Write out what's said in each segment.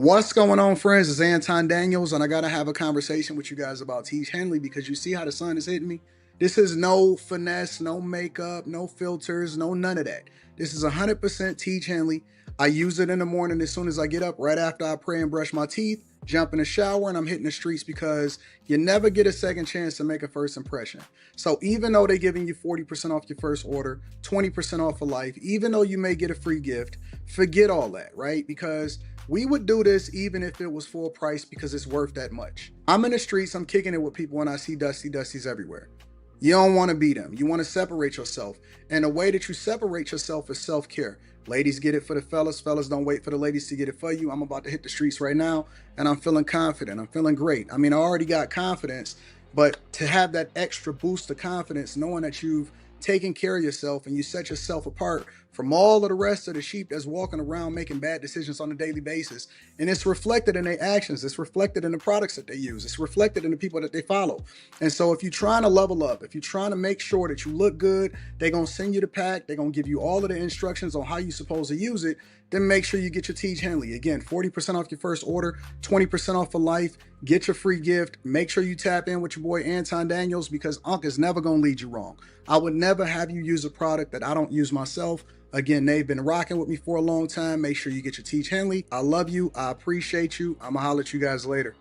What's going on, friends? It's Anton Daniels, and I gotta have a conversation with you guys about Teach Henley because you see how the sun is hitting me. This is no finesse, no makeup, no filters, no none of that. This is 100% Teach Henley. I use it in the morning as soon as I get up, right after I pray and brush my teeth, jump in the shower, and I'm hitting the streets because you never get a second chance to make a first impression. So even though they're giving you 40% off your first order, 20% off for life, even though you may get a free gift, forget all that, right? Because we would do this even if it was full price because it's worth that much. I'm in the streets, I'm kicking it with people when I see Dusties everywhere. You don't want to be them. You want to separate yourself. And the way that you separate yourself is self-care. Ladies get it for the fellas. Fellas don't wait for the ladies to get it for you. I'm about to hit the streets right now and I'm feeling confident. I'm feeling great. I mean, I already got confidence, but to have that extra boost of confidence, knowing that you've taken care of yourself and you set yourself apart from all of the rest of the sheep that's walking around making bad decisions on a daily basis. And it's reflected in their actions. It's reflected in the products that they use. It's reflected in the people that they follow. And so if you're trying to level up, if you're trying to make sure that you look good, they're going to send you the pack. They're going to give you all of the instructions on how you're supposed to use it. Then make sure you get your Teach Henley. Again, 40% off your first order, 20% off for life. Get your free gift. Make sure you tap in with your boy Anton Daniels because Unc is never going to lead you wrong. I would never have you use a product that I don't use myself. Again, they've been rocking with me for a long time. Make sure you get your Teach Henley. I love you. I appreciate you. I'm going to holler at you guys later.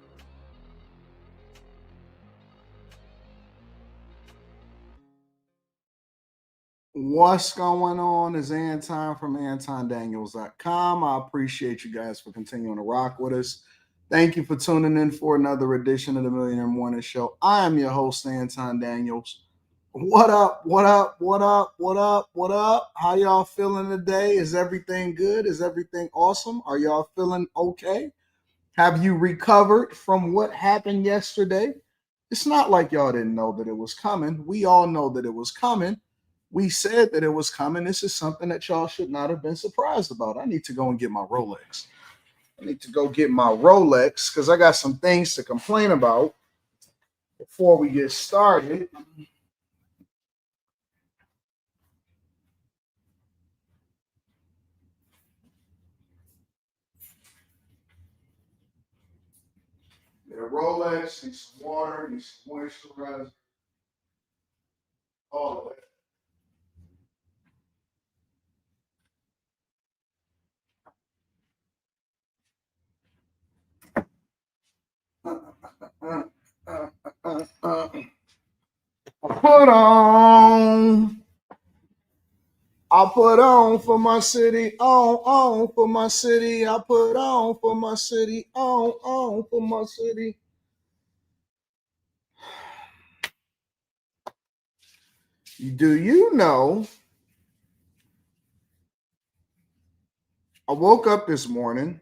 What's going on is Anton from AntonDaniels.com. I appreciate you guys for continuing to rock with us. Thank you for tuning in for another edition of the Millionaire Morning Show. I am your host, Anton Daniels. What up? What up? What up? What up? What up? How y'all feeling today? Is everything good? Is everything awesome? Are y'all feeling okay? Have you recovered from what happened yesterday? It's not like y'all didn't know that it was coming. We all know that it was coming. We said that it was coming. This is something that y'all should not have been surprised about. I need to go and get my Rolex. I need to go get my Rolex because I got some things to complain about before we get started. Get a Rolex, need some water, need some moisturizer, all of that. I put on for my city, on for my city. I put on for my city, on for my city. Do you know? I woke up this morning.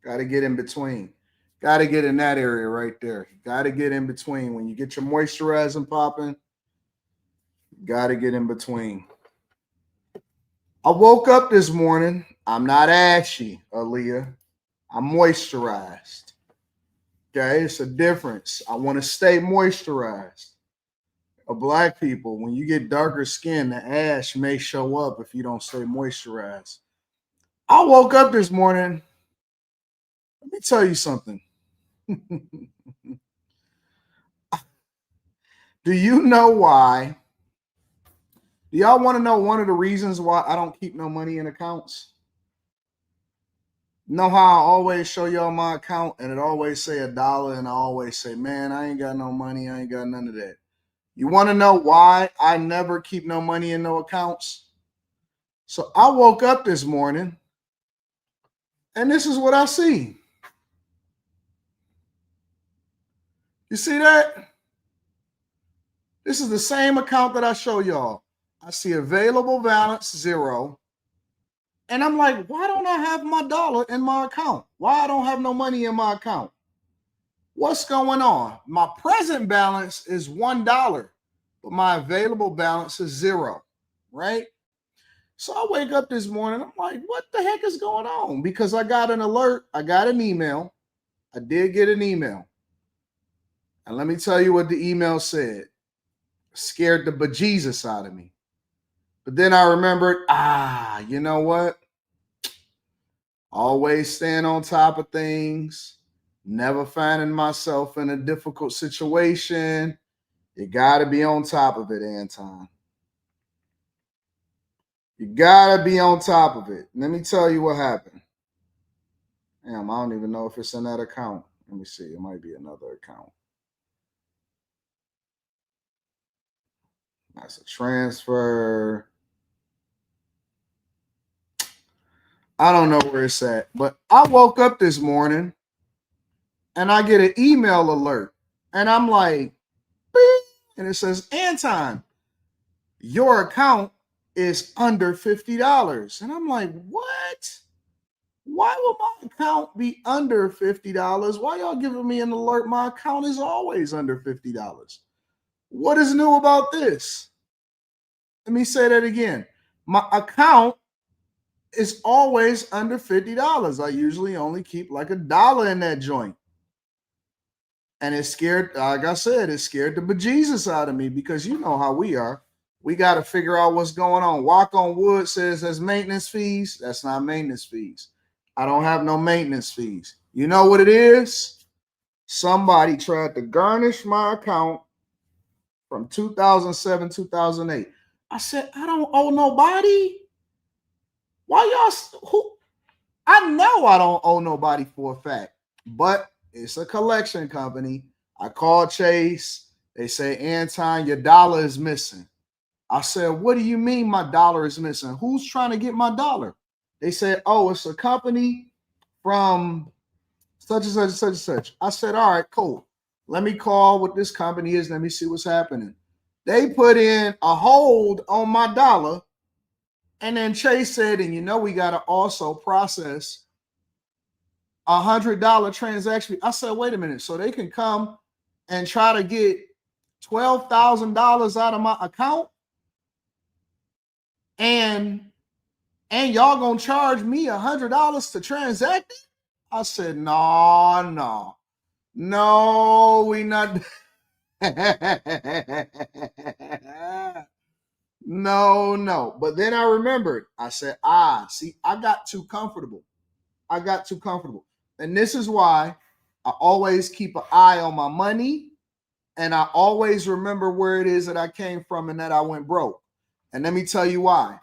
Got to get in between. Got to get in that area right there. Got to get in between. When you get your moisturizing popping, got to get in between. I woke up this morning. I'm not ashy, Aaliyah. I'm moisturized. Okay, it's a difference. I want to stay moisturized. Black people, when you get darker skin, the ash may show up if you don't stay moisturized. I woke up this morning. Let me tell you something. Do you know why? Do y'all want to know one of the reasons why I don't keep no money in accounts? Know how I always show y'all my account and it always say $1 and I always say, man, I ain't got no money. I ain't got none of that. You want to know why I never keep no money in no accounts? So I woke up this morning and this is what I see. You see that? This is the same account that I show y'all. I see available balance 0. And I'm like, why don't I have my dollar in my account? Why I don't have no money in my account? What's going on? My present balance is $1, but my available balance is 0, right? So I wake up this morning, I'm like, what the heck is going on? Because I got an alert, I got an email. I did get an email. And let me tell you what the email said. Scared the bejesus out of me. But then I remembered, you know what? Always staying on top of things, never finding myself in a difficult situation. You got to be on top of it, Anton. You got to be on top of it. Let me tell you what happened. Damn, I don't even know if it's in that account. Let me see. It might be another account. That's a transfer. I don't know where it's at, but I woke up this morning and I get an email alert, and I'm like, beep, and it says, Anton, your account is under $50. And I'm like, what? Why would my account be under $50? Why y'all giving me an alert? My account is always under $50. What is new about this? Let me say that again. My account is always under $50. I usually only keep like $1 in that joint. And it scared, like I said, it scared the bejesus out of me, because you know how we are. We got to figure out what's going on. Walk on Wood says that's maintenance fees. That's not maintenance fees. I don't have no maintenance fees. You know what it is? Somebody tried to garnish my account from 2007, 2008. I said, I don't owe nobody. Why y'all? Who? I know I don't owe nobody for a fact, but it's a collection company. I called Chase. They say, Anton, your dollar is missing. I said, what do you mean my dollar is missing? Who's trying to get my dollar? They said, oh, it's a company from such and such and such and such. I said, all right, cool. Let me call what this company is. Let me see what's happening. They put in a hold on my dollar. And then Chase said, and you know, we got to also process $100 transaction. I said, wait a minute. So they can come and try to get $12,000 out of my account? And y'all gonna charge me $100 to transact it? I said, no, we not. No. But then I remembered. I said, see, I got too comfortable. And this is why I always keep an eye on my money, and I always remember where it is that I came from and that I went broke. And let me tell you why.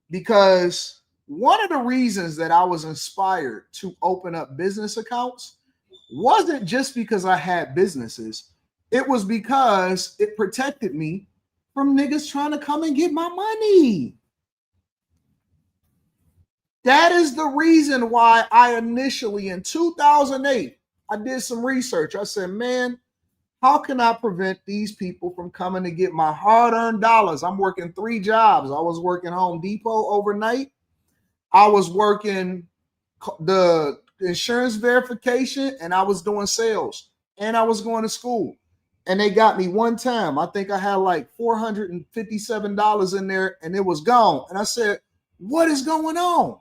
Because one of the reasons that I was inspired to open up business accounts wasn't just because I had businesses. It was because it protected me from niggas trying to come and get my money. That is the reason why I initially, in 2008, I did some research. I said, man, how can I prevent these people from coming to get my hard-earned dollars? I'm working 3 jobs. I was working Home Depot overnight. I was working the insurance verification, and I was doing sales, and I was going to school. And they got me one time. I think I had like $457 in there, and it was gone. And I said, what is going on?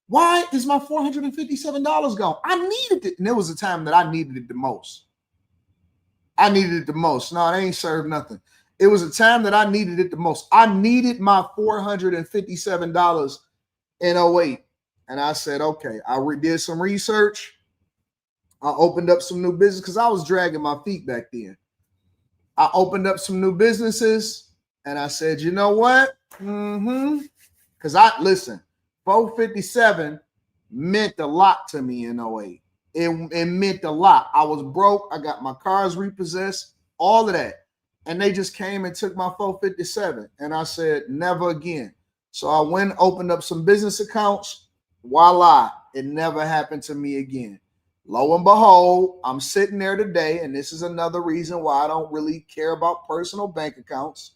Why is my $457 gone? I needed it. And it was the time that I needed it the most. No, it ain't served nothing. It was a time that I needed it the most. I needed my $457 in 08. And I said, okay, I did some research. I opened up some new business because I was dragging my feet back then. I opened up some new businesses, and I said, you know what? Because listen, 457 meant a lot to me in 08. It meant a lot. I was broke. I got my cars repossessed, all of that. And they just came and took my 457. And I said, never again. So I went and opened up some business accounts. Voila, it never happened to me again. Lo and behold, I'm sitting there today, and this is another reason why I don't really care about personal bank accounts.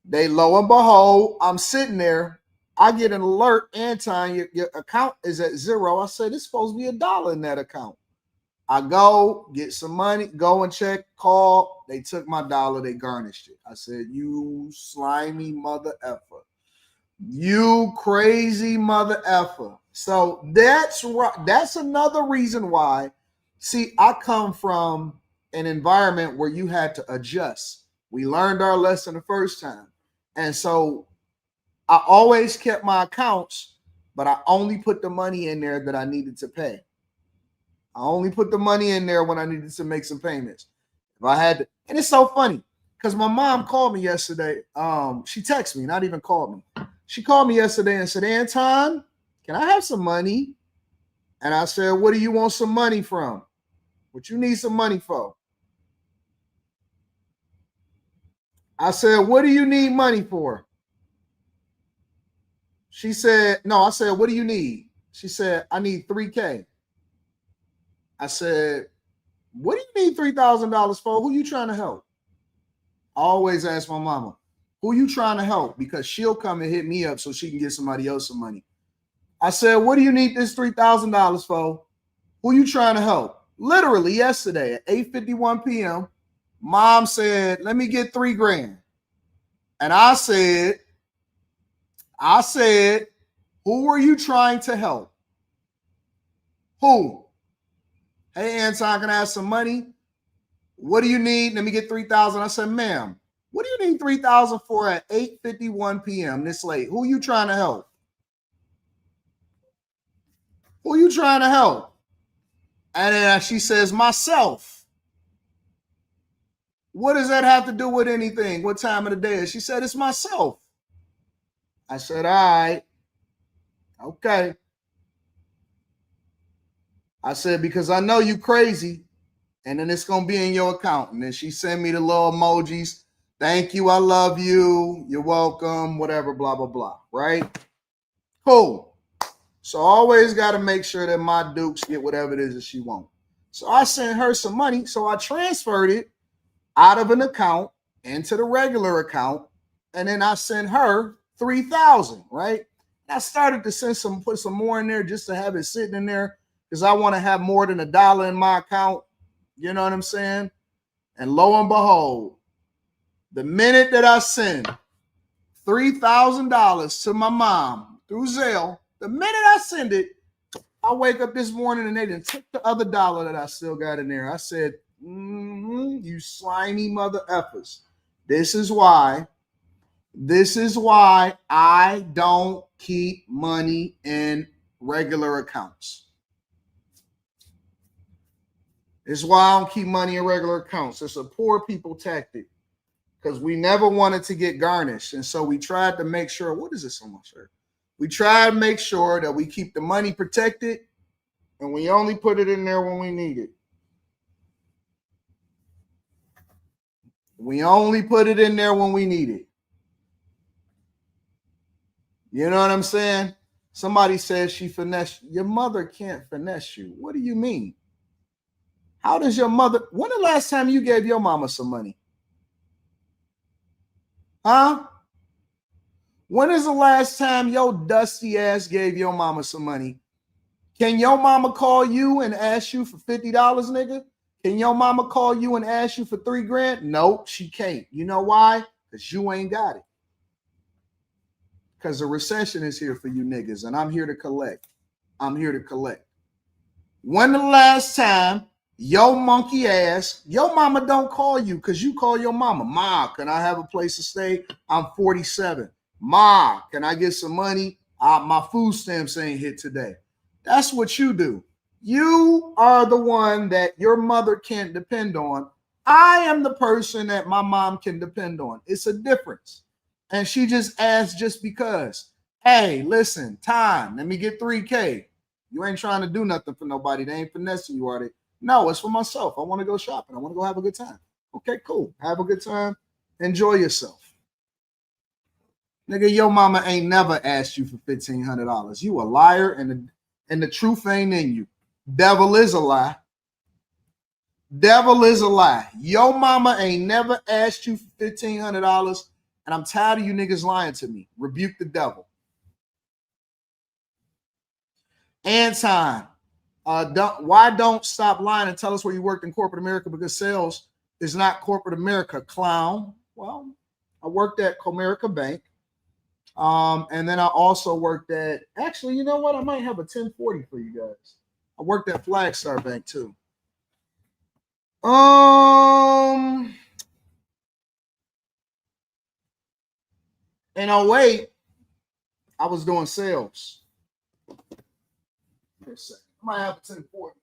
Lo and behold, I'm sitting there. I get an alert, Anton, your account is at 0. I said, it's supposed to be $1 in that account. I go, get some money, go and check, call. They took my dollar, they garnished it. I said, you slimy mother effer. You crazy mother effer. So that's right. That's another reason why. See, I come from an environment where you had to adjust. We learned our lesson the first time. And so I always kept my accounts but I only put the money in there that I needed to pay. I only put the money in there when I needed to make some payments. If I had to, and it's so funny because my mom called me yesterday. She texted me, not even called me. She called me yesterday and said, Anton, can I have some money? And I said, what do you want some money from? What you need some money for? I said, what do you need money for? She said, no, I said, what do you need? She said, I need $3K. I said, what do you need $3,000 for? Who you trying to help? I always ask my mama, who you trying to help? Because she'll come and hit me up so she can get somebody else some money. I said, what do you need this $3,000 for? Who you trying to help? Literally yesterday at 8:51 p.m., mom said, let me get $3,000. And I said, who are you trying to help? Who? Hey, Anton, can I have some money? What do you need? Let me get $3,000. I said, ma'am, what do you need $3,000 for at 8:51 p.m. this late? Who you trying to help? Who you trying to help? And then she says, myself. What does that have to do with anything? What time of the day? She said, it's myself. I said, all right. Okay. I said, because I know you crazy, and then it's going to be in your account. And then she sent me the little emojis. Thank you. I love you. You're welcome. Whatever, blah, blah, blah. Right? Cool. So I always got to make sure that my dukes get whatever it is that she wants. So I sent her some money. So I transferred it out of an account into the regular account. And then I sent her $3,000, right? And I started to put some more in there just to have it sitting in there because I want to have more than $1 in my account. You know what I'm saying? And lo and behold, the minute that I send $3,000 to my mom through Zelle, the minute I send it, I wake up this morning and they didn't take the other $1 that I still got in there. I said, you slimy mother effers. This is why I don't keep money in regular accounts. This is why I don't keep money in regular accounts. It's a poor people tactic because we never wanted to get garnished. And so we tried to make sure, what is this on my shirt? We tried to make sure that we keep the money protected and we only put it in there when we need it. We only put it in there when we need it. You know what I'm saying? Somebody says she finessed. Your mother can't finesse you. What do you mean? How does your mother? When the last time you gave your mama some money? Huh? When is the last time your dusty ass gave your mama some money? Can your mama call you and ask you for $50, nigga? Can your mama call you and ask you for $3,000? No, she can't. You know why? Because you ain't got it. Because the recession is here for you niggas, and I'm here to collect. I'm here to collect. When the last time your monkey ass, your mama don't call you because you call your mama. Ma, can I have a place to stay? I'm 47. Ma, can I get some money? My food stamps ain't hit today. That's what you do. You are the one that your mother can't depend on. I am the person that my mom can depend on. It's a difference. And she just asked just because. Hey, listen, time. Let me get $3K. You ain't trying to do nothing for nobody. They ain't finessing you, are they? No, it's for myself. I want to go shopping. I want to go have a good time. Okay, cool. Have a good time. Enjoy yourself. Nigga, your mama ain't never asked you for $1,500. You a liar, and the truth ain't in you. Devil is a lie. Devil is a lie. Your mama ain't never asked you for $1,500, and I'm tired of you niggas lying to me. Rebuke the devil. Anton, why don't stop lying and tell us where you worked in corporate America? Because sales is not corporate America, clown. Well, I worked at Comerica Bank. And then I also worked at, actually, you know what? I might have a 1040 for you guys. I worked at Flagstar Bank too. In 08, I was doing sales. here a second. I might have a 1040.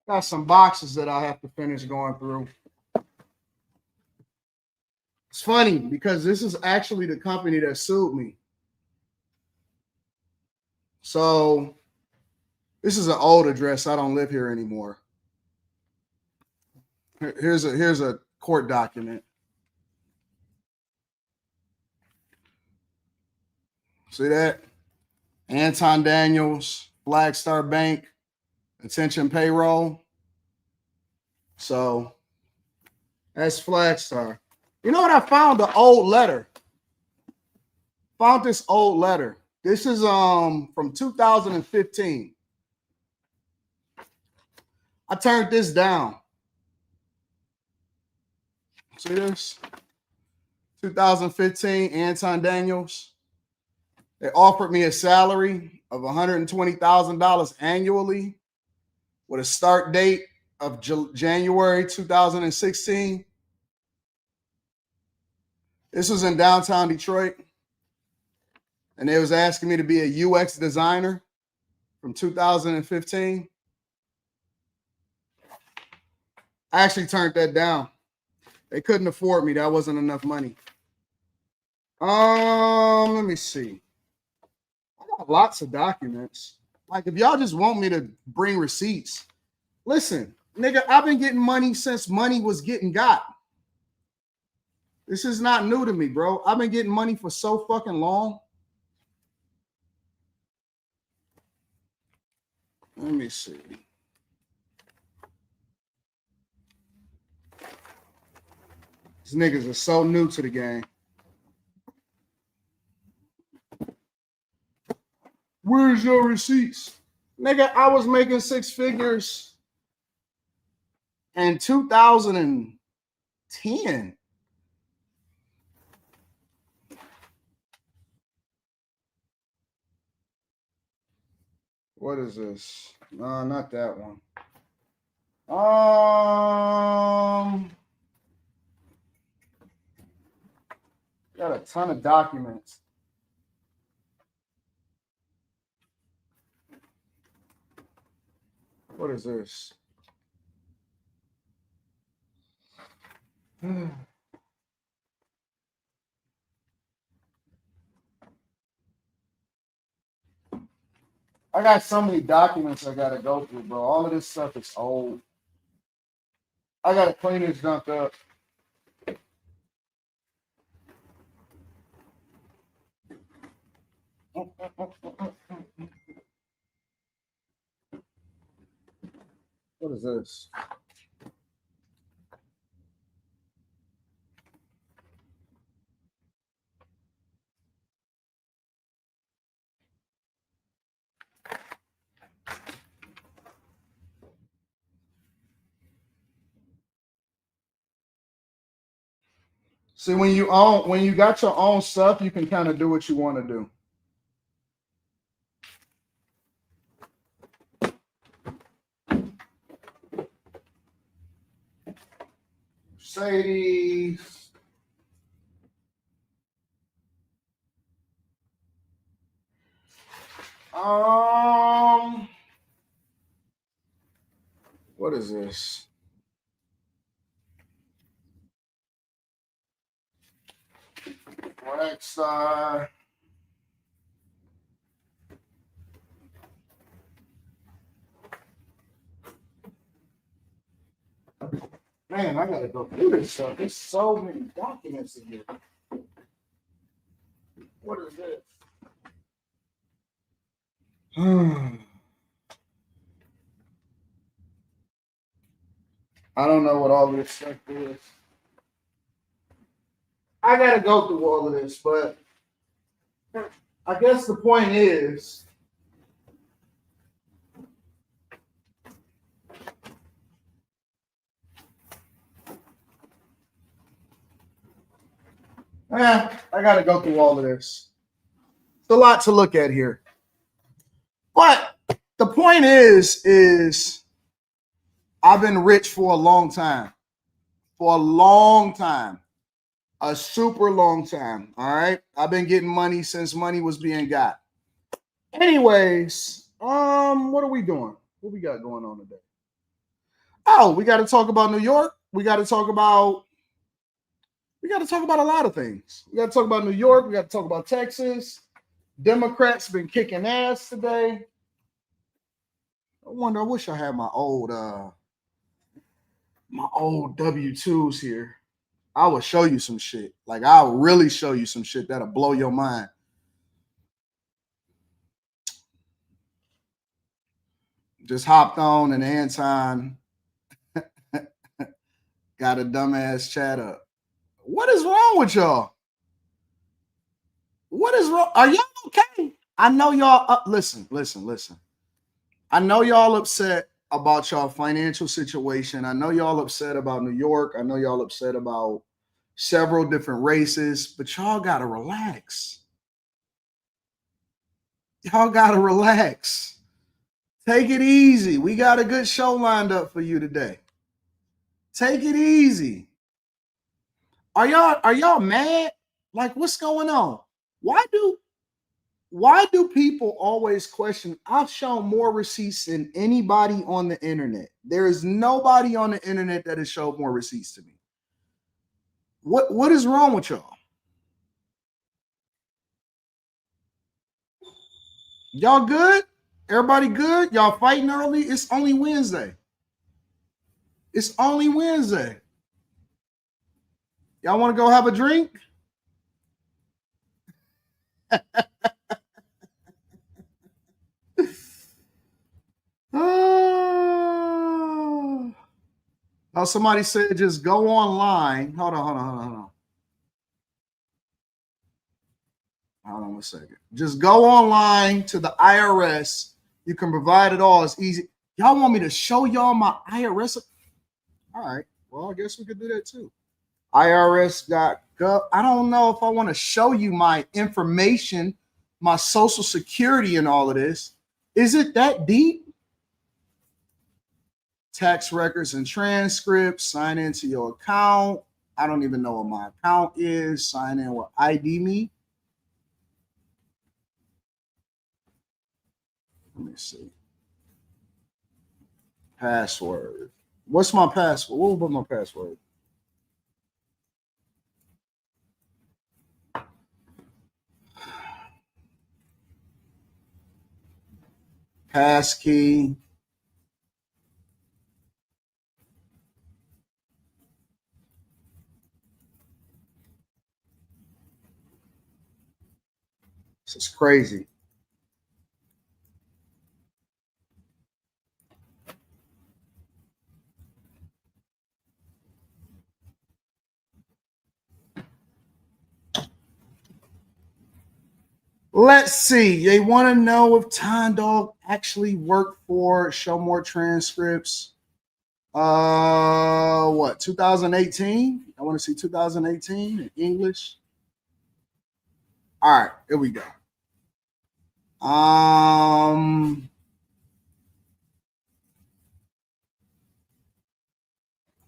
Got some boxes that I have to finish going through. It's funny because this is actually the company that sued me. So this is an old address. I don't live here anymore. Here's a court document. See that? Anton Daniels, Flag Star Bank, attention payroll. So that's Flag Star. You know what? I found the old letter. Found this old letter. This is from 2015. I turned this down. See this? 2015, Anton Daniels. They offered me a salary of $120,000 annually with a start date of January 2016. This was in downtown Detroit. And they was asking me to be a UX designer from 2015. I actually turned that down. They couldn't afford me. That wasn't enough money. Let me see. I got lots of documents. Like if y'all just want me to bring receipts, listen, nigga, I've been getting money since money was getting got. This is not new to me, bro. I've been getting money for so fucking long. Let me see. These niggas are so new to the game. Where's your receipts? Nigga, I was making six figures in 2010. What is this? No, not that one. Got a ton of documents. What is this? I got so many documents I gotta go through, bro. All of this stuff is old. I gotta clean this junk up. What is this? See, when you got your own stuff, you can kind of do what you want to do. Mercedes. What is this? Blackstar. Man, I gotta go through this stuff. There's so many documents in here. What is this? I don't know what all this stuff is. I gotta go through all of this, but I guess the point is, I gotta go through all of this. It's a lot to look at here. But the point is I've been rich for a long time. For a long time. A super long time. All right. I've been getting money since money was being got. Anyways, what are we doing? What we got going on today? Oh, we got to talk about New York. We got to talk about a lot of things. We got to talk about New York. We got to talk about Texas. Democrats been kicking ass today. I wish I had my old W-2s here. I will show you some shit. Like, I'll really show you some shit that'll blow your mind. Just hopped on and Anton got a dumbass chat up. What is wrong with y'all? What is wrong? Are y'all okay? I know y'all. Listen. I know y'all upset about y'all financial situation. I know y'all upset about New York. I know y'all upset about several different races, but y'all gotta relax. Y'all gotta relax. Take it easy. We got a good show lined up for you today. Take it easy. Are y'all mad? Like, what's going on? Why do people always question? I've shown more receipts than anybody on the internet. There is nobody on the internet that has showed more receipts to me. What is wrong with y'all? Y'all good? Everybody good? Y'all fighting early? It's only Wednesday. It's only Wednesday. Y'all want to go have a drink? Oh, somebody said just go online. Hold on. Hold on 1 second. Just go online to the IRS. You can provide it all. It's easy. Y'all want me to show y'all my IRS? All right. Well, I guess we could do that too. IRS.gov. I don't know if I want to show you my information, my social security and all of this. Is it that deep? Tax records and transcripts. Sign into your account. I don't even know what my account is. Sign in with ID me. Let me see. Password. What's my password? What was my password? passkey. This is crazy. Let's see. They want to know if Time Dog actually worked for Show More Transcripts. What, 2018? I want to see 2018 in English. All right, here we go.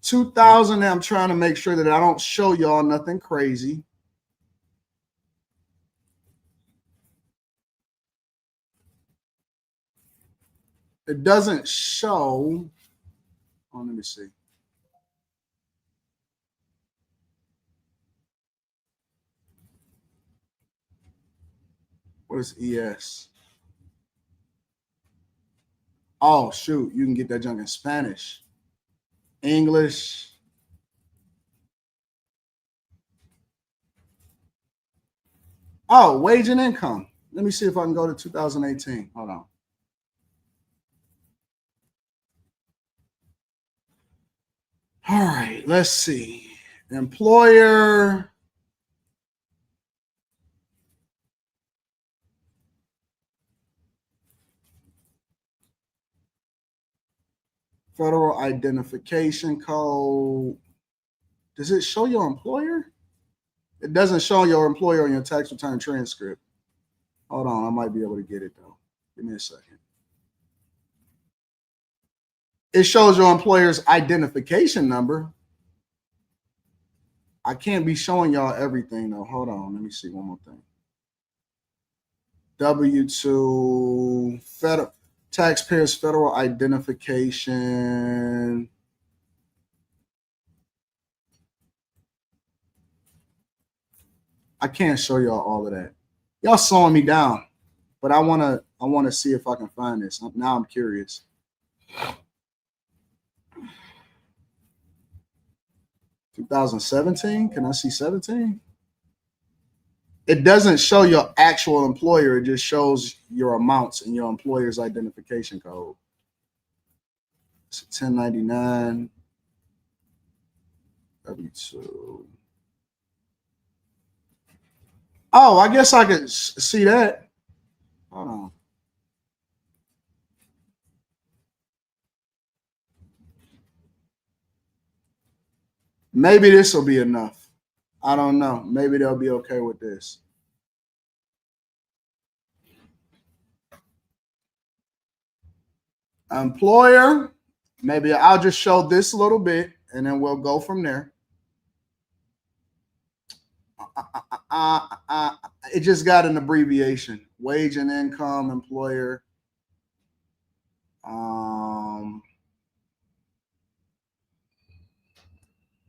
2000. I'm trying to make sure that I don't show y'all nothing crazy. It doesn't show. Oh, let me see. What is ES? Oh, shoot. You can get that junk in Spanish, English. Oh, wage and income. Let me see if I can go to 2018. Hold on. All right, let's see. Employer. Federal identification code. Does it show your employer? It doesn't show your employer on your tax return transcript. Hold on, I might be able to get it though. Give me a second. It shows your employer's identification number. I can't be showing y'all everything though. Hold on, let me see one more thing. W-2, federal taxpayers federal identification. I can't show y'all all of that. Y'all slowing me down, but I wanna see if I can find this. Now I'm curious. 2017? Can I see 17? It doesn't show your actual employer. It just shows your amounts and your employer's identification code. It's 1099 W2. Oh, I guess I could see that. Hold on. Maybe this will be enough. I don't know. Maybe they'll be okay with this. Employer. Maybe I'll just show this a little bit and then we'll go from there. It just got an abbreviation. Wage and income, employer.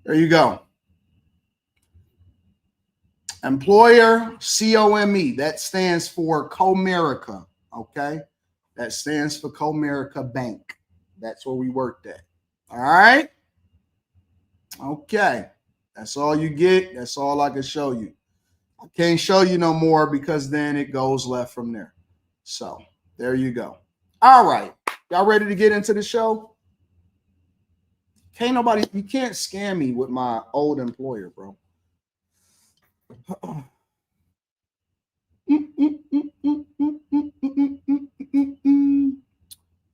There you go. Employer, COME. That stands for Comerica. Okay. That stands for Comerica Bank. That's where we worked at. All right. Okay. That's all you get. That's all I can show you. I can't show you no more because then it goes left from there. So there you go. All right. Y'all ready to get into the show? Can't nobody, you can't scam me with my old employer, bro.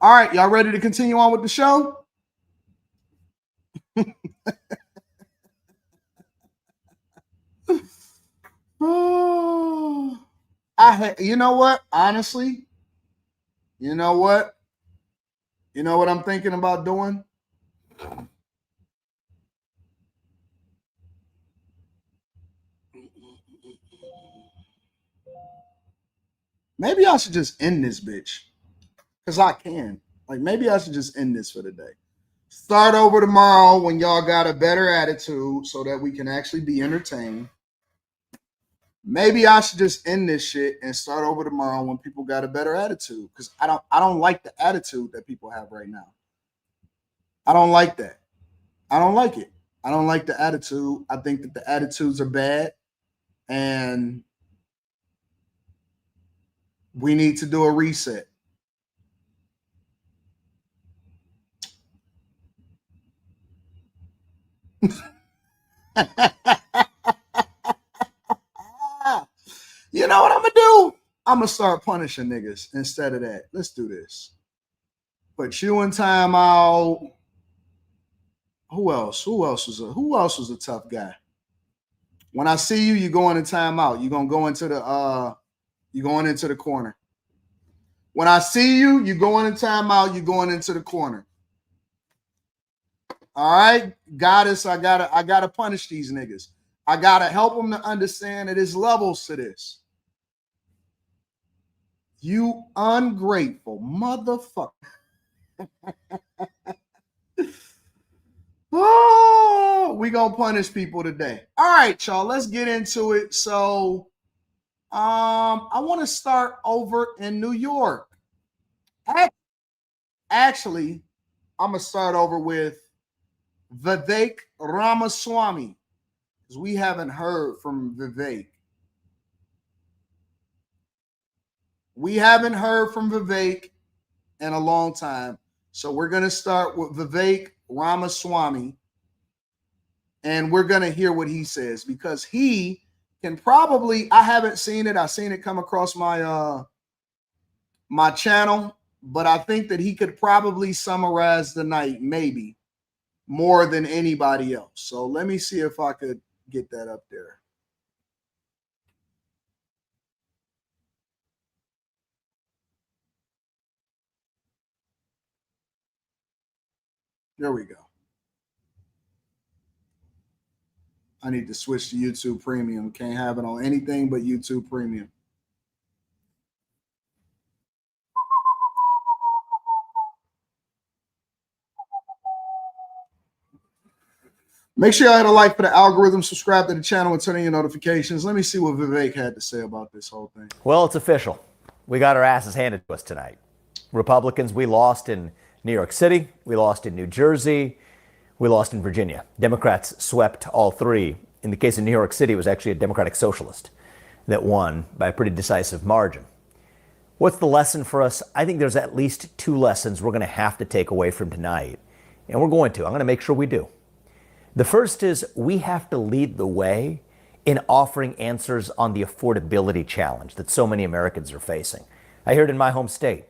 All right, y'all ready to continue on with the show? You know what? Honestly, you know what? You know what I'm thinking about doing? Maybe I should just end this bitch. Because I can. Like, maybe I should just end this for the day. Start over tomorrow when y'all got a better attitude so that we can actually be entertained. Maybe I should just end this shit and start over tomorrow when people got a better attitude. Because I don't like the attitude that people have right now. I don't like that. I don't like it. I don't like the attitude. I think that the attitudes are bad. And we need to do a reset. You know what I'm gonna do? I'm gonna start punishing niggas instead of that. Let's do this. Put you in timeout. Who else? Who else was a tough guy? When I see you, you're going in timeout. You're gonna go into the you're going into the corner. When I see you, you're going in timeout, you're going into the corner. All right, Goddess, I gotta punish these niggas. I gotta help them to understand that there's levels to this. You ungrateful motherfucker. Oh, we gonna punish people today. All right, y'all, let's get into it. So I want to start over in New York. Actually, I'm gonna start over with Vivek Ramaswamy, because we haven't heard from Vivek. We haven't heard from Vivek in a long time. So we're going to start with Vivek Ramaswamy, and we're going to hear what he says, because he can probably, I haven't seen it. I've seen it come across my my channel, but I think that he could probably summarize the night, maybe more than anybody else. So let me see if I could get that up there. There we go. I need to switch to YouTube Premium. Can't have it on anything but YouTube Premium. Make sure y'all hit a like for the algorithm, subscribe to the channel, and turn on your notifications. Let me see what Vivek had to say about this whole thing. Well, it's official. We got our asses handed to us tonight. Republicans, we lost in New York City, we lost in New Jersey, we lost in Virginia. Democrats swept all three. In the case of New York City, it was actually a Democratic Socialist that won by a pretty decisive margin. What's the lesson for us? I think there's at least two lessons we're going to have to take away from tonight. And we're going to. I'm going to make sure we do. The first is we have to lead the way in offering answers on the affordability challenge that so many Americans are facing. I heard in my home state,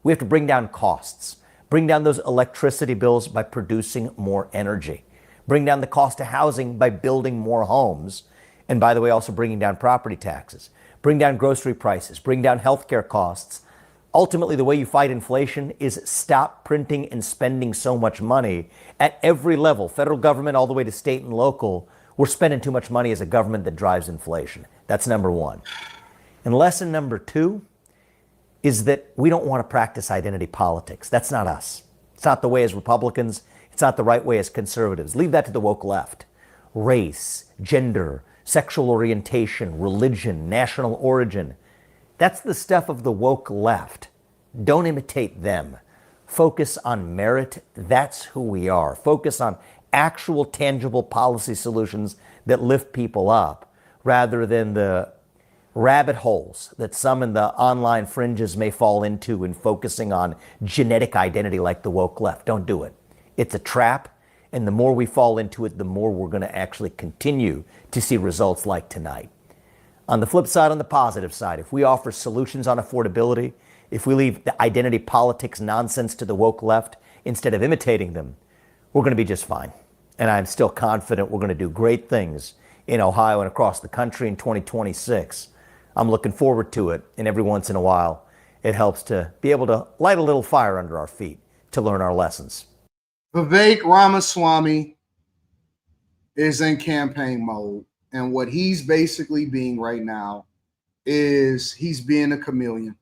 we have to bring down costs, bring down those electricity bills by producing more energy, bring down the cost of housing by building more homes, and by the way, also bringing down property taxes, bring down grocery prices, bring down healthcare costs. Ultimately, the way you fight inflation is stop printing and spending so much money at every level, federal government all the way to state and local. We're spending too much money as a government that drives inflation. That's number one. And lesson number two is that we don't want to practice identity politics. That's not us. It's not the way as Republicans. It's not the right way as conservatives. Leave that to the woke left. Race, gender, sexual orientation, religion, national origin. That's the stuff of the woke left. Don't imitate them. Focus on merit. That's who we are. Focus on actual tangible policy solutions that lift people up rather than the rabbit holes that some in the online fringes may fall into in focusing on genetic identity like the woke left. Don't do it. It's a trap, and the more we fall into it, the more we're going to actually continue to see results like tonight. On the flip side, on the positive side, if we offer solutions on affordability, if we leave the identity politics nonsense to the woke left instead of imitating them, we're going to be just fine. And I'm still confident we're going to do great things in Ohio and across the country in 2026. I'm looking forward to it, and every once in a while, it helps to be able to light a little fire under our feet to learn our lessons. Vivek Ramaswamy is in campaign mode, and what he's basically being right now is he's being a chameleon.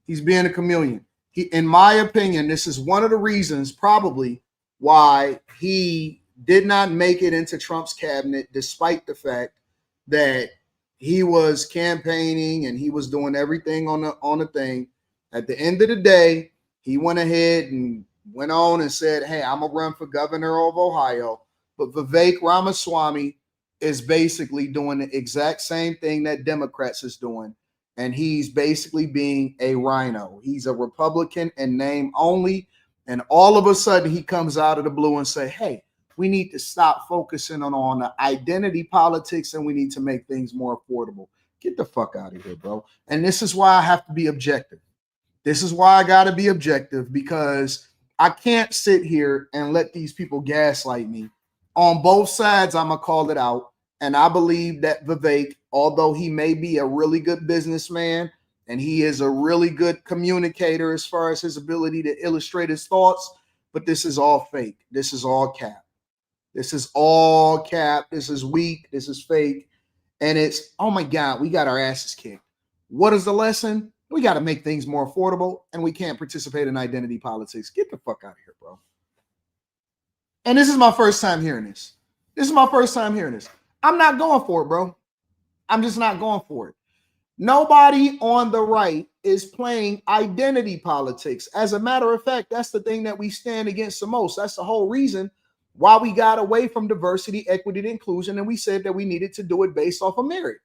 He's being a chameleon. In my opinion, this is one of the reasons probably why he did not make it into Trump's cabinet, despite the fact that he was campaigning and he was doing everything on the thing. At the end of the day, he went ahead and went on and said, hey, I'm gonna run for governor of Ohio. But Vivek Ramaswamy is basically doing the exact same thing that Democrats is doing. And he's basically being a rhino. He's a Republican in name only. And all of a sudden he comes out of the blue and say, hey, we need to stop focusing on the identity politics and we need to make things more affordable. Get the fuck out of here, bro. And this is why I have to be objective. This is why I got to be objective, because I can't sit here and let these people gaslight me. On both sides, I'm going to call it out. And I believe that Vivek, although he may be a really good businessman and he is a really good communicator as far as his ability to illustrate his thoughts, but this is all fake. This is all cap. This is all cap. This is weak. This is fake. And it's, oh my God, we got our asses kicked. What is the lesson? We got to make things more affordable and we can't participate in identity politics. Get the fuck out of here, bro. And this is my first time hearing this. This is my first time hearing this. I'm not going for it, bro. I'm just not going for it. Nobody on the right is playing identity politics. As a matter of fact, that's the thing that we stand against the most. That's the whole reason why we got away from diversity, equity, and inclusion, and we said that we needed to do it based off of merit.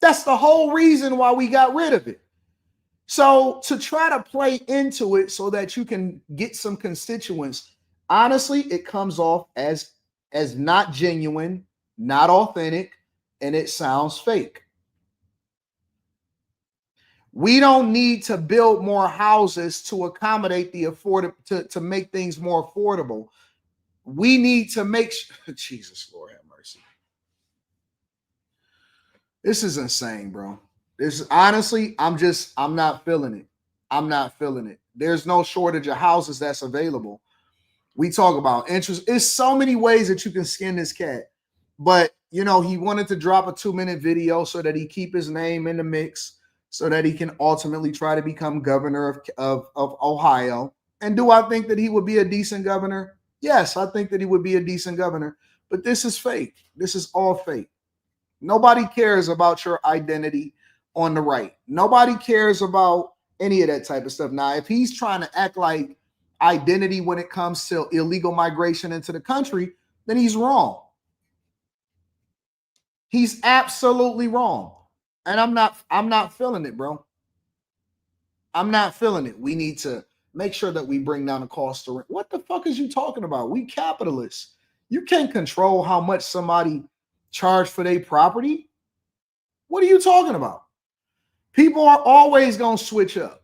That's the whole reason why we got rid of it. So to try to play into it so that you can get some constituents, honestly, it comes off as not genuine, not authentic, and it sounds fake. We don't need to build more houses to accommodate the to make things more affordable. We need to make Jesus, Lord have mercy. This is insane, bro. This honestly, I'm not feeling it. I'm not feeling it. There's no shortage of houses that's available. We talk about interest. It's so many ways that you can skin this cat. But, you know, he wanted to drop a 2-minute video so that he keep his name in the mix, so that he can ultimately try to become governor of Ohio. And do I think that he would be a decent governor? Yes, I think that he would be a decent governor. But this is fake. This is all fake. Nobody cares about your identity on the right. Nobody cares about any of that type of stuff. Now, if he's trying to act like identity when it comes to illegal migration into the country, then he's wrong. He's absolutely wrong. And I'm not feeling it, bro. I'm not feeling it. We need to make sure that we bring down the cost of rent. What the fuck is you talking about? We capitalists. You can't control how much somebody charge for their property. What are you talking about? People are always going to switch up,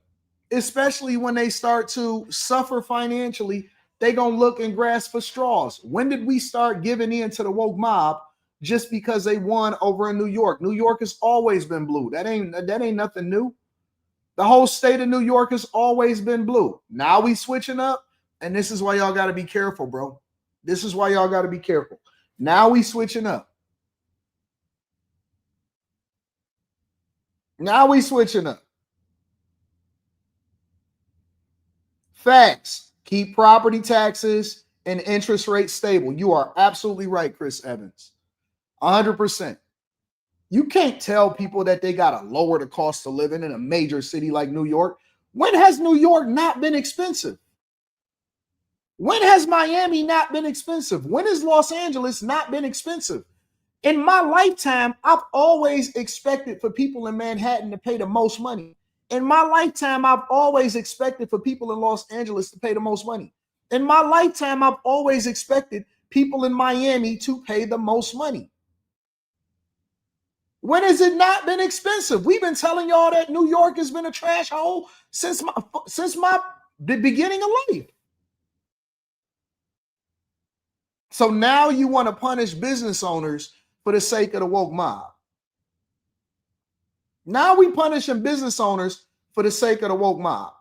especially when they start to suffer financially. They going to look and grasp for straws. When did we start giving in to the woke mob just because they won over in New York? New York has always been blue. That ain't nothing new. The whole state of New York has always been blue. Now we switching up, and this is why y'all got to be careful, bro. This is why y'all got to be careful. Now we switching up. Now we switching up. Facts. Keep property taxes and interest rates stable. You are absolutely right, Chris Evans. 100%. You can't tell people that they got to lower the cost of living in a major city like New York. When has New York not been expensive? When has Miami not been expensive? When has Los Angeles not been expensive? In my lifetime, I've always expected for people in Manhattan to pay the most money. In my lifetime, I've always expected for people in Los Angeles to pay the most money. In my lifetime, I've always expected people in Miami to pay the most money. When has it not been expensive? We've been telling y'all that New York has been a trash hole since the beginning of life. So now you want to punish business owners for the sake of the woke mob. Now we punishing business owners for the sake of the woke mob.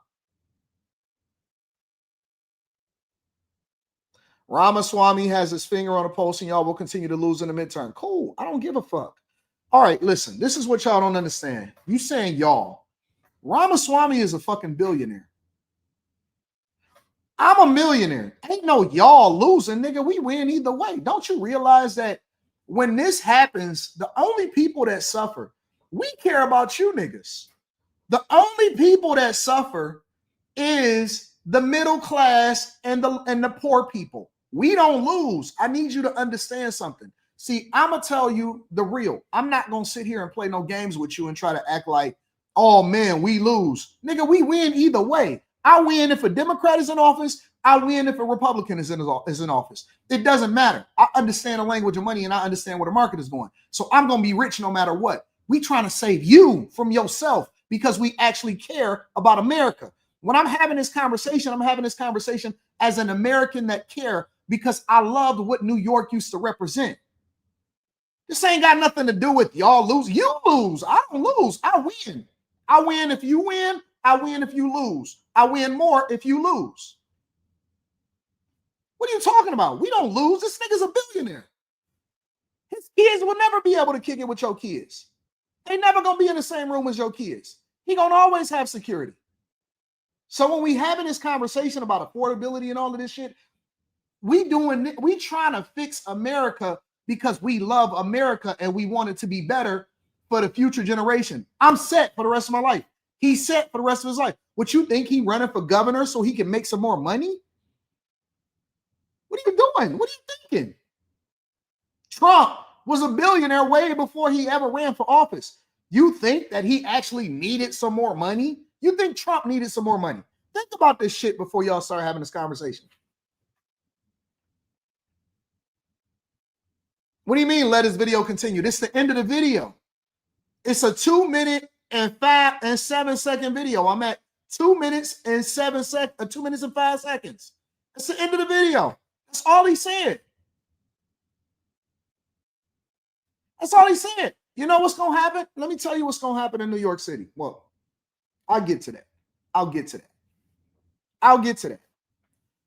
Ramaswamy has his finger on the pulse and y'all will continue to lose in the midterm. Cool. I don't give a fuck. All right, listen, this is what y'all don't understand. You saying y'all. Ramaswamy is a fucking billionaire. I'm a millionaire. Ain't no y'all losing, nigga. We win either way. Don't you realize that when this happens, the only people that suffer, we care about you niggas. The only people that suffer is the middle class and the poor people. We don't lose. I need you to understand something. See, I'm gonna tell you the real. I'm not gonna sit here and play no games with you and try to act like, oh man, we lose. Nigga, we win either way. I win if a Democrat is in office. I win if a Republican is in office. It doesn't matter. I understand the language of money and I understand where the market is going. So I'm gonna be rich no matter what. We trying to save you from yourself because we actually care about America. When I'm having this conversation, I'm having this conversation as an American that care because I loved what New York used to represent. This ain't got nothing to do with y'all lose. You lose. I don't lose. I win. I win if you win. I win if you lose. I win more if you lose. What are you talking about? We don't lose. This nigga's a billionaire. His kids will never be able to kick it with your kids. They never gonna be in the same room as your kids. He gonna always have security. So when we having this conversation about affordability and all of this shit, we trying to fix America because we love America and we want it to be better for the future generation. I'm set for the rest of my life. He's set for the rest of his life. What you think he running for governor so he can make some more money? What are you doing? What are you thinking? Trump was a billionaire way before he ever ran for office. You think that he actually needed some more money? You think Trump needed some more money? Think about this shit before y'all start having this conversation. What do you mean let his video continue? This is the end of the video. It's a 2 minute and 7 second video. I'm at 2 minutes and 2 minutes and 5 seconds. That's the end of the video. That's all he said. That's all he said. You know what's going to happen? Let me tell you what's going to happen in New York City. Well, I'll get to that. I'll get to that.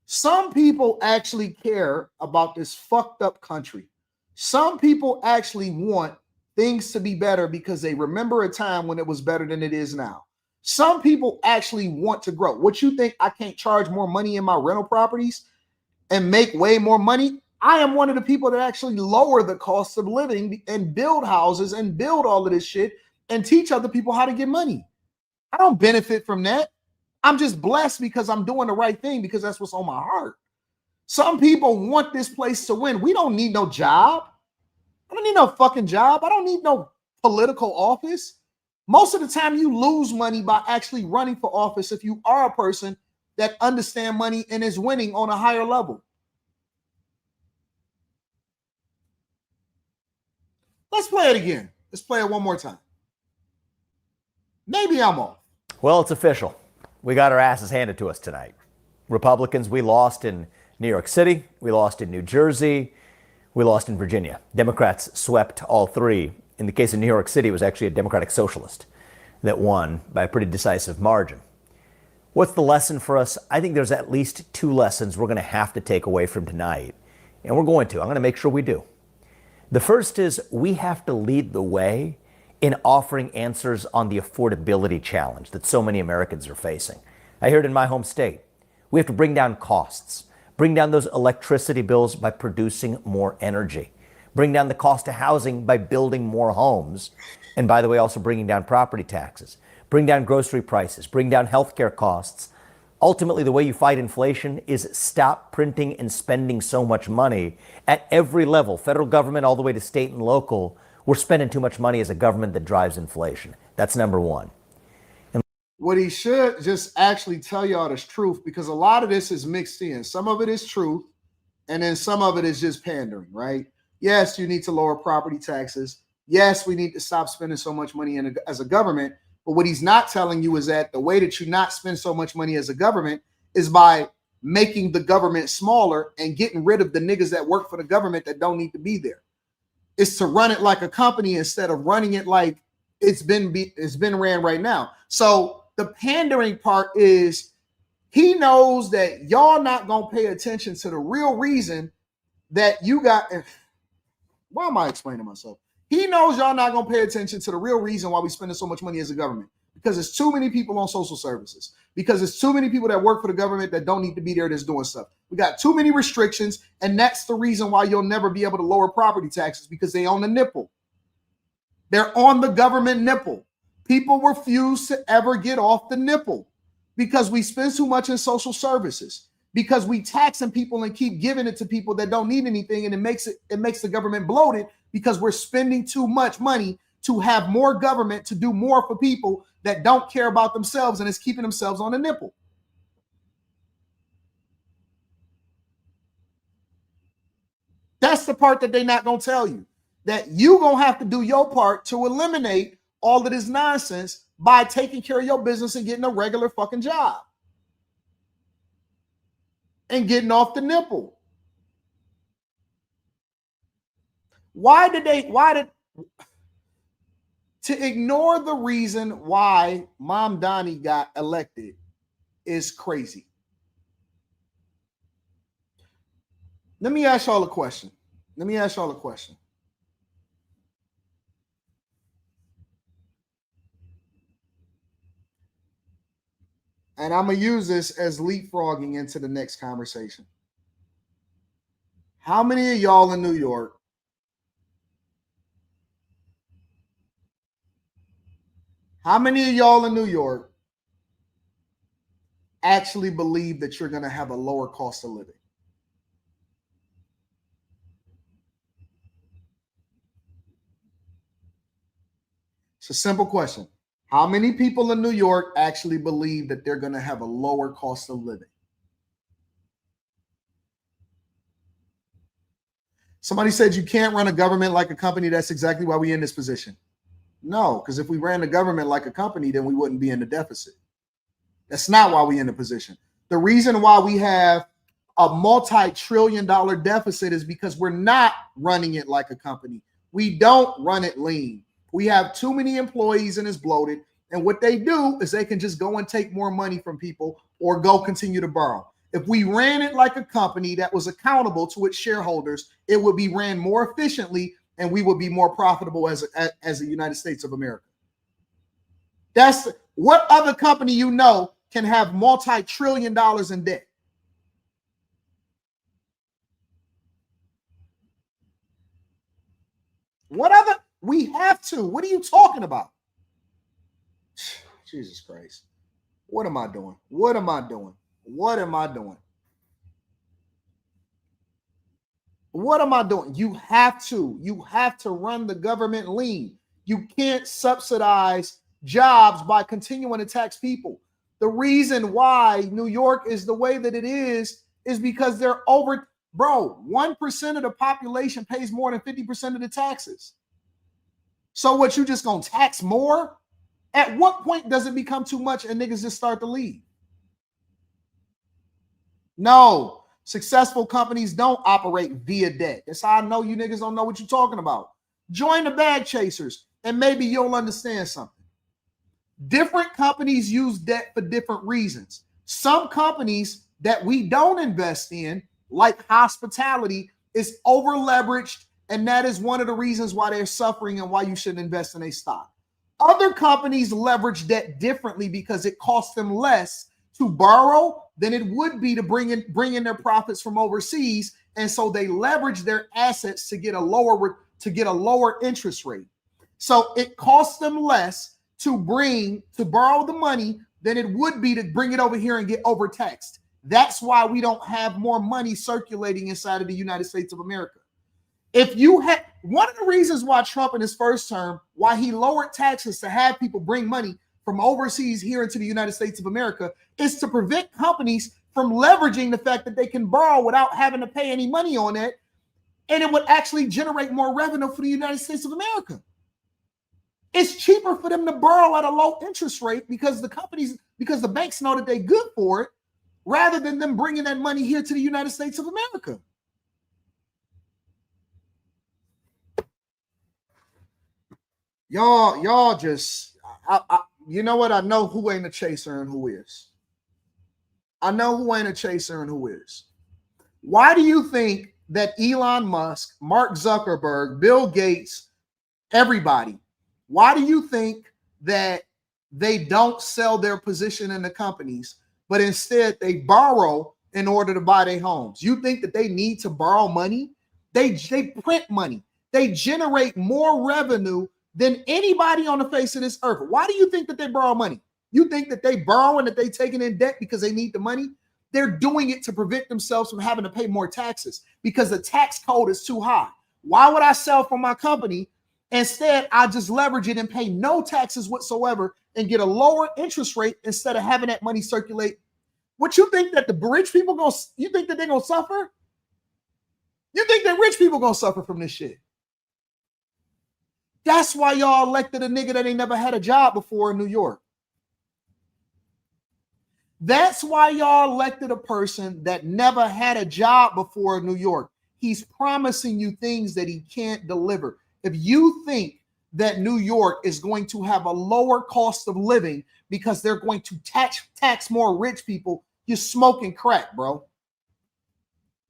Some people actually care about this fucked up country. Some people actually want things to be better because they remember a time when it was better than it is now. Some people actually want to grow. What you think I can't charge more money in my rental properties and make way more money? I am one of the people that actually lower the cost of living and build houses and build all of this shit and teach other people how to get money. I don't benefit from that. I'm just blessed because I'm doing the right thing because that's what's on my heart. Some people want this place to win. We don't need no job. I don't need no fucking job. I don't need no political office. Most of the time you lose money by actually running for office if you are a person that understands money and is winning on a higher level. Let's play it again. Let's play it one more time. Maybe I'm off. Well, it's official. We got our asses handed to us tonight. Republicans, we lost in New York City. We lost in New Jersey. We lost in Virginia. Democrats swept all three. In the case of New York City, it was actually a Democratic Socialist that won by a pretty decisive margin. What's the lesson for us? I think there's at least two lessons we're going to have to take away from tonight. And we're going to. I'm going to make sure we do. The first is we have to lead the way in offering answers on the affordability challenge that so many Americans are facing. I hear it in my home state. We have to bring down costs, bring down those electricity bills by producing more energy, bring down the cost of housing by building more homes, and by the way, also bringing down property taxes, bring down grocery prices, bring down healthcare costs. Ultimately, the way you fight inflation is stop printing and spending so much money at every level, federal government all the way to state and local. We're spending too much money as a government that drives inflation. That's number one. What he should just actually tell y'all is truth, because a lot of this is mixed in. Some of it is truth, and then some of it is just pandering, right? Yes, you need to lower property taxes. Yes, we need to stop spending so much money as a government. But what he's not telling you is that the way that you not spend so much money as a government is by making the government smaller and getting rid of the niggas that work for the government that don't need to be there. It's to run it like a company instead of running it like it's been ran right now. So the pandering part is he knows that y'all not going to pay attention to the real reason that you got. Why am I explaining myself? He knows y'all not going to pay attention to the real reason why we spending so much money as a government, because there's too many people on social services, because there's too many people that work for the government that don't need to be there that's doing stuff. We got too many restrictions, and that's the reason why you'll never be able to lower property taxes, because they own the nipple. They're on the government nipple. People refuse to ever get off the nipple because we spend too much in social services, because we taxing people and keep giving it to people that don't need anything, and it makes the government bloated because we're spending too much money to have more government to do more for people that don't care about themselves and is keeping themselves on the nipple. That's the part that they're not going to tell you, that you going to have to do your part to eliminate all of this nonsense by taking care of your business and getting a regular fucking job and getting off the nipple. To ignore the reason why Mamdani got elected is crazy. Let me ask y'all a question. And I'm going to use this as leapfrogging into the next conversation. How many of y'all in New York actually believe that you're going to have a lower cost of living? It's a simple question. How many people in New York actually believe that they're going to have a lower cost of living? Somebody said you can't run a government like a company. That's exactly why we're in this position. No, because if we ran the government like a company, then we wouldn't be in the deficit. That's not why we're in the position. The reason why we have a multi-trillion-dollar deficit is because we're not running it like a company. We don't run it lean. We have too many employees and it's bloated. And what they do is they can just go and take more money from people or go continue to borrow. If we ran it like a company that was accountable to its shareholders, it would be ran more efficiently and we would be more profitable as the United States of America. That's what other company you know can have multi-trillion dollars in debt? What other? We have to. What are you talking about? Jesus Christ. What am I doing? What am I doing? What am I doing? What am I doing? You have to. You have to run the government lean. You can't subsidize jobs by continuing to tax people. The reason why New York is the way that it is because they're over. Bro, 1% of the population pays more than 50% of the taxes. So what, you just gonna tax more? At what point does it become too much and niggas just start to leave? No, successful companies don't operate via debt. That's how I know you niggas don't know what you're talking about. Join the bag chasers and maybe you'll understand something. Different companies use debt for different reasons. Some companies that we don't invest in, like hospitality, is over leveraged, and that is one of the reasons why they're suffering and why you shouldn't invest in a stock. Other companies leverage debt differently because it costs them less to borrow than it would be to bring in their profits from overseas, and so they leverage their assets to get a lower interest rate. So it costs them less to borrow the money than it would be to bring it over here and get overtaxed. That's why we don't have more money circulating inside of the United States of America. If you had one of the reasons why Trump in his first term, why he lowered taxes to have people bring money from overseas here into the United States of America, is to prevent companies from leveraging the fact that they can borrow without having to pay any money on it. And it would actually generate more revenue for the United States of America. It's cheaper for them to borrow at a low interest rate because the banks know that they're good for it, rather than them bringing that money here to the United States of America. Y'all just, you know what? I know who ain't a chaser and who is. I know who ain't a chaser and who is. Why do you think that Elon Musk, Mark Zuckerberg, Bill Gates, everybody, why do you think that they don't sell their position in the companies, but instead they borrow in order to buy their homes. You think that they need to borrow money? They print money. They generate more revenue than anybody on the face of this earth. Why do you think that they borrow money? You think that they borrow and that they taking in debt because they need the money? They're doing it to prevent themselves from having to pay more taxes because the tax code is too high. Why would I sell from my company? Instead, I just leverage it and pay no taxes whatsoever and get a lower interest rate instead of having that money circulate. What you think that the rich people you think that they're gonna suffer? You think that rich people gonna suffer from this shit? That's why y'all elected a nigga that ain't never had a job before in New York. That's why y'all elected a person that never had a job before in New York. He's promising you things that he can't deliver. If you think that New York is going to have a lower cost of living because they're going to tax more rich people, you're smoking crack, bro.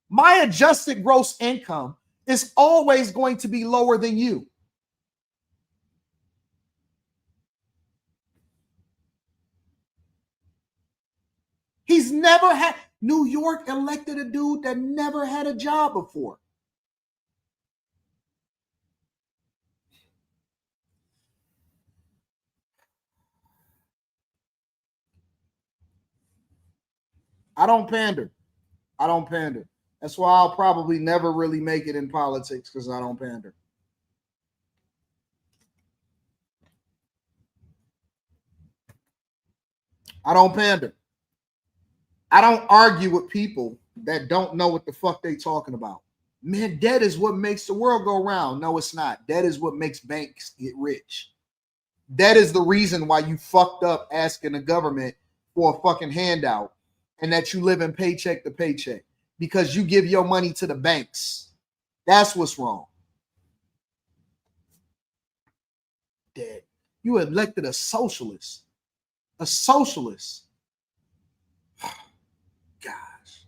My adjusted gross income is always going to be lower than you. He's never had, New York elected a dude that never had a job before. I don't pander. I don't pander. That's why I'll probably never really make it in politics, because I don't pander. I don't pander. I don't argue with people that don't know what the fuck they talking about. Man, debt is what makes the world go round. No, it's not. Debt is what makes banks get rich. That is the reason why you fucked up asking the government for a fucking handout and that you live in paycheck to paycheck because you give your money to the banks. That's what's wrong. Dead. You elected a socialist. A socialist. Gosh.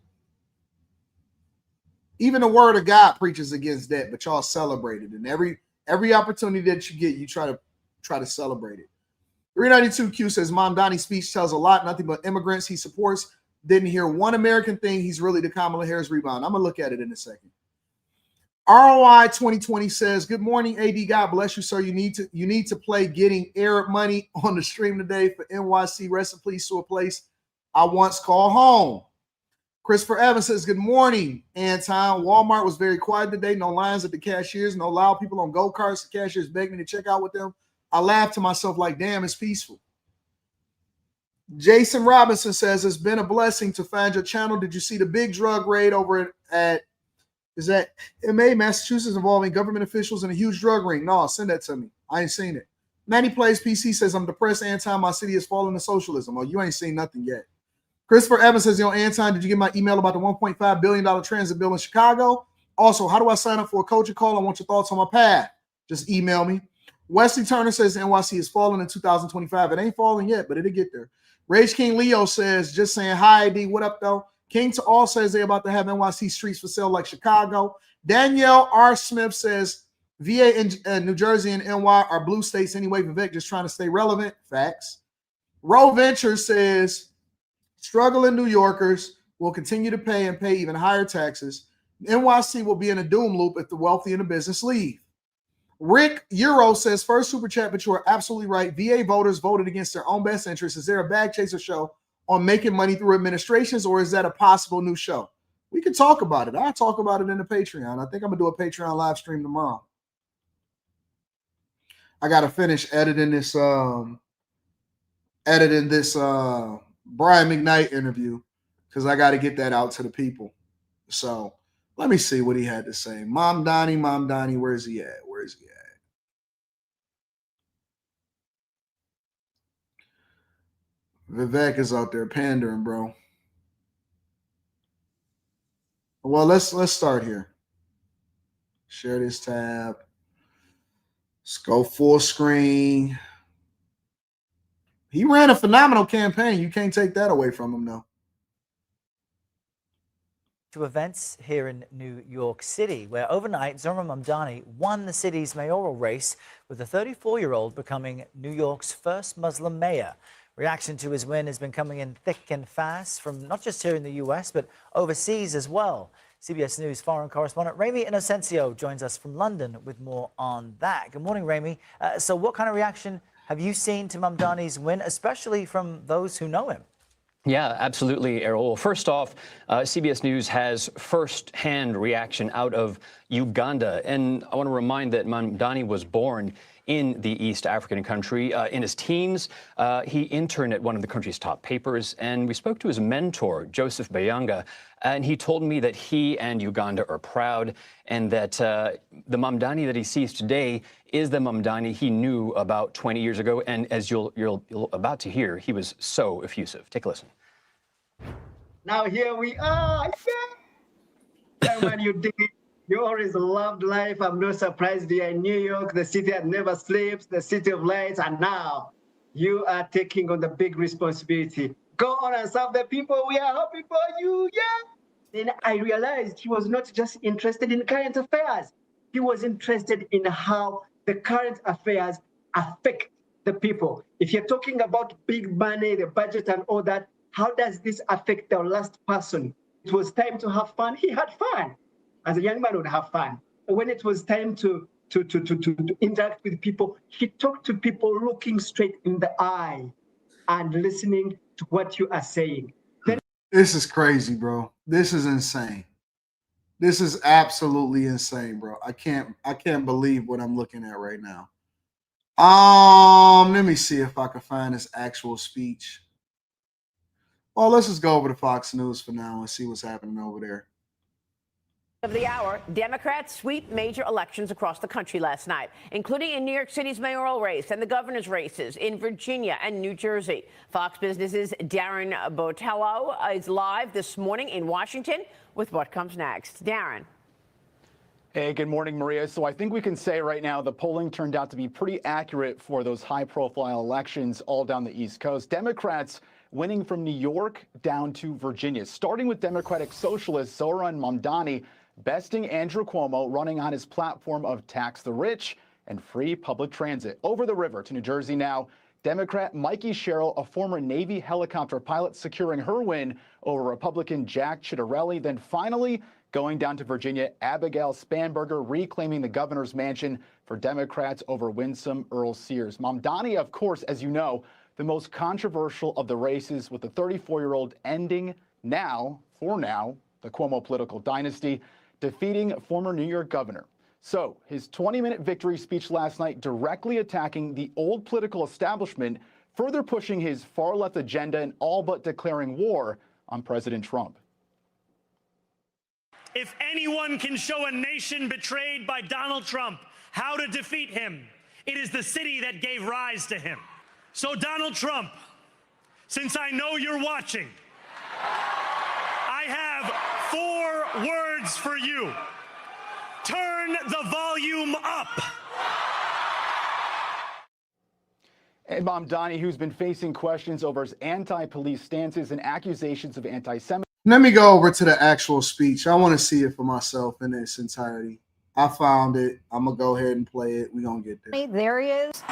Even the word of God preaches against that, but y'all celebrate it. And every opportunity that you get, you try to celebrate it. 392Q says Mamdani's speech tells a lot, nothing but immigrants he supports. Didn't hear one American thing. He's really the Kamala Harris rebound. I'm going to look at it in a second. ROI 2020 says, good morning, AD. God bless you, sir. You need to play Getting Arab Money on the stream today for NYC. Rest in peace to a place I once called home. Christopher Evans says, good morning, Anton. Walmart was very quiet today. No lines at the cashiers. No loud people on go-karts. The cashiers begged me to check out with them. I laughed to myself like, damn, it's peaceful. Jason Robinson says, it's been a blessing to find your channel. Did you see the big drug raid over at MA, Massachusetts, involving government officials and a huge drug ring? No, send that to me. I ain't seen it. Manny Plays PC says, I'm depressed, Anton. My city is falling to socialism. Oh, you ain't seen nothing yet. Christopher Evans says, Anton, did you get my email about the $1.5 billion transit bill in Chicago? Also, how do I sign up for a coaching call? I want your thoughts on my path. Just email me. Wesley Turner says NYC is falling in 2025. It ain't falling yet, but it'll get there. Rage King Leo says, just saying hi, D. What up, though? King to All says they're about to have NYC streets for sale like Chicago. Danielle R. Smith says, VA in New Jersey and NY are blue states anyway. Vivek just trying to stay relevant. Facts. Roe Venture says, struggling New Yorkers will continue to pay and pay even higher taxes. NYC will be in a doom loop if the wealthy and the business leave. Rick Euro says, first super chat, but you are absolutely right. VA voters voted against their own best interests. Is there a bag chaser show on making money through administrations, or is that a possible new show? We can talk about it. I'll talk about it in the Patreon. I think I'm going to do a Patreon live stream tomorrow. I got to finish editing this Brian McKnight interview because I got to get that out to the people. So let me see what he had to say. Mamdani, where's he at? Vivek is out there pandering, bro. Well, let's start here. Share this tab. Let's go full screen. He ran a phenomenal campaign. You can't take that away from him, though. To events here in New York City, where overnight Zohran Mamdani won the city's mayoral race, with the 34-year-old becoming New York's first Muslim mayor. Reaction to his win has been coming in thick and fast from not just here in the U.S., but overseas as well. CBS News foreign correspondent Ramy Inocencio joins us from London with more on that. Good morning, Ramy. So what kind of reaction have you seen to Mamdani's win, especially from those who know him? Yeah, absolutely, Errol. First off, CBS News has first-hand reaction out of Uganda. And I want to remind that Mamdani was born in the East African country. In his teens, he interned at one of the country's top papers. And we spoke to his mentor, Joseph Bayanga, and he told me that he and Uganda are proud and that the Mamdani that he sees today is the Mamdani he knew about 20 years ago. And as you're about to hear, he was so effusive. Take a listen. Now here we are. Yeah. When you did it, you always loved life. I'm not surprised you're in New York, the city that never sleeps, the city of lights, and now you are taking on the big responsibility. Go on and serve the people. We are happy for you. Yeah. Then I realized he was not just interested in current affairs. He was interested in how the current affairs affect the people. If you're talking about big money, the budget and all that, how does this affect the last person? It was time to have fun. He had fun. As a young man would have fun. When it was time to interact with people, he talked to people looking straight in the eye and listening to what you are saying. This is crazy, bro. This is insane. This is absolutely insane, bro. I can't believe what I'm looking at right now. Let me see if I can find his actual speech. Well, let's just go over to Fox News for now and see what's happening over there. Of the hour, Democrats sweep major elections across the country last night, including in New York City's mayoral race and the governor's races in Virginia and New Jersey. Fox Business's Darren Botello is live this morning in Washington with what comes next. Darren. Hey, good morning, Maria. So I think we can say right now the polling turned out to be pretty accurate for those high-profile elections all down the East Coast. Democrats winning from New York down to Virginia, starting with Democratic Socialist Zohran Mamdani besting Andrew Cuomo, running on his platform of tax the rich and free public transit. Over the river to New Jersey now, Democrat Mikey Sherrill, a former Navy helicopter pilot, securing her win over Republican Jack Ciattarelli. Then finally, going down to Virginia, Abigail Spanberger reclaiming the governor's mansion for Democrats over Winsome Earl Sears. Mamdani, of course, as you know, the most controversial of the races, with the 34-year-old ending now, for now, the Cuomo political dynasty, defeating former New York governor. So his 20-minute victory speech last night directly attacking the old political establishment, further pushing his far-left agenda and all but declaring war on President Trump. If anyone can show a nation betrayed by Donald Trump how to defeat him, it is the city that gave rise to him. So Donald Trump, since I know you're watching, I have 4 words for you. Turn the volume up. And Mamdani, who's been facing questions over his anti-police stances and accusations of anti-Semitism. Let me go over to the actual speech. I want to see it for myself in its entirety. I found it. I'm going to go ahead and play it. We're going to get there. There he is.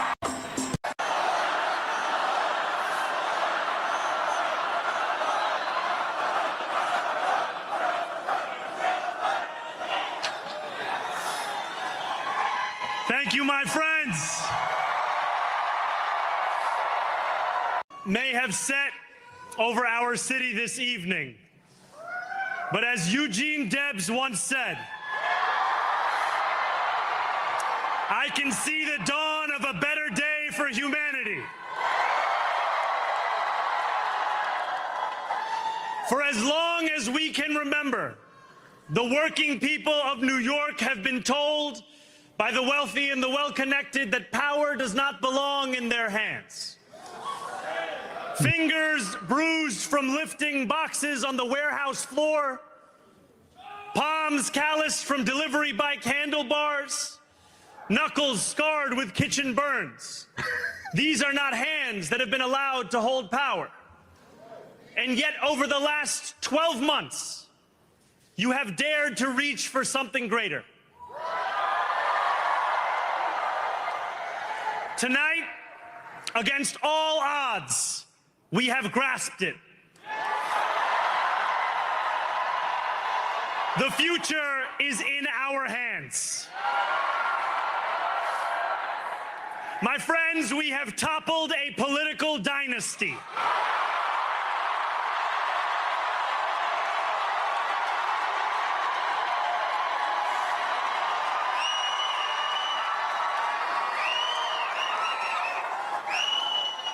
Thank you, my friends. May have set over our city this evening, but as Eugene Debs once said, I can see the dawn of a better day for humanity. For as long as we can remember, the working people of New York have been told by the wealthy and the well-connected that power does not belong in their hands. Fingers bruised from lifting boxes on the warehouse floor, palms calloused from delivery bike handlebars, knuckles scarred with kitchen burns. These are not hands that have been allowed to hold power. And yet over the last 12 months, You have dared to reach for something greater. Tonight, against all odds, we have grasped it. The future is in our hands. My friends, we have toppled a political dynasty.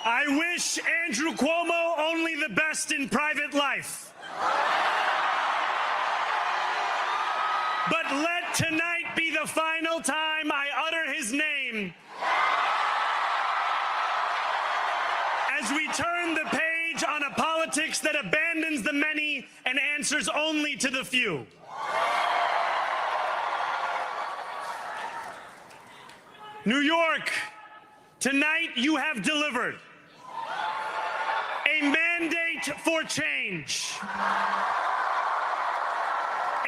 I wish Andrew Cuomo only the best in private life. But let tonight be the final time I utter his name as we turn the page on a politics that abandons the many and answers only to the few. New York, tonight you have delivered a mandate for change.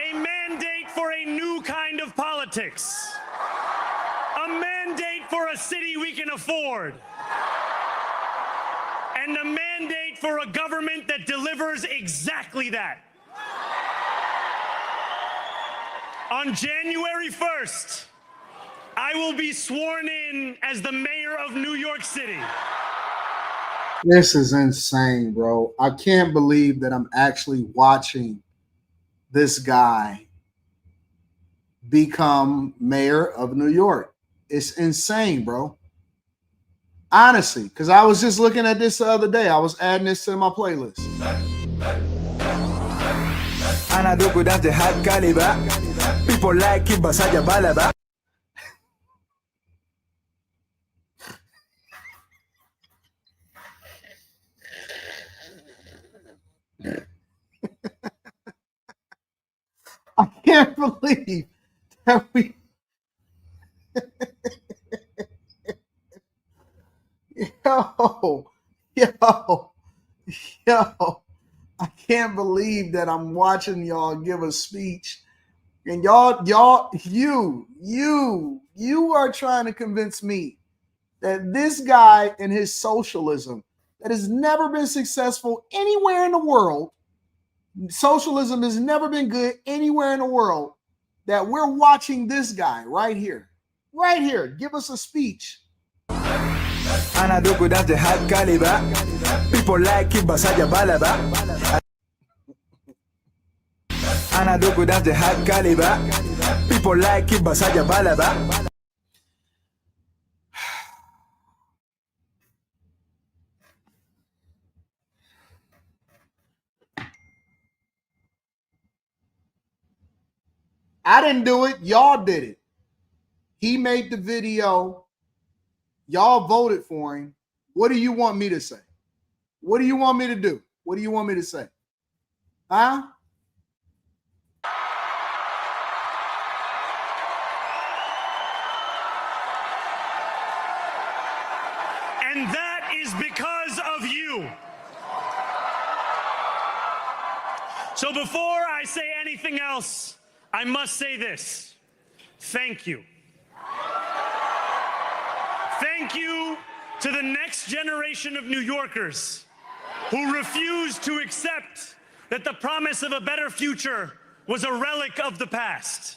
A mandate for a new kind of politics. A mandate for a city we can afford. And a mandate for a government that delivers exactly that. On January 1st, I will be sworn in as the mayor of New York City. This is insane, bro. I can't believe that I'm actually watching this guy become mayor of New York. It's insane, bro. Honestly, because I was just looking at this the other day. I was adding this to my playlist. People like it, balaba. I can't believe that we yo, I can't believe that I'm watching y'all give a speech and you are trying to convince me that this guy and his socialism that has never been successful anywhere in the world, socialism has never been good anywhere in the world, that we're watching this guy right here, give us a speech. People like it, basaya balaba. People like it, basaya balaba. I didn't do it. Y'all did it. He made the video. Y'all voted for him. What do you want me to say? What do you want me to do? What do you want me to say? Huh? And that is because of you. So before I say anything else, I must say this. Thank you. Thank you to the next generation of New Yorkers who refused to accept that the promise of a better future was a relic of the past.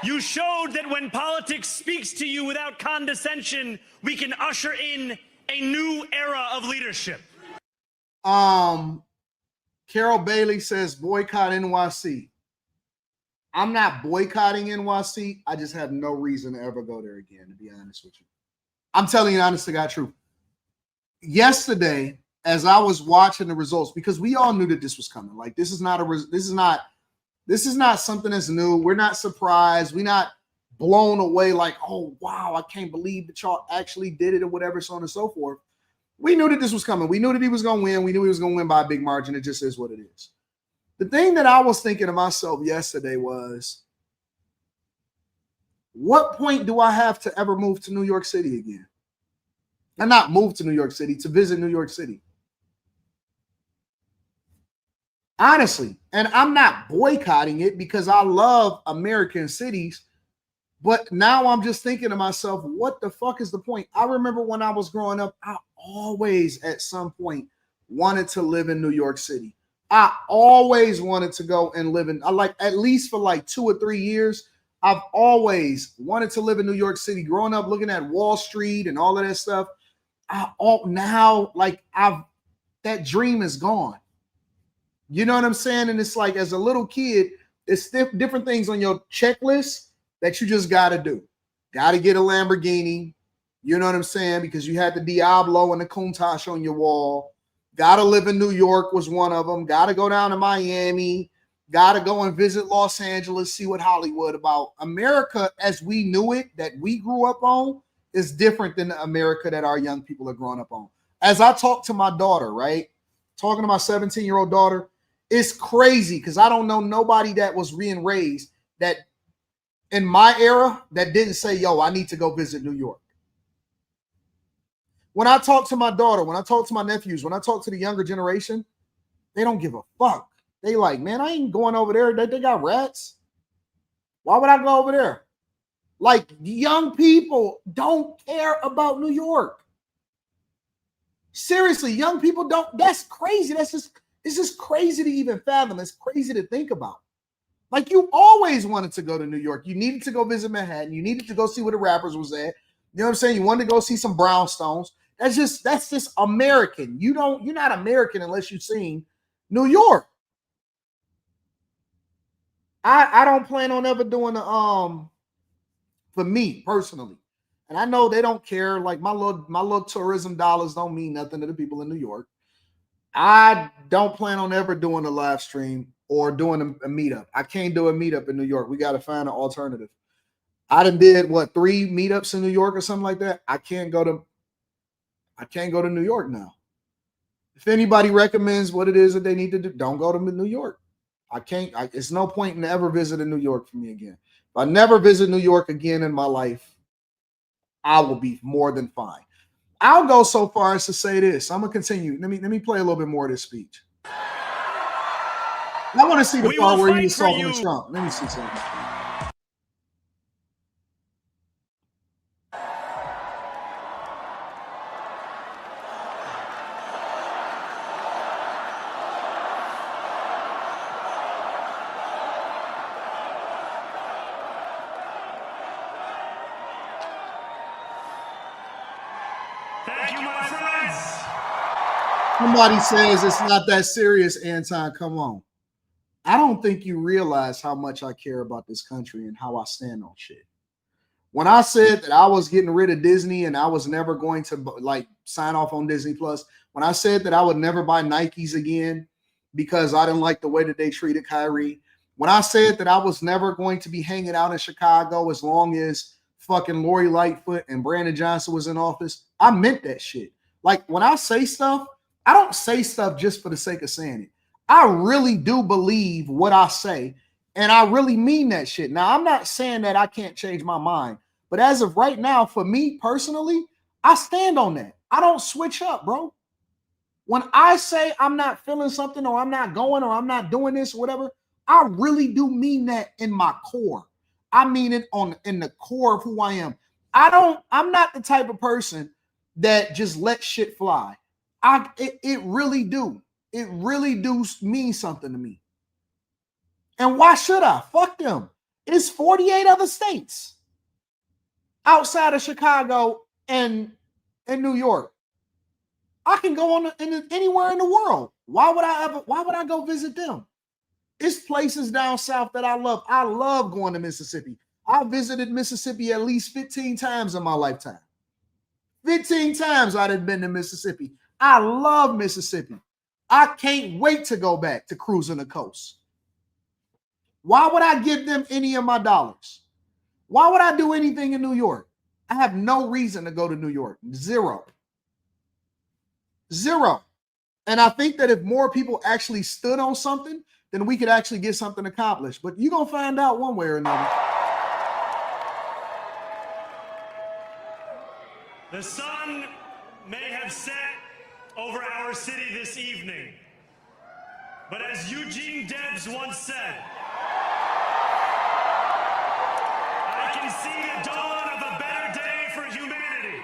You showed that when politics speaks to you without condescension, we can usher in a new era of leadership. Carol Bailey says boycott NYC. I'm not boycotting NYC. I just have no reason to ever go there again, to be honest with you. I'm telling you honest to God truth. Yesterday, as I was watching the results, because we all knew that this was coming. Like this is not something that's new. We're not surprised. We're not blown away like, oh wow, I can't believe that y'all actually did it or whatever, so on and so forth. We knew that this was coming. We knew that he was going to win. We knew he was going to win by a big margin. It just is what it is. The thing that I was thinking to myself yesterday was, what point do I have to ever move to New York City again? And not move to New York City, to visit New York City. Honestly. And I'm not boycotting it because I love American cities. But now I'm just thinking to myself, what the fuck is the point? I remember when I was growing up, I always at some point wanted to live in New York City. I always wanted to go and live in, I like at least for like 2 or 3 years, I've always wanted to live in New York City. Growing up, looking at Wall Street and all of that stuff, that dream is gone. You know what I'm saying? And it's like, as a little kid, it's different things on your checklist that you just got to do. Got to get a Lamborghini. You know what I'm saying? Because you had the Diablo and the Countach on your wall. Got to live in New York was one of them. Got to go down to Miami. Got to go and visit Los Angeles, see what Hollywood about. America, as we knew it, that we grew up on, is different than the America that our young people are growing up on. As I talk to my daughter, right? Talking to my 17-year-old daughter, it's crazy because I don't know nobody that was being raised that in my era that didn't say, yo, I need to go visit New York. When I talk to my daughter, when I talk to my nephews, when I talk to the younger generation, they don't give a fuck. They like, man, I ain't going over there. They got rats. Why would I go over there? Like, young people don't care about New York. Seriously, young people don't. That's crazy. It's just crazy to even fathom. It's crazy to think about. Like, you always wanted to go to New York. You needed to go visit Manhattan. You needed to go see where the rappers was at. You know what I'm saying? You wanted to go see some brownstones. That's just American. You're not American unless you've seen New York. I don't plan on ever doing for me personally. And I know they don't care. Like, my little tourism dollars don't mean nothing to the people in New York. I don't plan on ever doing a live stream or doing a meetup. I can't do a meetup in New York. We got to find an alternative. I done did 3 meetups in New York or something like that. I can't go to New York now. If anybody recommends what it is that they need to do, don't go to New York. It's no point in ever visiting New York for me again. If I never visit New York again in my life, I will be more than fine. I'll go so far as to say this. I'm gonna continue. Let me play a little bit more of this speech. I want to see the part where he was talking to Trump. Let me see something. Thank you, my friends. Somebody says it's not that serious, Anton. Come on. I don't think you realize how much I care about this country and how I stand on shit. When I said that I was getting rid of Disney and I was never going to sign off on Disney Plus, when I said that I would never buy Nikes again because I didn't like the way that they treated Kyrie, when I said that I was never going to be hanging out in Chicago as long as fucking Lori Lightfoot and Brandon Johnson was in office, I meant that shit. Like, when I say stuff, I don't say stuff just for the sake of saying it. I really do believe what I say, and I really mean that shit. Now, I'm not saying that I can't change my mind, but as of right now, for me personally, I stand on that. I don't switch up, bro. When I say I'm not feeling something or I'm not going or I'm not doing this or whatever, I really do mean that in my core. I mean it in the core of who I am. I'm not the type of person that just let shit fly. It really do. It really do mean something to me. And why should I? Fuck them. It's 48 other states outside of Chicago and New York. I can go anywhere in the world. Why would I go visit them? It's places down south that I love. I love going to Mississippi. I visited Mississippi at least 15 times in my lifetime. 15 times I'd have been to Mississippi. I love Mississippi. I can't wait to go back to cruising the coast. Why would I give them any of my dollars? Why would I do anything in New York? I have no reason to go to New York. Zero. And I think that if more people actually stood on something, then we could actually get something accomplished. But you're going to find out one way or another. The sun may have set over our city this evening, But as Eugene Debs once said, I can see the dawn of a better day for humanity.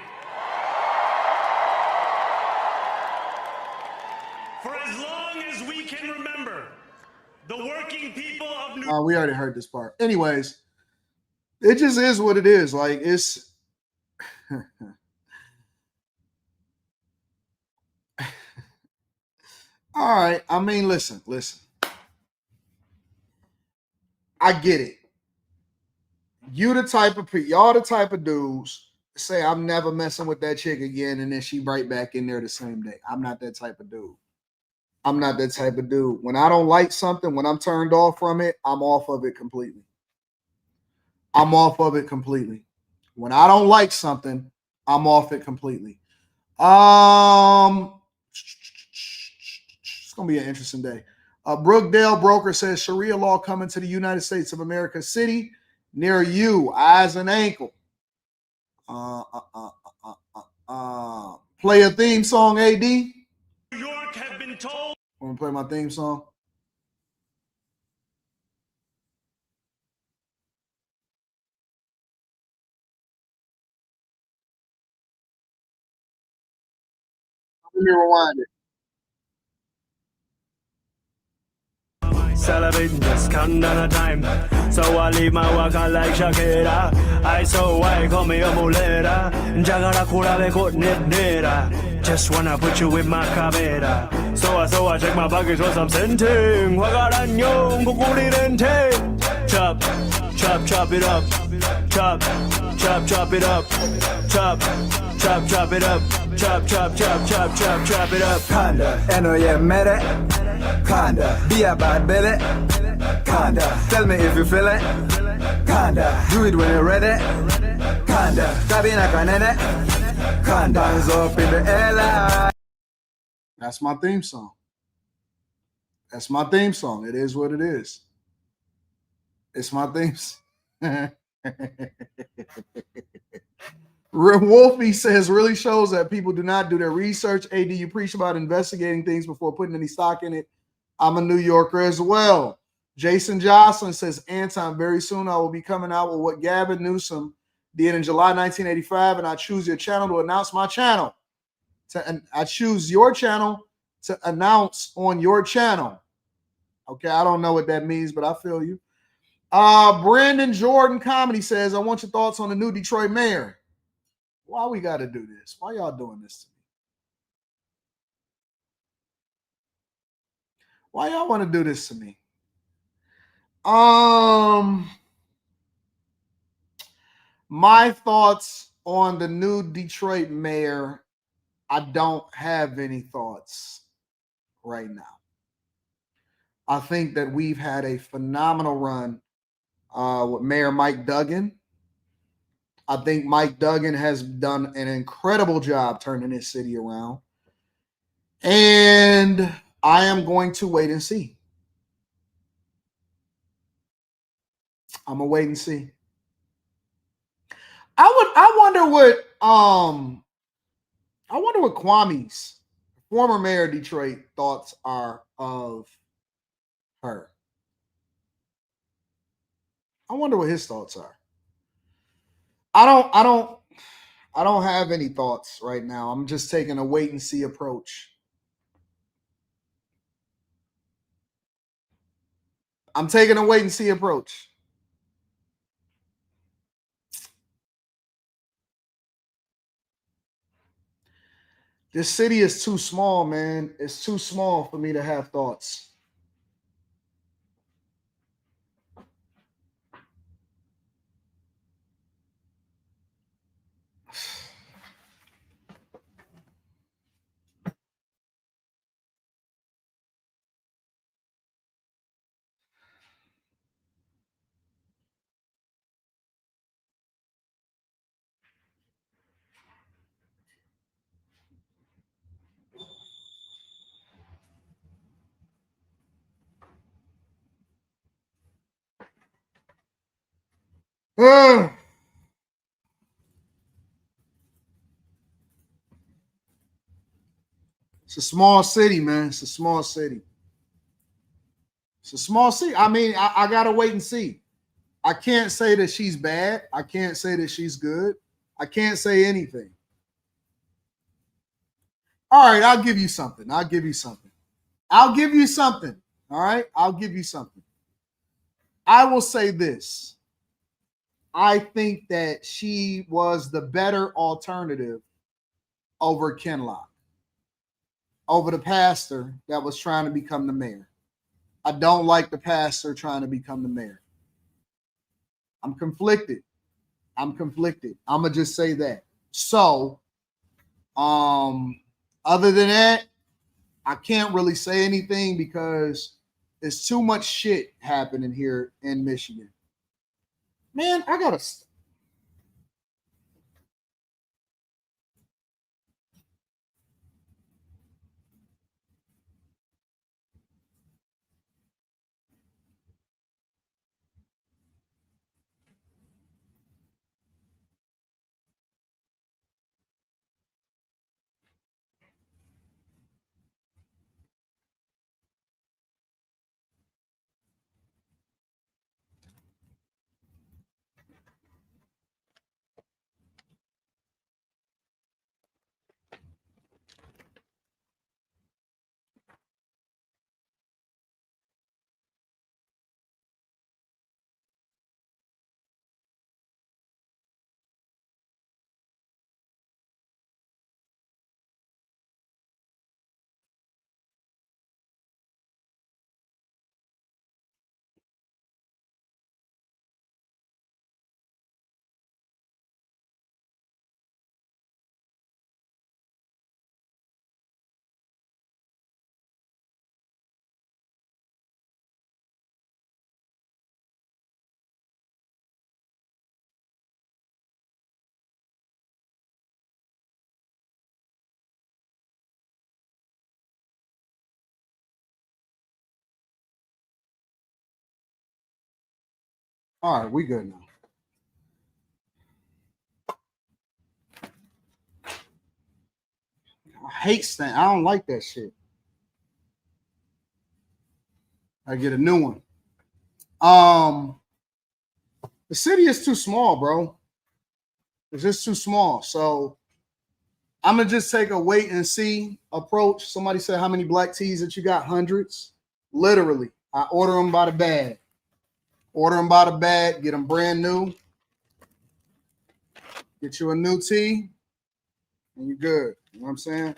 For as long as we can remember, the working people of New We already heard this part. Anyways, it just is what it is. Like, it's all right. I mean, listen. I get it. Y'all the type of dudes say I'm never messing with that chick again, and then she right back in there the same day. I'm not that type of dude. I'm not that type of dude. When I don't like something, when I'm turned off from it, I'm off of it completely. When I don't like something, I'm off it completely. It's gonna be an interesting day. Brookdale Broker says Sharia law coming to the United States of America city near you. Eyes and ankle. Play a theme song, AD. York have been told. Want to play my theme song? Let me rewind it. Celebrating this kind of time, so I leave my work like Shakira. I so white, call me a mulera. Jagara kura be kot nera. Just wanna put you in my cabera. So I check my pockets for some senting. Wagaranyo, kukuri rente. Chop it up. Chop it up. Chop it up. Chop it up. Kinda, NOE mere. Kinda, be a bad belly. Kinda, tell me if you feel it. Kinda, do it when you're ready. Kinda, cabina canene. Kinda, hands up in the air. That's my theme song. It is what it is. It's my theme song. Wolfie says really shows that people do not do their research. AD, you preach about investigating things before putting any stock in it. I'm a New Yorker as well. Jason Jocelyn says, Anton, very soon I will be coming out with what Gavin Newsom did in July 1985, and I choose your channel to announce my channel. I choose your channel to announce on your channel. Okay, I don't know what that means, but I feel you. Brandon Jordan Comedy says, I want your thoughts on the new Detroit mayor. Why we got to do this? Why y'all doing this to me? Why y'all want to do this to me? My thoughts on the new Detroit mayor, I don't have any thoughts right now. I think that we've had a phenomenal run with Mayor Mike Duggan. I think Mike Duggan has done an incredible job turning this city around. And I am going to wait and see. I'm going to wait and see. I wonder what Kwame's former mayor of Detroit thoughts are of her. I wonder what his thoughts are. I don't have any thoughts right now. I'm just taking a wait and see approach. This city is too small, man. It's too small for me to have thoughts. It's a small city, man. It's a small city. It's a small seat. I mean, I gotta wait and see. I can't say that she's bad. I can't say that she's good. I can't say anything. All right, I'll give you something. I'll give you something. I'll give you something. All right, I'll give you something. I will say this. I think that she was the better alternative over Kenlock, over the pastor that was trying to become the mayor. I don't like the pastor trying to become the mayor. I'm conflicted. I'm conflicted. I'm going to just say that. So, other than that, I can't really say anything because there's too much shit happening here in Michigan. Man, I got to... All right, we good now. I hate stand. I don't like that shit. I get a new one. The city is too small, bro. It's just too small. So I'm gonna just take a wait and see approach. Somebody said, how many black tees that you got? Hundreds. Literally, I order them by the bag. Order them by the bag. Get them brand new. Get you a new tee, and you're good. You know what I'm saying?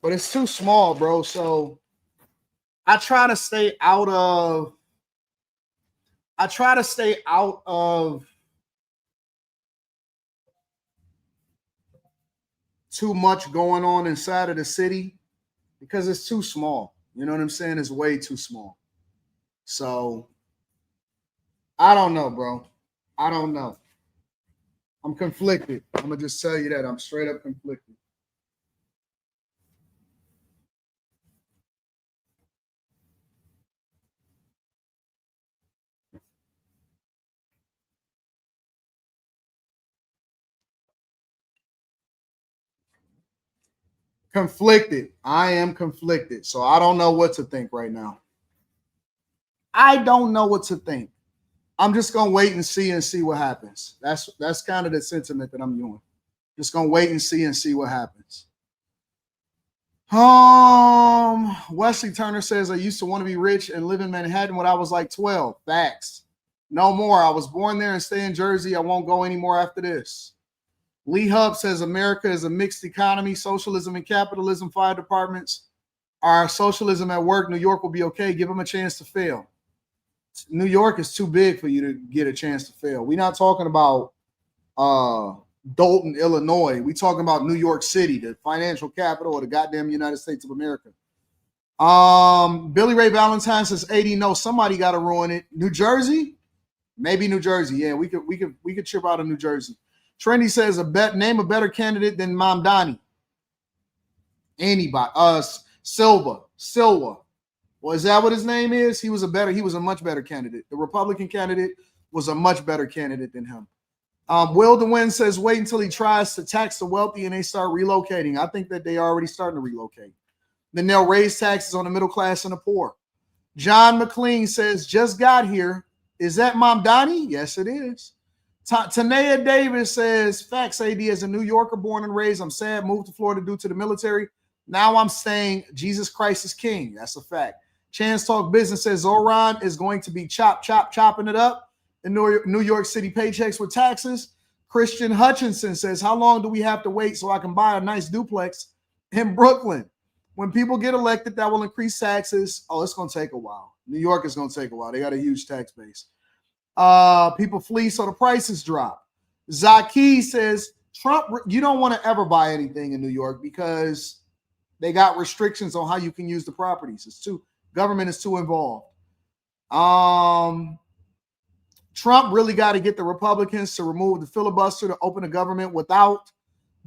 But it's too small, bro. So I try to stay out of too much going on inside of the city because it's too small. You know what I'm saying? It's way too small. So I don't know, bro. I don't know. I'm conflicted. I'm going to just tell you that. I'm straight up conflicted. Conflicted. I am conflicted. So I don't know what to think right now. I don't know what to think. I'm just gonna wait and see what happens. That's kind of the sentiment that I'm doing. Just gonna wait and see what happens. Wesley Turner says, I used to want to be rich and live in Manhattan when I was like 12. Facts. No more. I was born there and stay in Jersey. I won't go anymore after this. Lee Hub says America is a mixed economy, socialism and capitalism, fire departments are socialism at work. New York will be okay. Give them a chance to fail. New York is too big for you to get a chance to fail. We're not talking about Dalton, Illinois. We're talking about New York City, the financial capital of the goddamn United States of America. Billy Ray Valentine says 80. No, somebody got to ruin it. New Jersey? Maybe New Jersey. Yeah, we could chip out of New Jersey. Trendy says name a better candidate than Mamdani. Anybody. Silva. Well, is that what his name is? He was a much better candidate. The Republican candidate was a much better candidate than him. Will DeWin says, wait until he tries to tax the wealthy and they start relocating. I think that they are already starting to relocate. Then they'll raise taxes on the middle class and the poor. John McLean says, just got here. Is that Mamdani? Yes, it is. Tanea Davis says, facts, AD, as a New Yorker born and raised, I'm sad, moved to Florida due to the military. Now I'm saying Jesus Christ is king. That's a fact. Chance Talk Business says, Zohran is going to be chopping it up in New York City paychecks with taxes. Christian Hutchinson says, how long do we have to wait so I can buy a nice duplex in Brooklyn? When people get elected, that will increase taxes. Oh, it's going to take a while. New York is going to take a while. They got a huge tax base. People flee, so the prices drop. Zaki says, Trump, you don't want to ever buy anything in New York because they got restrictions on how you can use the properties. Government is too involved. Trump really got to get the Republicans to remove the filibuster to open the government without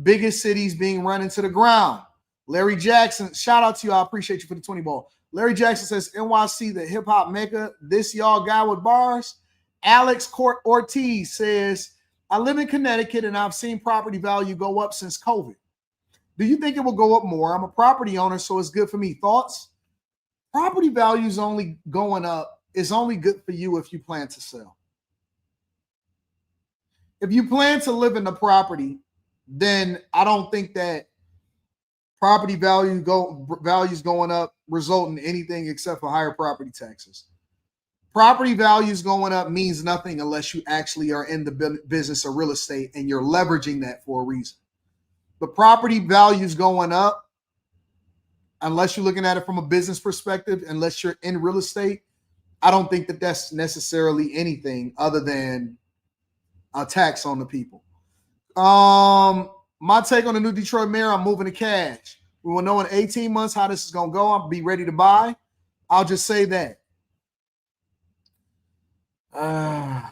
biggest cities being run into the ground. Larry Jackson, shout out to you. I appreciate you for the 20 ball. Larry Jackson says, NYC, the hip hop mecca, this y'all guy with bars. Alex Ortiz says, I live in Connecticut and I've seen property value go up since COVID. Do you think it will go up more? I'm a property owner, so it's good for me. Thoughts? Property value is only going up. It's only good for you if you plan to sell. If you plan to live in the property, then I don't think that property values going up result in anything except for higher property taxes. Property values going up means nothing unless you actually are in the business of real estate and you're leveraging that for a reason. The property values going up, unless you're looking at it from a business perspective, unless you're in real estate, I don't think that that's necessarily anything other than a tax on the people. My take on the new Detroit mayor, I'm moving to cash. We will know in 18 months how this is going to go. I'll be ready to buy. I'll just say that. I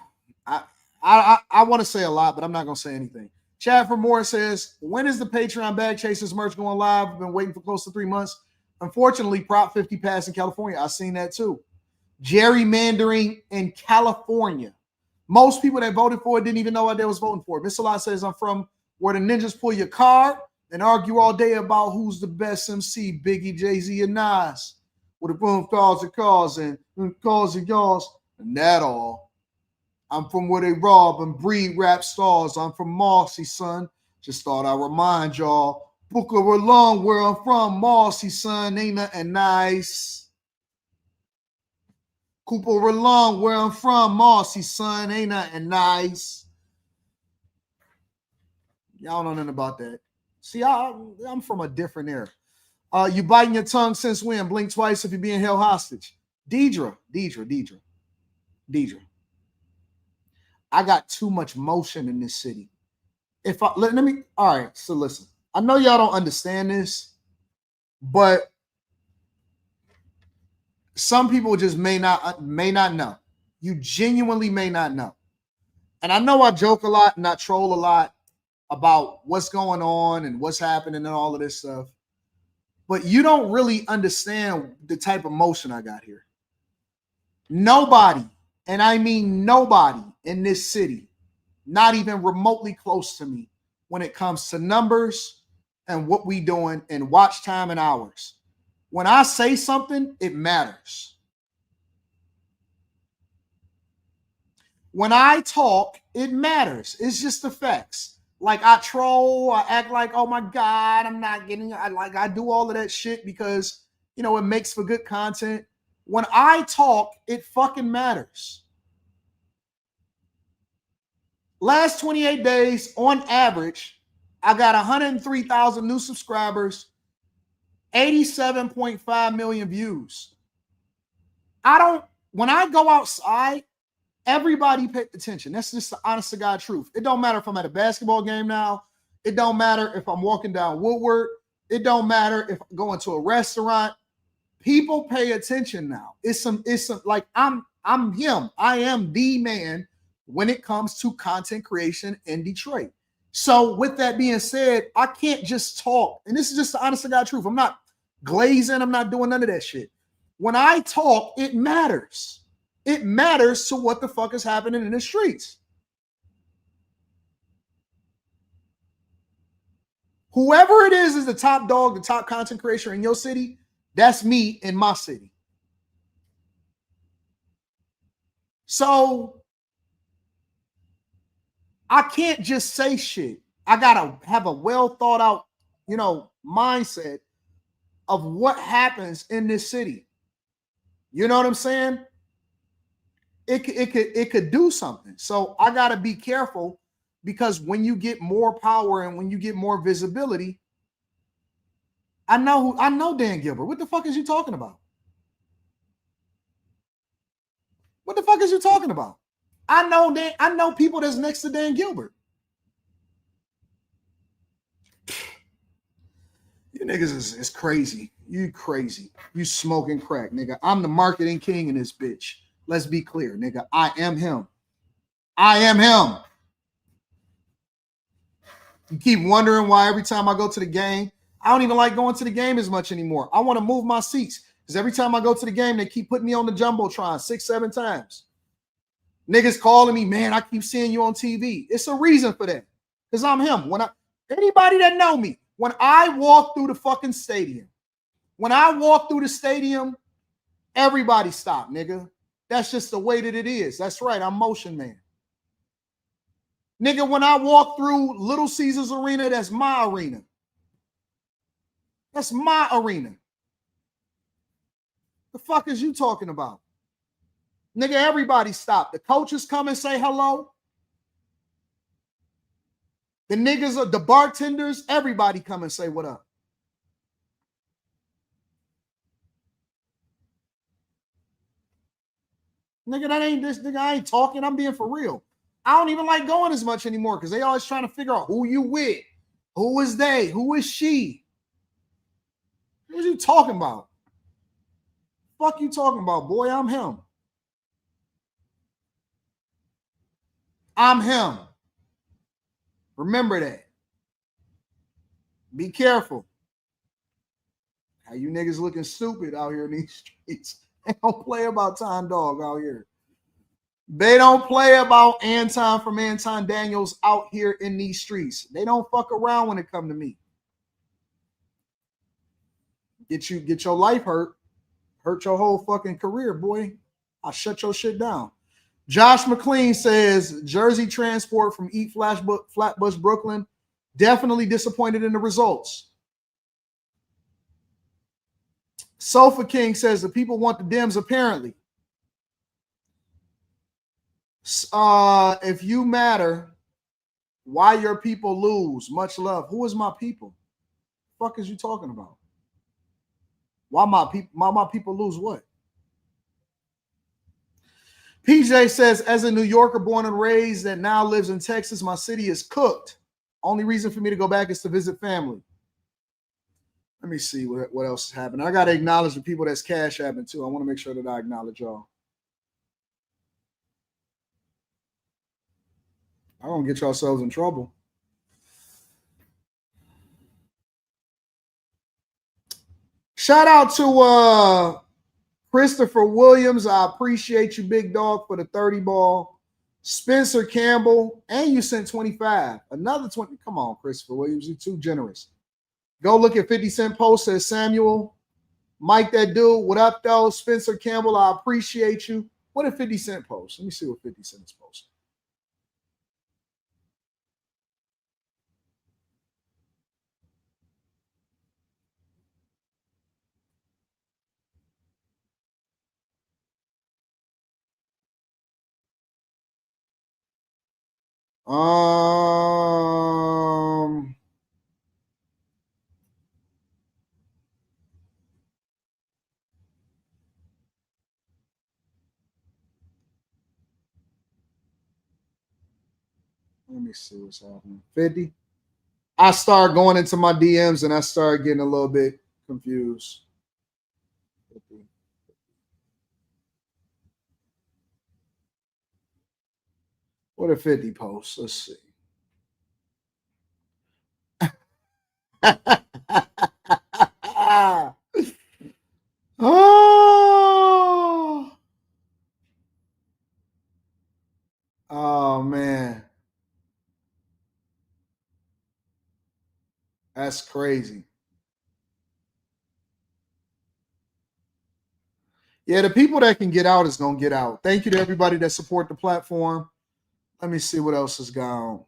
want to say a lot, but I'm not going to say anything. Chad from Moore says, when is the Patreon Bag Chasers merch going live? I've been waiting for close to 3 months. Unfortunately, Prop 50 passed in California. I've seen that too. Gerrymandering in California. Most people that voted for it didn't even know what they was voting for. Mr. Lot says, I'm from where the ninjas pull your card and argue all day about who's the best MC, Biggie, Jay-Z, and Nas. With the boom calls and calls and calls and y'alls and that all. I'm from where they rob and breed rap stars. I'm from Marcy, son. Just thought I'd remind y'all. Booker along where I'm from, Marcy, son. Ain't nothing nice. Cooper along where I'm from, Marcy, son. Ain't nothing nice. Y'all know nothing about that. See, I'm from a different era. You biting your tongue since when? Blink twice if you're being held hostage. Deidre. I got too much motion in this city. All right, so listen. I know y'all don't understand this, but some people just may not know. You genuinely may not know. And I know I joke a lot and I troll a lot about what's going on and what's happening and all of this stuff, but you don't really understand the type of motion I got here. Nobody, and I mean nobody in this city, not even remotely close to me when it comes to numbers and what we doing and watch time and hours. When I say something, it matters. When I talk, it matters. It's just the facts. Like I troll, I act like, oh my God, I'm not getting, I do all of that shit because, it makes for good content. When I talk, it fucking matters. Last 28 days, on average, I got 103,000 new subscribers, 87.5 million views. When I go outside, everybody pay attention. That's just the honest to God truth. It don't matter if I'm at a basketball game now. It don't matter if I'm walking down Woodward. It don't matter if I'm going to a restaurant. People pay attention now. It's some like I'm him. I am the man when it comes to content creation in Detroit. So with that being said, I can't just talk. And this is just the honest to God truth. I'm not glazing. I'm not doing none of that shit. When I talk, it matters. It matters to what the fuck is happening in the streets. Whoever it is the top dog, the top content creator in your city, that's me in my city. So I can't just say shit. I gotta have a well thought out, mindset of what happens in this city. You know what I'm saying? It could do something. So I gotta be careful, because when you get more power and when you get more visibility, I know Dan Gilbert. What the fuck is you talking about? What the fuck is you talking about? I know people that's next to Dan Gilbert. You niggas is crazy. You crazy. You smoking crack, nigga. I'm the marketing king in this bitch. Let's be clear, nigga. I am him. I am him. You keep wondering why every time I go to the game, I don't even like going to the game as much anymore. I want to move my seats, because every time I go to the game, they keep putting me on the Jumbotron 6-7 times. Niggas calling me, man, I keep seeing you on TV. It's a reason for that, because I'm him. Anybody that know me, when I walk through the fucking stadium, everybody stop, nigga. That's just the way that it is. That's right, I'm Motion Man. Nigga, when I walk through Little Caesars Arena, that's my arena. That's my arena. The fuck is you talking about? Nigga, everybody stop. The coaches come and say hello. The niggas, the bartenders, everybody come and say what up. Nigga, that ain't this nigga. I ain't talking. I'm being for real. I don't even like going as much anymore, because they always trying to figure out who you with. Who is they? Who is she? What are you talking about? Fuck you talking about, boy? I'm him. I'm him. Remember that. Be careful. How you niggas looking stupid out here in these streets. They don't play about Time Dog out here. They don't play about Anton from Anton Daniels out here in these streets. They don't fuck around when it come to me. Get your life hurt your whole fucking career, boy. I'll shut your shit down. Josh McLean says Jersey transport from Eat Flatbush, Brooklyn, definitely disappointed in the results. Sofa King says the people want the Dems apparently. If you matter, why your people lose? Much love. Who is my people? The fuck is you talking about? Why my people lose what? PJ says, as a New Yorker born and raised that now lives in Texas, my city is cooked. Only reason for me to go back is to visit family. Let me see what else is happening. I got to acknowledge the people that's cash apping too. I want to make sure that I acknowledge y'all. I don't get yourselves in trouble. Shout out to Christopher Williams. I appreciate you, big dog, for the 30 ball. Spencer Campbell, and you sent 25. Another 20. Come on, Christopher Williams. You're too generous. Go look at 50 Cent post, says Samuel. Mike, that dude. What up, though? Spencer Campbell, I appreciate you. What did 50 Cent post? Let me see what 50 Cent is posting. Let me see what's happening. 50. I start going into my DMs and I start getting a little bit confused. 50. What are 50 posts? Let's see. Oh man. That's crazy. Yeah, the people that can get out is going to get out. Thank you to everybody that support the platform. Let me see what else is gone.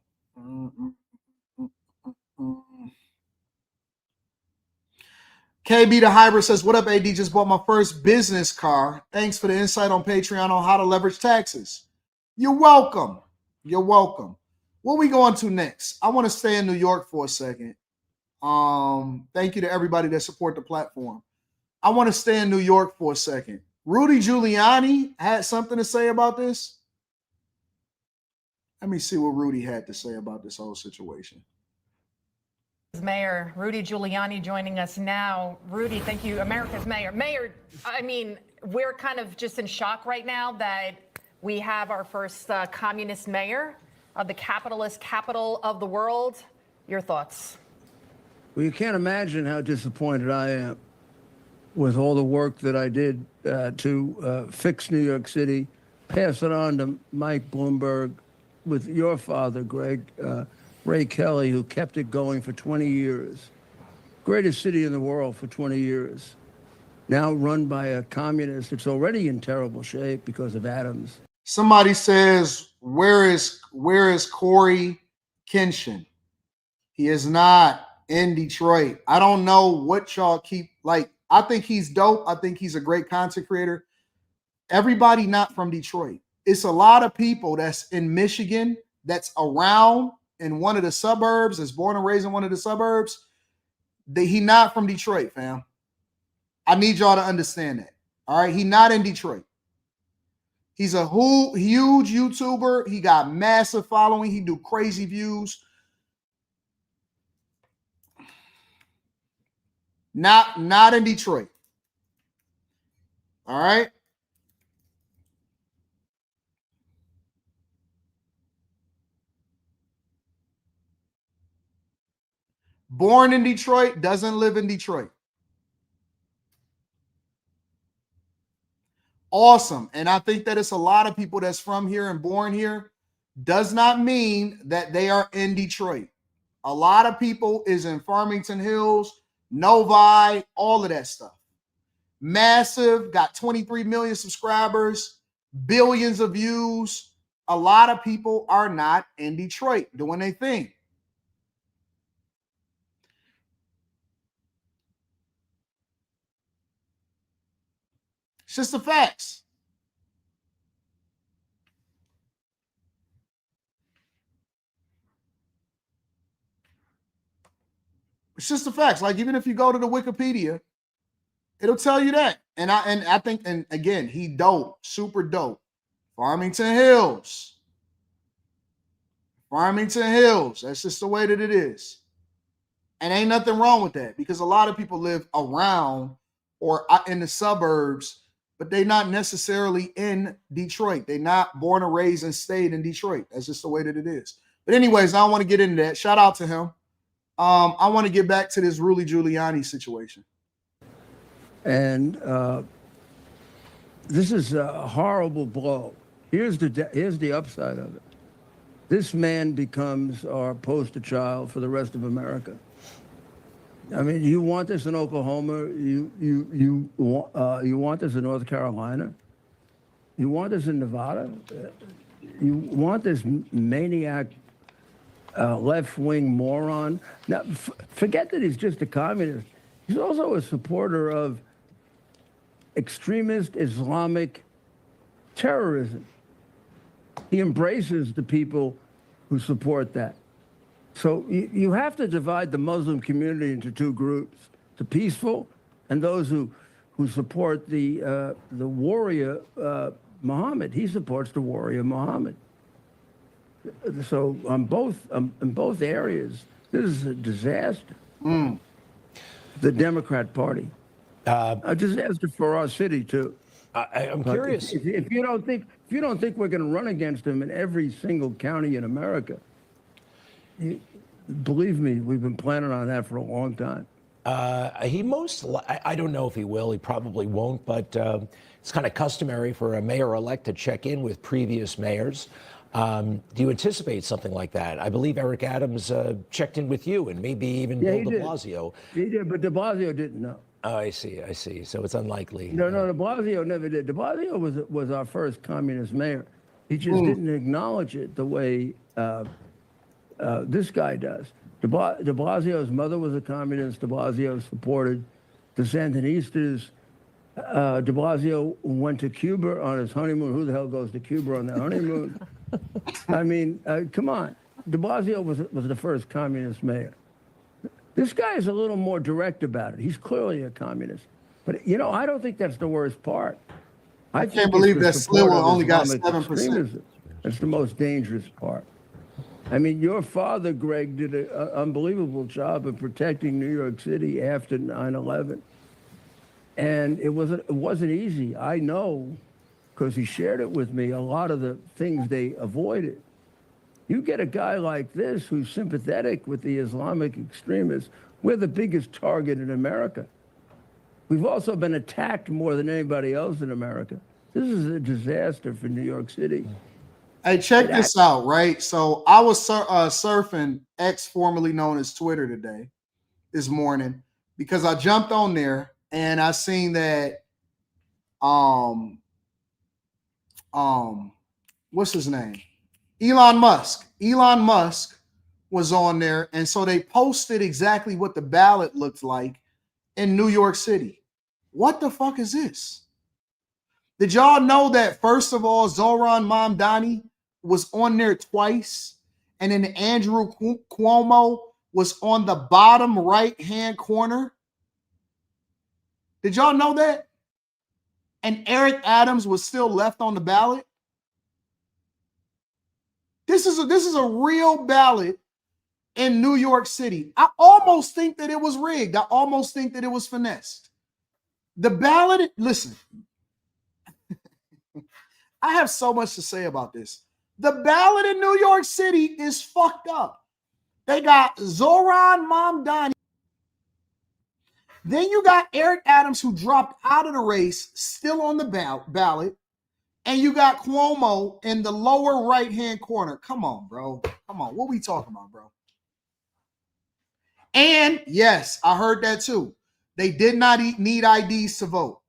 KB the Hybrid says, what up, AD? Just bought my first business car. Thanks for the insight on Patreon on how to leverage taxes. You're welcome. You're welcome. What we going to next? I want to stay in New York for a second. Thank you to everybody that support the platform. I want to stay in New York for a second. Rudy Giuliani had something to say about this. Let me see what Rudy had to say about this whole situation. Mayor Rudy Giuliani joining us now. Rudy, thank you. America's mayor. Mayor, I mean, we're kind of just in shock right now that we have our first communist mayor of the capitalist capital of the world. Your thoughts? Well, you can't imagine how disappointed I am with all the work that I did to fix New York City, pass it on to Mike Bloomberg, with your father, Greg, Ray Kelly, who kept it going for 20 years. Greatest city in the world for 20 years. Now run by a communist. It's already in terrible shape because of Adams. Somebody says, where is Corey Kenshin? He is not in Detroit. I don't know what y'all keep, like, I think he's dope. I think he's a great content creator. Everybody not from Detroit. It's a lot of people that's in Michigan, that's around in one of the suburbs, that's born and raised in one of the suburbs. He not from Detroit, fam. I need y'all to understand that. All right, he not in Detroit. He's a huge YouTuber. He got massive following. He do crazy views. Not in Detroit. All right. Born in Detroit, doesn't live in Detroit. Awesome. And I think that it's a lot of people that's from here and born here. Does not mean that they are in Detroit. A lot of people is in Farmington Hills, Novi, all of that stuff. Massive, got 23 million subscribers, billions of views. A lot of people are not in Detroit doing their thing. It's just the facts. It's just the facts. Like, even if you go to the Wikipedia, it'll tell you that. And I think, and again, he dope, super dope. Farmington Hills. Farmington Hills. That's just the way that it is. And ain't nothing wrong with that, because a lot of people live around or in the suburbs, but they're not necessarily in Detroit. They're not born and raised and stayed in Detroit. That's just the way that it is. But anyways, I don't want to get into that. Shout out to him. I want to get back to this Rudy Giuliani situation. And this is a horrible blow. Here's the upside of it. This man becomes our poster child for the rest of America. I mean, you want this in Oklahoma? You want this in North Carolina? You want this in Nevada? You want this maniac left-wing moron? Now, forget that he's just a communist. He's also a supporter of extremist Islamic terrorism. He embraces the people who support that. So you have to divide the Muslim community into two groups: the peaceful and those who support the warrior Muhammad. He supports the warrior Muhammad. So in both areas, this is a disaster. The Democrat Party, a disaster for our city too. I'm curious if you don't think we're going to run against him in every single county in America. Believe me, we've been planning on that for a long time. I don't know if he will. He probably won't, but it's kind of customary for a mayor-elect to check in with previous mayors. Do you anticipate something like that? I believe Eric Adams checked in with you, and maybe even Bill de Blasio. He did, but de Blasio didn't know. Oh, I see. I see. So it's unlikely. No, de Blasio never did. De Blasio was our first communist mayor. He just didn't acknowledge it the way this guy does. De Blasio's mother was a communist. De Blasio supported the Sandinistas. De Blasio went to Cuba on his honeymoon. Who the hell goes to Cuba on their honeymoon? I mean, come on. De Blasio was the first communist mayor. This guy is a little more direct about it. He's clearly a communist. But, you know, I don't think that's the worst part. I can't believe that Sliwa only got 7%. Extremism. That's the most dangerous part. I mean, your father, Greg, did an unbelievable job of protecting New York City after 9/11. And it wasn't easy. I know, because he shared it with me, a lot of the things they avoided. You get a guy like this who's sympathetic with the Islamic extremists. We're the biggest target in America. We've also been attacked more than anybody else in America. This is a disaster for New York City. Hey, check this out, right? So I was surfing X, formerly known as Twitter, this morning, because I jumped on there and I seen that what's his name? Elon Musk was on there, and so they posted exactly what the ballot looked like in New York City. What the fuck is this? Did y'all know that, first of all, Zohran Mamdani was on there twice, and then Andrew Cuomo was on the bottom right-hand corner? Did y'all know that? And Eric Adams was still left on the ballot? This is a real ballot in New York City. I almost think that it was rigged. I almost think that it was finessed. The ballot, listen, I have so much to say about this. The ballot in New York City is fucked up. They got Zohran Mamdani. Then you got Eric Adams, who dropped out of the race, still on the ballot. And you got Cuomo in the lower right-hand corner. Come on, bro. Come on. What we talking about, bro? And yes, I heard that too. They did not need IDs to vote.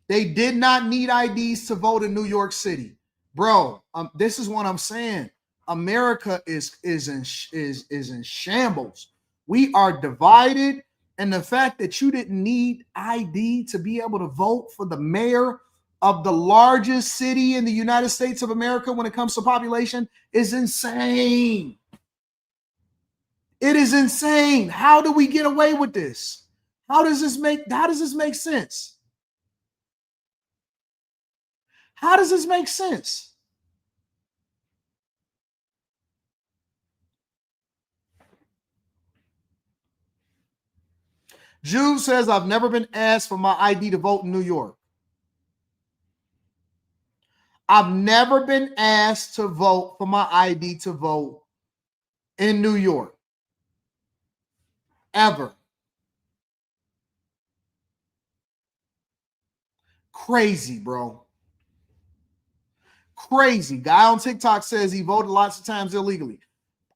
They did not need IDs to vote in New York City. Bro, this is what I'm saying. America is in shambles. We are divided. And the fact that you didn't need ID to be able to vote for the mayor of the largest city in the United States of America when it comes to population is insane. It is insane. How do we get away with this? How does this make sense? How does this make sense? Jude says, I've never been asked for my ID to vote in New York. I've never been asked to vote for my ID to vote in New York. Ever. Crazy, bro. Crazy. Guy on TikTok says he voted lots of times illegally.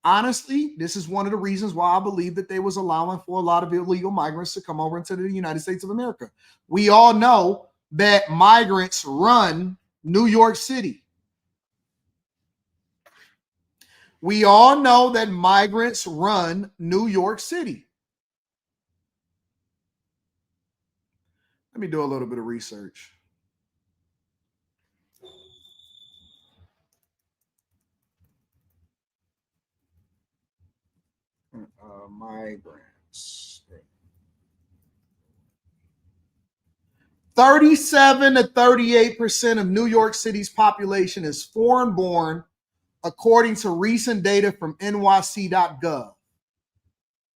Honestly, this is one of the reasons why I believe that they was allowing for a lot of illegal migrants to come over into the United States of America. We all know that migrants run New York City. We all know that migrants run New York City. Let me do a little bit of research. Migrants. 37 to 38% of New York City's population is foreign born, according to recent data from nyc.gov.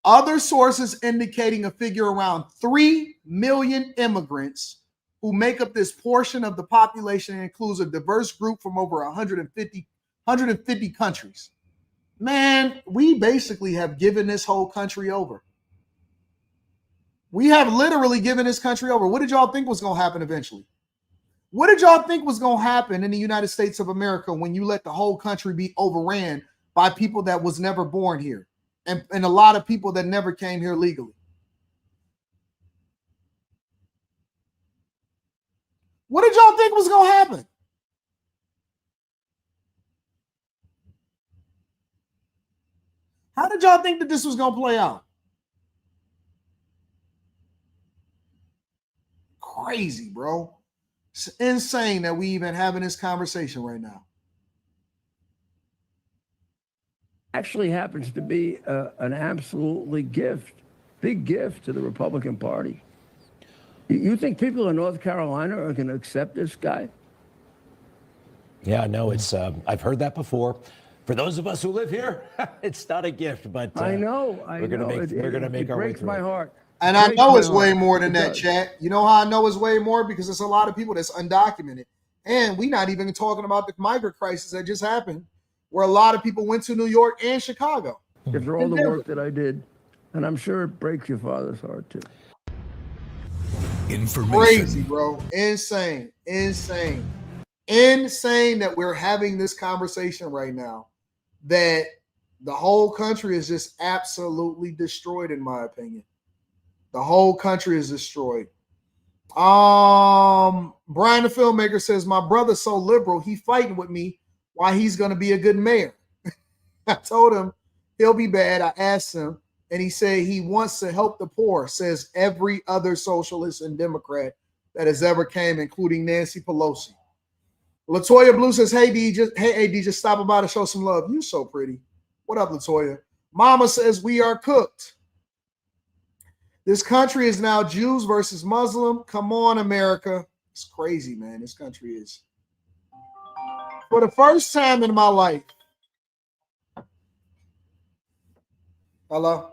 Other sources indicating a figure around 3 million immigrants who make up this portion of the population, and includes a diverse group from over 150 countries. Man, we basically have given this whole country over. We have literally given this country over. What did y'all think was going to happen eventually? What did y'all think was going to happen in the United States of America when you let the whole country be overran by people that was never born here, and a lot of people that never came here legally? What did y'all think was going to happen? How did y'all think that this was going to play out? Crazy, bro. It's insane that we even having this conversation right now. Actually happens to be an absolutely big gift to the Republican Party. You think people in North Carolina are going to accept this guy? Yeah, no, it's. I've heard that before. For those of us who live here, it's not a gift, but I know. We're going to make our way breaks through my it. heart. And I know it's way more than that, chat. You know how I know it's way more? Because it's a lot of people that's undocumented. And we're not even talking about the migrant crisis that just happened, where a lot of people went to New York and Chicago. After all the work that I did, and I'm sure it breaks your father's heart too. Crazy, bro. Insane that we're having this conversation right now, that the whole country is just absolutely destroyed, in my opinion. The whole country is destroyed. Brian the filmmaker says, my brother's so liberal, he fighting with me why he's going to be a good mayor. I told him he'll be bad. I asked him, and he said he wants to help the poor, says every other socialist and Democrat that has ever came, including Nancy Pelosi. Latoya Blue says, hey, AD, just stop by to show some love. You so pretty. What up, Latoya? Mama says, we are cooked. This country is now Jews versus Muslim. Come on, America. It's crazy, man. This country is. For the first time in my life. Hello?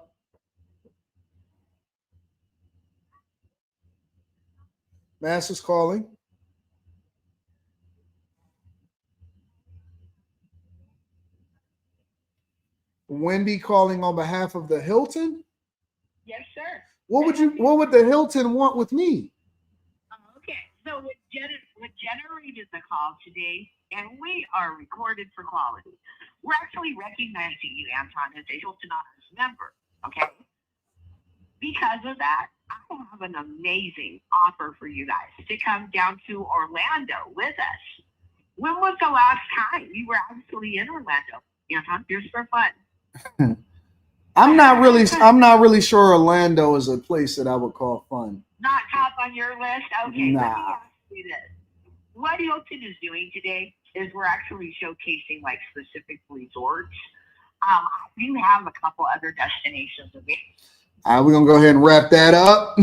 Master's calling. Wendy calling on behalf of the Hilton? Yes, sir. What would the Hilton want with me? Okay, so with Jenna is the call today, and we are recorded for quality. We're actually recognizing you, Anton, as a Hilton Honors member, okay? Because of that, I have an amazing offer for you guys to come down to Orlando with us. When was the last time you were actually in Orlando, Anton? Just for fun. I'm not really sure Orlando is a place that I would call fun. Not top on your list? Okay, Nah. Let me ask you this. What Hilton is doing today is we're actually showcasing like specific resorts. I do have a couple other destinations available. All right, we're going to go ahead and wrap that up.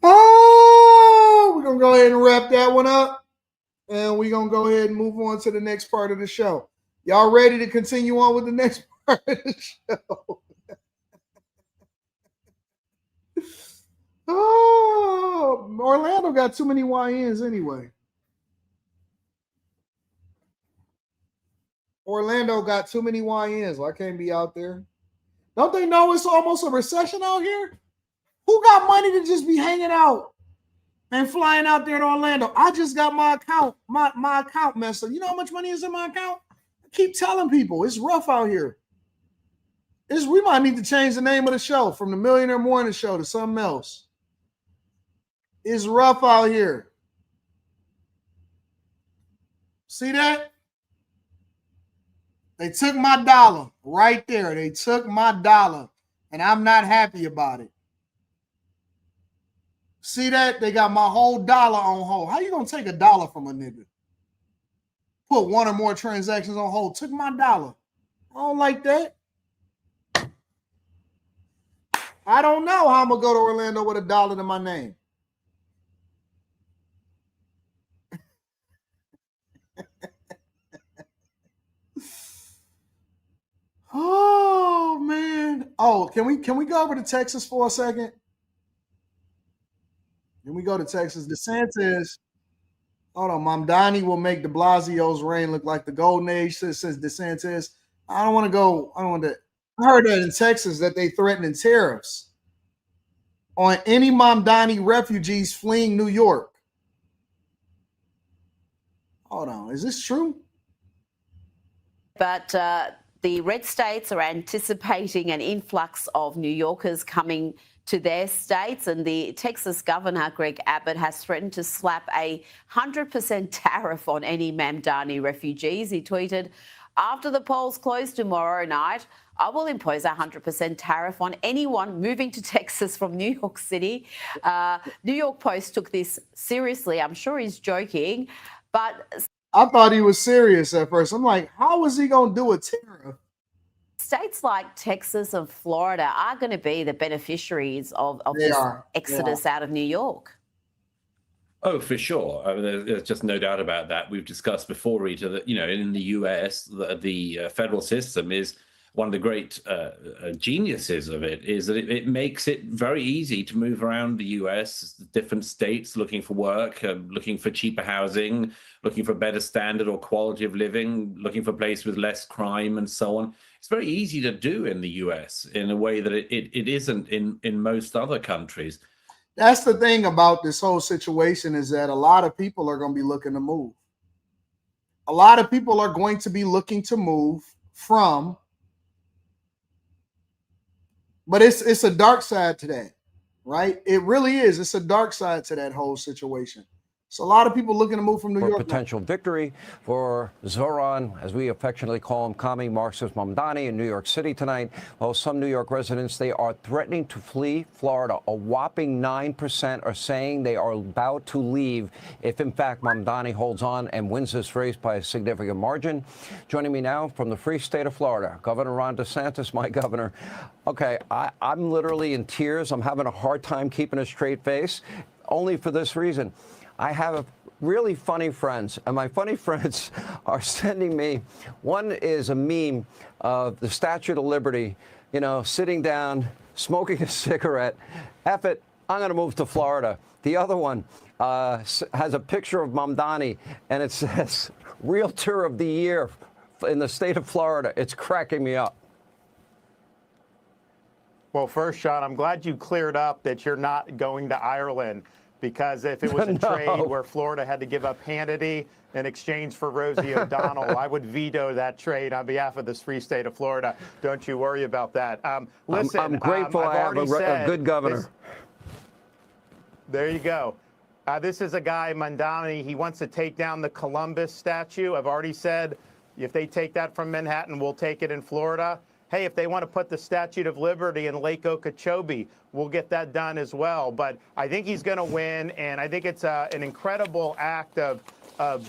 Oh, we're going to go ahead and wrap that one up. And we're going to go ahead and move on to the next part of the show. Y'all ready to continue on with the next part of the show? Oh, Orlando got too many YNs anyway. Orlando got too many YNs. I can't be out there. Don't they know it's almost a recession out here? Who got money to just be hanging out and flying out there to Orlando? I just got my account messed up. You know how much money is in my account? I keep telling people it's rough out here. We might need to change the name of the show from the Millionaire Morning Show to something else. It's rough out here. See that? They took my dollar right there. They took my dollar, and I'm not happy about it. See that? They got my whole dollar on hold. How you going to take a dollar from a nigga? Put one or more transactions on hold. Took my dollar. I don't like that. I don't know how I'm going to go to Orlando with $1 to my name. Oh, man. Oh, can we go over to Texas for a second? Can we go to Texas? DeSantis. Hold on. Mamdani will make de Blasio's reign look like the golden age, says DeSantis. I don't want to go. I heard that in Texas that they threatening tariffs on any Mamdani refugees fleeing New York. Hold on. Is this true? But the red states are anticipating an influx of New Yorkers coming to their states. And the Texas governor, Greg Abbott, has threatened to slap a 100% tariff on any Mamdani refugees. He tweeted, "After the polls close tomorrow night, I will impose a 100% tariff on anyone moving to Texas from New York City." New York Post took this seriously. I'm sure he's joking, but I thought he was serious at first. I'm like, how is he going to do a tariff? states like Texas and Florida are going to be the beneficiaries of this exodus out of New York. Oh, for sure. I mean, there's just no doubt about that. We've discussed before, Rita, that, you know, in the US, the federal system is one of the great geniuses of it is that it makes it very easy to move around the US, different states looking for work, looking for cheaper housing, looking for better standard or quality of living, looking for places with less crime and so on. It's very easy to do in the US in a way that it isn't in most other countries. That's the thing about this whole situation is that a lot of people are going to be looking to move. A lot of people are going to be looking to move from, but it's a dark side to that, right? It really is. It's a dark side to that whole situation. So a lot of people looking to move from New York. Potential victory for Zohran, as we affectionately call him, commie Marxist Mamdani in New York City tonight. Well, some New York residents, they are threatening to flee Florida. A whopping 9% are saying they are about to leave if, in fact, Mamdani holds on and wins this race by a significant margin. Joining me now from the free state of Florida, Governor Ron DeSantis, my governor. Okay, I'm literally in tears. I'm having a hard time keeping a straight face, only for this reason. I have really funny friends, and my funny friends are sending me, one is a meme of the Statue of Liberty, you know, sitting down, smoking a cigarette. F it, I'm going to move to Florida. The other one has a picture of Mamdani, and it says, Realtor of the Year in the state of Florida. It's cracking me up. Well, first, Sean, I'm glad you cleared up that you're not going to Ireland. Because if it was a trade where Florida had to give up Hannity in exchange for Rosie O'Donnell, I would veto that trade on behalf of this free state of Florida. Don't you worry about that. Listen, I'm grateful I have a good governor. There you go. This is a guy, Mamdani, he wants to take down the Columbus statue. I've already said if they take that from Manhattan, we'll take it in Florida. Hey, if they want to put the Statue of Liberty in Lake Okeechobee, we'll get that done as well. But I think he's going to win, and I think it's an incredible act of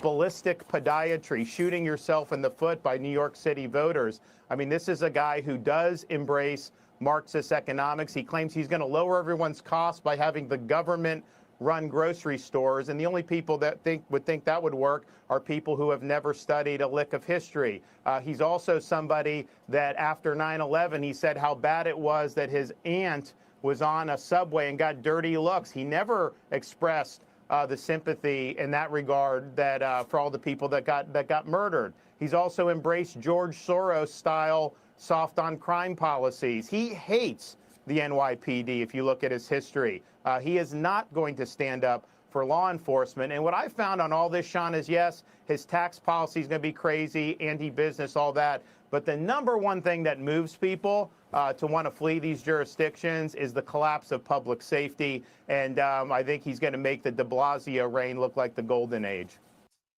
ballistic podiatry, shooting yourself in the foot by New York City voters. I mean, this is a guy who does embrace Marxist economics. He claims he's going to lower everyone's costs by having the government run grocery stores, and the only people that would think that would work are people who have never studied a lick of history. He's also somebody that after 9/11, he said how bad it was that his aunt was on a subway and got dirty looks. He never expressed the sympathy in that regard that for all the people that got murdered. He's also embraced George Soros-style soft on crime policies. He hates the NYPD if you look at his history. He is not going to stand up for law enforcement. And what I found on all this, Sean, is yes, his tax policy is going to be crazy, anti-business, all that. But the number one thing that moves people to want to flee these jurisdictions is the collapse of public safety. And I think he's going to make the de Blasio reign look like the golden age.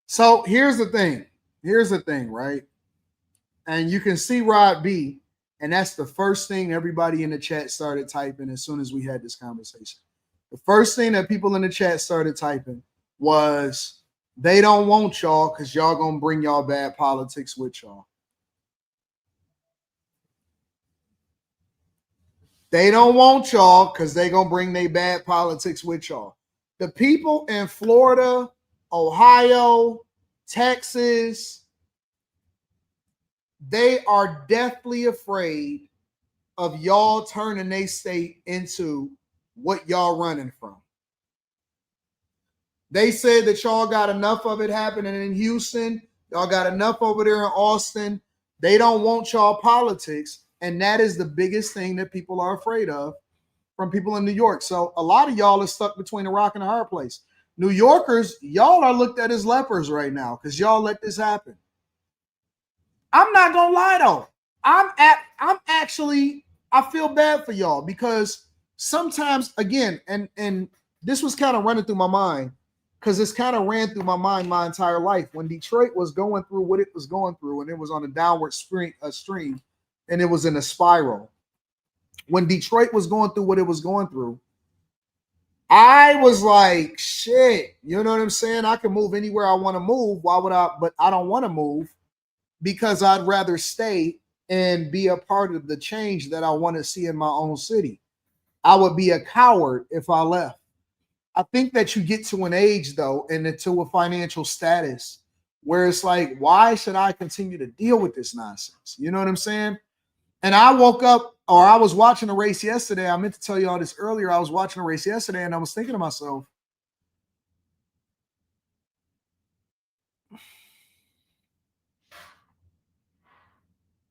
So here's the thing. Here's the thing, right? And you can see Rod B. And that's the first thing everybody in the chat started typing as soon as we had this conversation. The first thing that people in the chat started typing was they don't want y'all because y'all going to bring y'all bad politics with y'all. They don't want y'all because they going to bring their bad politics with y'all. The people in Florida, Ohio, Texas, they are deathly afraid of y'all turning their state into what y'all running from. They said that y'all got enough of it happening in Houston. Y'all got enough over there in Austin. They don't want y'all politics. And that is the biggest thing that people are afraid of from people in New York. So a lot of y'all are stuck between a rock and a hard place. New Yorkers, y'all are looked at as lepers right now because y'all let this happen. I'm not gonna lie though. I feel bad for y'all because sometimes, again, and this was kind of running through my mind, because it's kind of ran through my mind my entire life. When Detroit was going through what it was going through, and it was on a downward stream, and it was in a spiral. When Detroit was going through what it was going through, I was like, shit, you know what I'm saying? I can move anywhere I want to move. Why would I? But I don't want to move because I'd rather stay and be a part of the change that I want to see in my own city. I would be a coward if I left. I think that you get to an age, though, and into a financial status where it's like, why should I continue to deal with this nonsense? You know what I'm saying? And I woke up, or I was watching a race yesterday. I meant to tell you all this earlier. I was watching a race yesterday, and I was thinking to myself,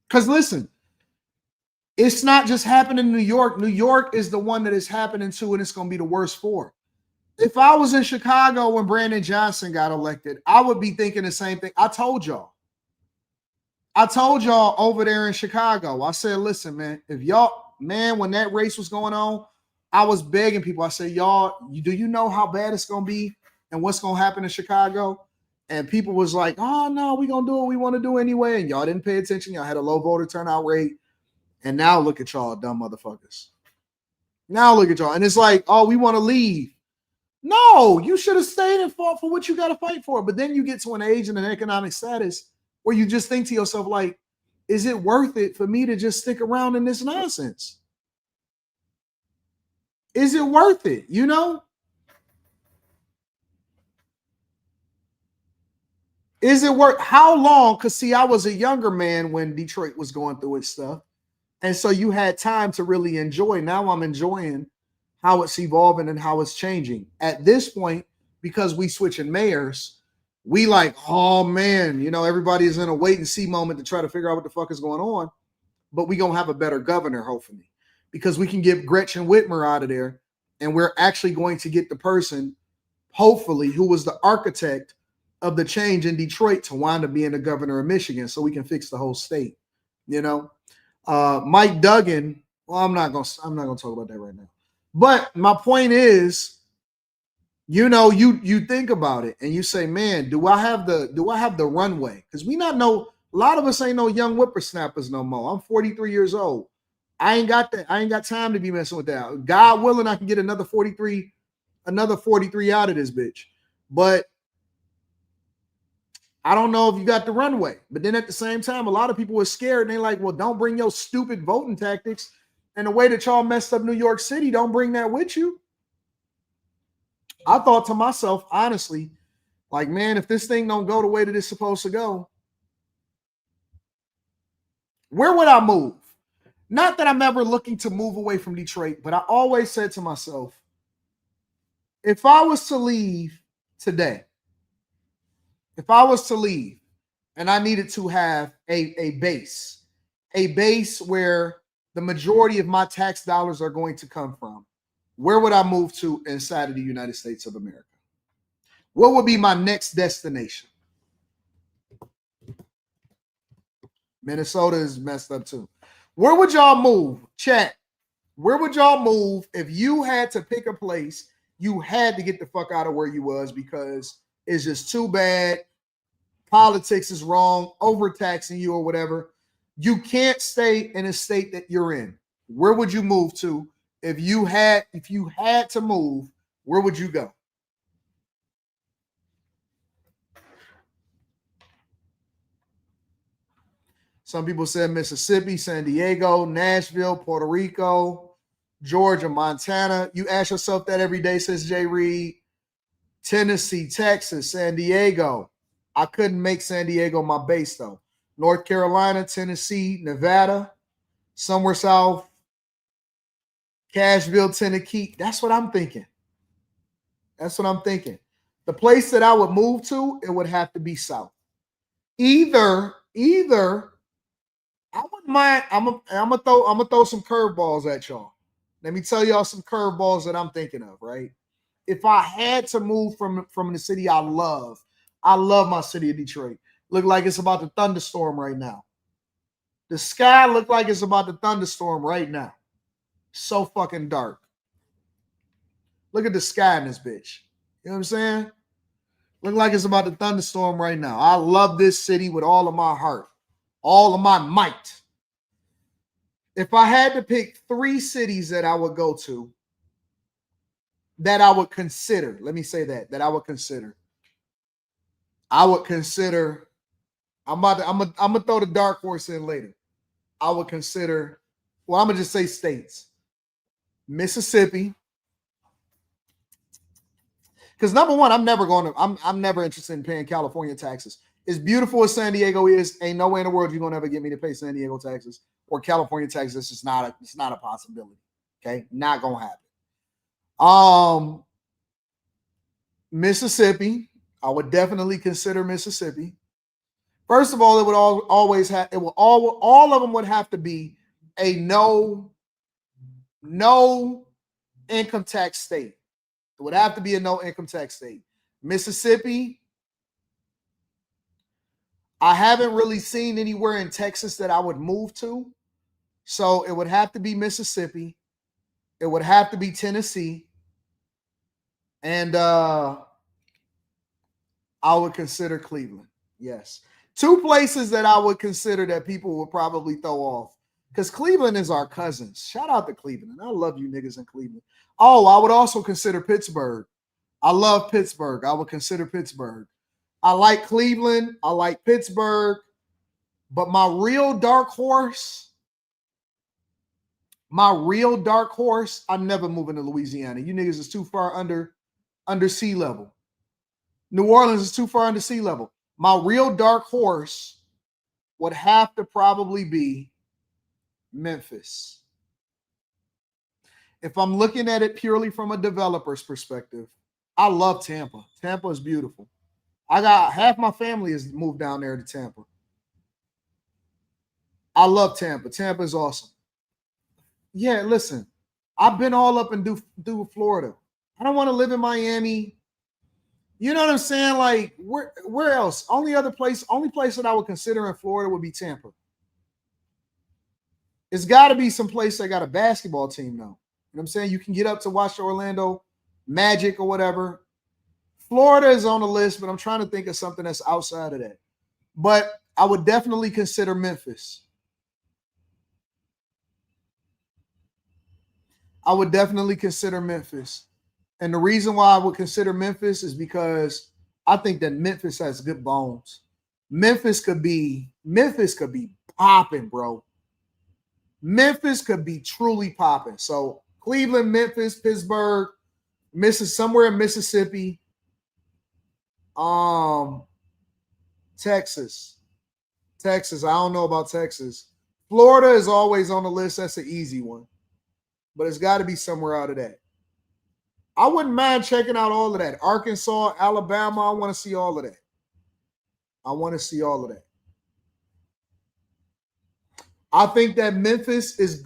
because listen, it's not just happening in New York. New York is the one that it's happening to, and it's going to be the worst for. If I was in Chicago when Brandon Johnson got elected, I would be thinking the same thing. I told y'all over there in Chicago, I said, listen, man, if y'all, man, when that race was going on, I was begging people. I said, y'all, do you know how bad it's going to be and what's going to happen in Chicago? And people was like, oh, no, we're going to do what we want to do anyway. And y'all didn't pay attention. Y'all had a low voter turnout rate. And now look at y'all, dumb motherfuckers. Now look at y'all. And it's like, oh, we want to leave. No, you should have stayed and fought for what you got to fight for. But then you get to an age and an economic status where you just think to yourself, like, is it worth it for me to just stick around in this nonsense? Is it worth it? You know? Is it worth how long? Because see, I was a younger man when Detroit was going through its stuff. And so you had time to really enjoy. Now I'm enjoying how it's evolving and how it's changing. At this point, because we switching mayors, we like, oh man, you know, everybody is in a wait and see moment to try to figure out what the fuck is going on. But we're going to have a better governor, hopefully, because we can get Gretchen Whitmer out of there. And we're actually going to get the person, hopefully, who was the architect of the change in Detroit to wind up being the governor of Michigan, so we can fix the whole state. You know, Mike Duggan. Well, I'm not gonna talk about that right now. But my point is, you know, you think about it and you say, man, do I have the runway? Because we not know, a lot of us ain't no young whippersnappers no more. I'm 43 years old. I ain't got that. I ain't got time to be messing with that. God willing, I can get another 43 out of this bitch. But I don't know if you got the runway. But then at the same time, a lot of people are scared and they're like, well, don't bring your stupid voting tactics and the way that y'all messed up New York City. Don't bring that with you. I thought to myself, honestly, like, man, if this thing don't go the way that it's supposed to go, where would I move? Not that I'm ever looking to move away from Detroit, but I always said to myself, if I was to leave today, if I was to leave and I needed to have a base where the majority of my tax dollars are going to come from, where would I move to inside of the United States of America? What would be my next destination? Minnesota is messed up too. Where would y'all move? Chat. Where would y'all move if you had to pick a place? You had to get the fuck out of where you was because it's just too bad. Politics is wrong, overtaxing you or whatever. You can't stay in a state that you're in. Where would you move to? If you had to move, where would you go? Some people said Mississippi, San Diego, Nashville, Puerto Rico, Georgia, Montana. You ask yourself that every day, says Jay Reed. Tennessee, Texas, San Diego. I couldn't make San Diego my base, though. North Carolina, Tennessee, Nevada, somewhere south, Cashville, Tennessee. That's what I'm thinking. That's what I'm thinking. The place that I would move to, it would have to be south. Either I wouldn't mind. I'm gonna throw some curveballs at y'all. Let me tell y'all some curveballs that I'm thinking of, right? If I had to move from the city I love my city of Detroit. Look like it's about to thunderstorm right now. The sky look like it's about to thunderstorm right now. So fucking dark. Look at the sky in this bitch. You know what I'm saying? Look like it's about to thunderstorm right now. I love this city with all of my heart, all of my might. If I had to pick 3 cities that I would go to, that I would consider, let me say that I would consider. I'm gonna throw the dark horse in later. I would consider, well, I'm gonna just say states. Mississippi. Because number one, I'm never interested in paying California taxes. As beautiful as San Diego is, ain't no way in the world you're gonna ever get me to pay San Diego taxes or California taxes. It's just not a possibility. Okay, not gonna happen. Mississippi, I would definitely consider Mississippi. First of all, it would all of them would have to be a no income tax state. It would have to be a no income tax state. Mississippi, I haven't really seen anywhere in Texas that I would move to. So it would have to be Mississippi. It would have to be Tennessee. And I would consider Cleveland. Yes. 2 places that I would consider that people would probably throw off. Because Cleveland is our cousins. Shout out to Cleveland. I love you niggas in Cleveland. Oh, I would also consider Pittsburgh. I love Pittsburgh. I would consider Pittsburgh. I like Cleveland. I like Pittsburgh. But my real dark horse, I'm never moving to Louisiana. You niggas is too far under sea level. New Orleans is too far under sea level. My real dark horse would have to probably be Memphis. If I'm looking at it purely from a developer's perspective, I love Tampa. Tampa is beautiful. I got half my family has moved down there to Tampa. I love Tampa. Tampa is awesome. Yeah, listen, I've been all up and do Florida. I don't want to live in Miami. You know what I'm saying? Like, where else? Only place that I would consider in Florida would be Tampa. It's got to be some place that got a basketball team, though. You know what I'm saying? You can get up to watch the Orlando Magic or whatever. Florida is on the list, but I'm trying to think of something that's outside of that. But I would definitely consider Memphis. I would definitely consider Memphis. And the reason why I would consider Memphis is because I think that Memphis has good bones. Memphis could be popping, bro. Memphis could be truly popping. So Cleveland, Memphis, Pittsburgh, somewhere in Mississippi, Texas. I don't know about Texas. Florida is always on the list. That's an easy one. But it's got to be somewhere out of that. I wouldn't mind checking out all of that. Arkansas, Alabama, I want to see all of that. I think that Memphis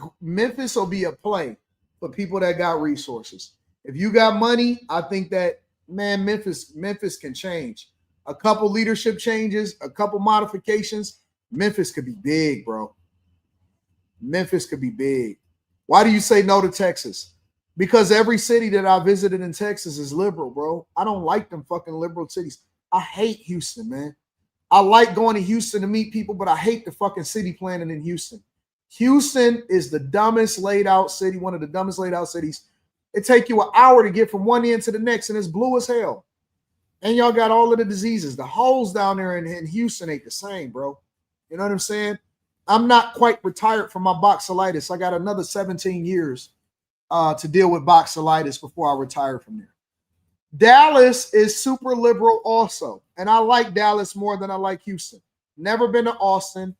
will be a play for people that got resources. If you got money, I think that, man, Memphis can change. A couple leadership changes, a couple modifications, Memphis could be big, bro. Memphis could be big. Why do you say no to Texas? Because every city that I visited in Texas is liberal, bro. I don't like them fucking liberal cities. I hate Houston, man. I like going to Houston to meet people, but I hate the fucking city planning in Houston. Houston is the dumbest laid out city, one of the dumbest laid out cities. It take you an hour to get from one end to the next, and it's blue as hell. And y'all got all of the diseases. The holes down there in Houston ain't the same, bro. You know what I'm saying? I'm not quite retired from my boxelitis. I got another 17 years to deal with boxelitis before I retire from there. Dallas is super liberal also. And I like Dallas more than I like Houston. Never been to Austin.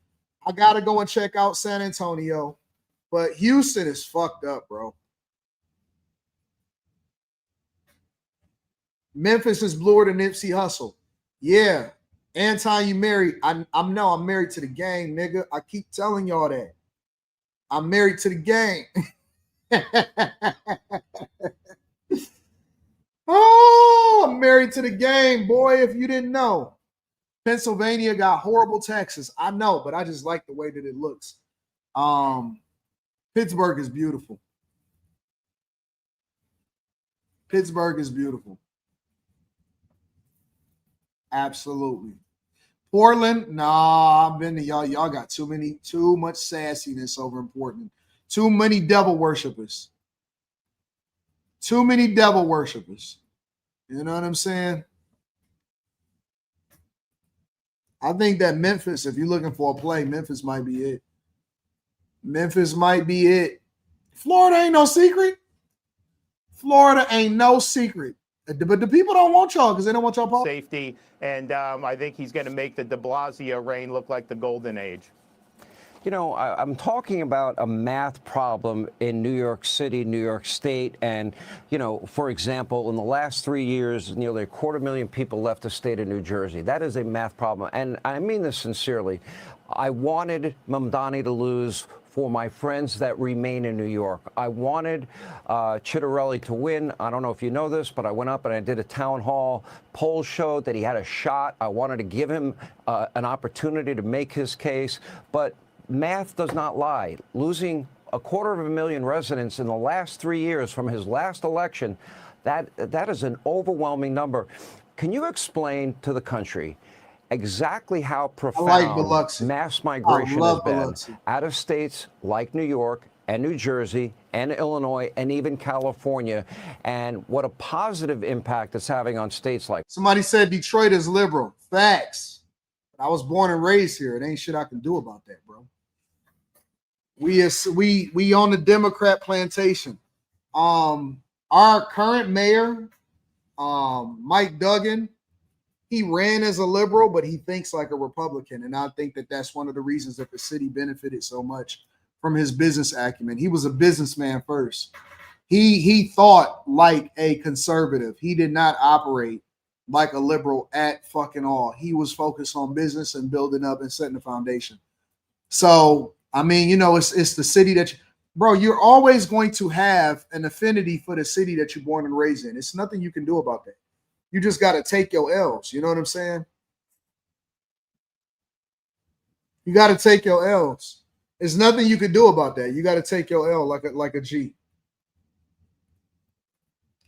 I got to go and check out San Antonio. But Houston is fucked up, bro. Memphis is bluer than Nipsey Hussle. Yeah. Anton, you married. I'm married to the game, nigga. I keep telling y'all that. I'm married to the game. Oh, I'm married to the game, boy, if you didn't know. Pennsylvania got horrible taxes. I know, but I just like the way that it looks. Pittsburgh is beautiful. Pittsburgh is beautiful. Absolutely. Portland, nah, I've been to y'all. Y'all got too much sassiness over in Portland. Too many devil worshippers. Too many devil worshippers. You know what I'm saying? I think that Memphis, if you're looking for a play, Memphis might be it. Memphis might be it. Florida ain't no secret. Florida ain't no secret. But the people don't want y'all because they don't want y'all safety, and I think he's going to make the de Blasio reign look like the golden age. You know, I'm talking about a math problem in New York City, New York State. And, you know, for example, in the last 3 years, nearly 250,000 people left the state of New Jersey. That is a math problem. And I mean this sincerely. I wanted Mamdani to lose for my friends that remain in New York. I wanted Chitterelli to win. I don't know if you know this, but I went up and I did a town hall. Polls showed that he had a shot. I wanted to give him an opportunity to make his case. But math does not lie. Losing 250,000 residents in the last 3 years from his last election, that is an overwhelming number. Can you explain to the country exactly how profound mass migration has been out of states like New York and New Jersey and Illinois and even California, and what a positive impact it's having on states like? Somebody said Detroit is liberal. Facts. I was born and raised here. It ain't shit I can do about that, bro. We on the Democrat plantation. Our current mayor, Mike Duggan, he ran as a liberal, but he thinks like a Republican. And I think that that's one of the reasons that the city benefited so much from his business acumen. He was a businessman first. He thought like a conservative. He did not operate like a liberal at fucking all. He was focused on business and building up and setting the foundation. So, I mean, you know, it's the city that bro, you're always going to have an affinity for the city that you're born and raised in. It's nothing you can do about that. You just got to take your L's. You know what I'm saying? You got to take your L's. There's nothing you can do about that. You got to take your L like a G.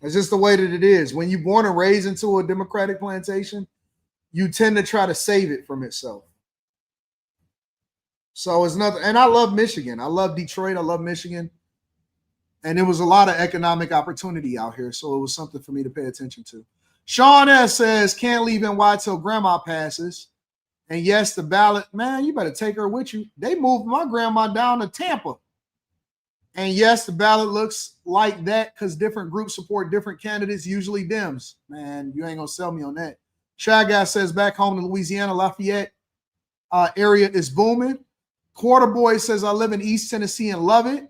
It's just the way that it is. When you're born and raised into a Democratic plantation, you tend to try to save it from itself. So it's nothing. And I love Michigan. I love Detroit. I love Michigan. And there was a lot of economic opportunity out here. So it was something for me to pay attention to. Sean S. says, can't leave NY till grandma passes. And yes, the ballot, man, you better take her with you. They moved my grandma down to Tampa. And yes, the ballot looks like that because different groups support different candidates, usually Dems. Man, you ain't going to sell me on that. Shy Guy says, back home in Louisiana, Lafayette area is booming. Quarter Boy says, I live in East Tennessee and love it.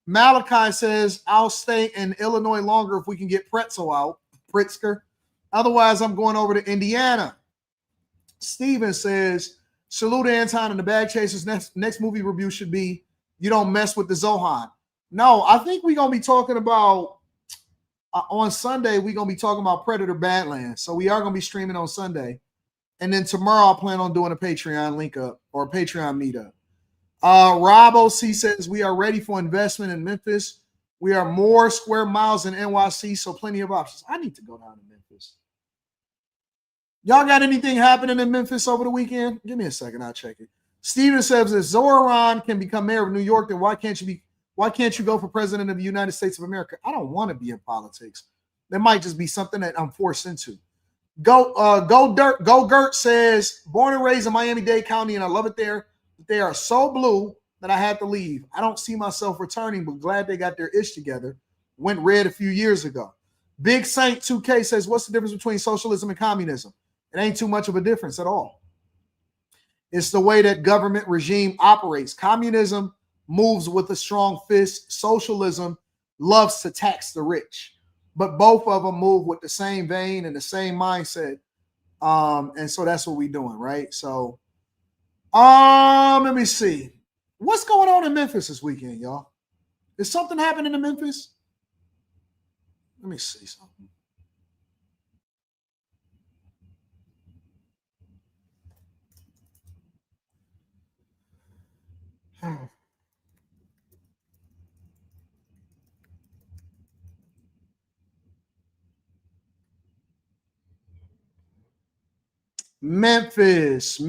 Malachi says, I'll stay in Illinois longer if we can get Pretzel out. Pritzker. Otherwise, I'm going over to Indiana. Steven says, salute Anton and the Bag Chasers. Next movie review should be You Don't Mess with the Zohan. No, I think we're going to be talking about, on Sunday, we're going to be talking about Predator Badlands. So we are going to be streaming on Sunday. And then tomorrow, I plan on doing a Patreon link up or a Patreon meetup. Rob OC says, we are ready for investment in Memphis. We are more square miles than NYC, so plenty of options. I need to go down to Memphis. Y'all got anything happening in Memphis over the weekend? Give me a second, I'll check it. Steven says, if Zohran can become mayor of New York, then why can't you go for president of the United States of America? I don't want to be in politics. There might just be something that I'm forced into. Go Gert says, born and raised in Miami-Dade County, and I love it there. They are so blue that I had to leave. I don't see myself returning, but glad they got their ish together. Went red a few years ago. Big Saint 2K says, what's the difference between socialism and communism? It ain't too much of a difference at all. It's the way that government regime operates. Communism moves with a strong fist. Socialism loves to tax the rich. But both of them move with the same vein and the same mindset. And so that's what we're doing, right? So let me see. What's going on in Memphis this weekend, y'all? Is something happening in Memphis? Let me see something. Memphis.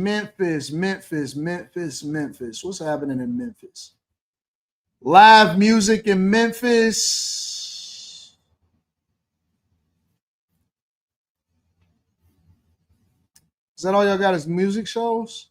What's happening in Memphis? Live music in Memphis. Is that all y'all got is music shows?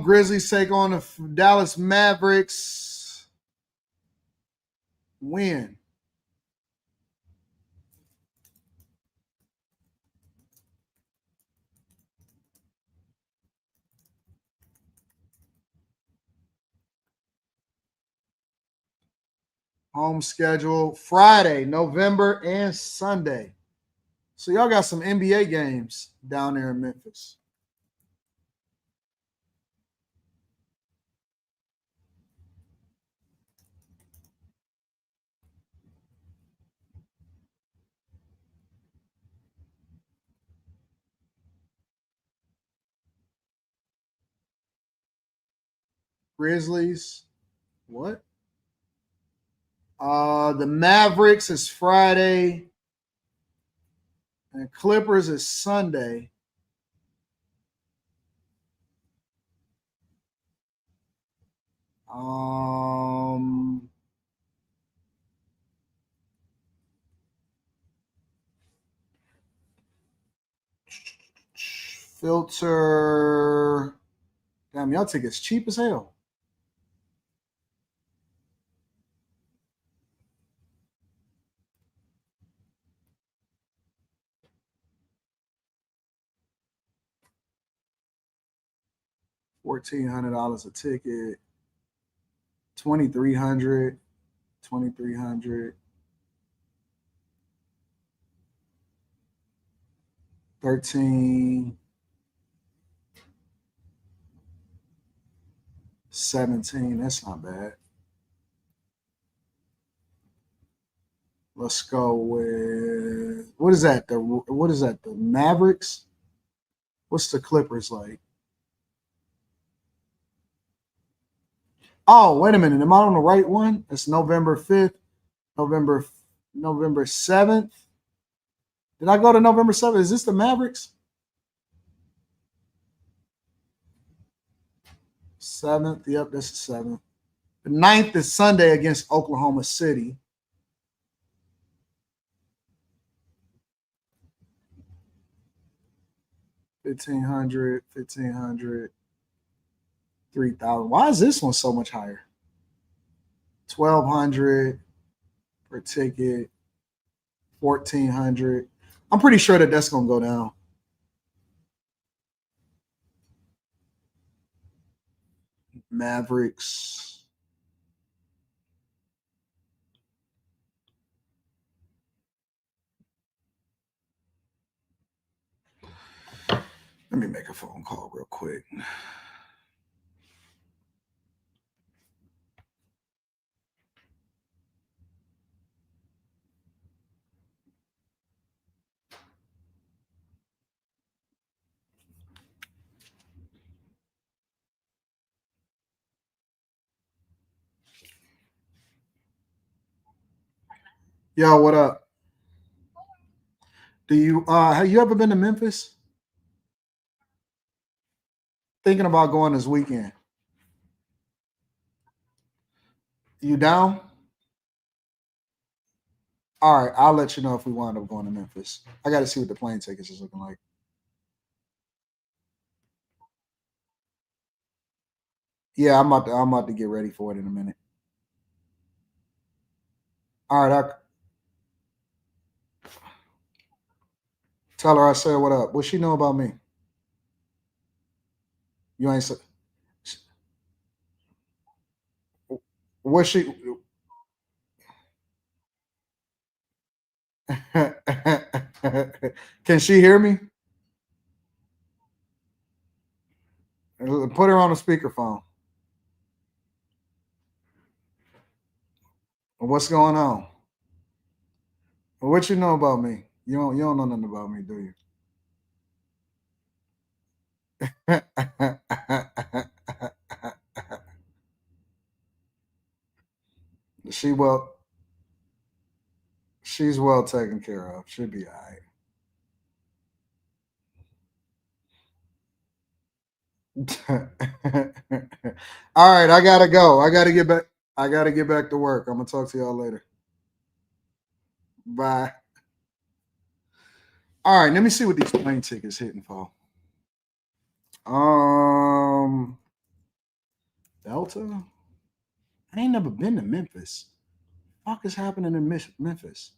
Grizzlies take on the Dallas Mavericks. Win. Home schedule Friday, November, and Sunday. So y'all got some NBA games down there in Memphis. Grizzlies. What? The Mavericks is Friday. And Clippers is Sunday. Filter. Damn, y'all tickets cheap as hell. $1,400 a ticket. 2,300. 2,300. 13. 17. That's not bad. Let's go with what is that? The Mavericks? What's the Clippers like? Oh, wait a minute. Am I on the right one? It's November 5th, November 7th. Did I go to November 7th? Is this the Mavericks? 7th. Yep, that's the 7th. The 9th is Sunday against Oklahoma City. $1,500, 3,000. Why is this one so much higher? 1,200 per ticket. 1,400. I'm pretty sure that that's gonna go down. Mavericks. Let me make a phone call real quick. Yo, what up? Do you have you ever been to Memphis? Thinking about going this weekend. You down? All right, I'll let you know if we wind up going to Memphis. I got to see what the plane tickets is looking like. Yeah, I'm about to get ready for it in a minute. All right, tell her I said what up. What she know about me? You ain't say. What she? Can she hear me? Put her on a speakerphone. What's going on? What you know about me? You don't know nothing about me, do you? She's well taken care of. She'll be all right. All right, I gotta go. I gotta get back. I gotta get back to work. I'm gonna talk to y'all later. Bye. All right, let me see what these plane tickets hitting for. Delta. I ain't never been to Memphis. Fuck is happening in Memphis?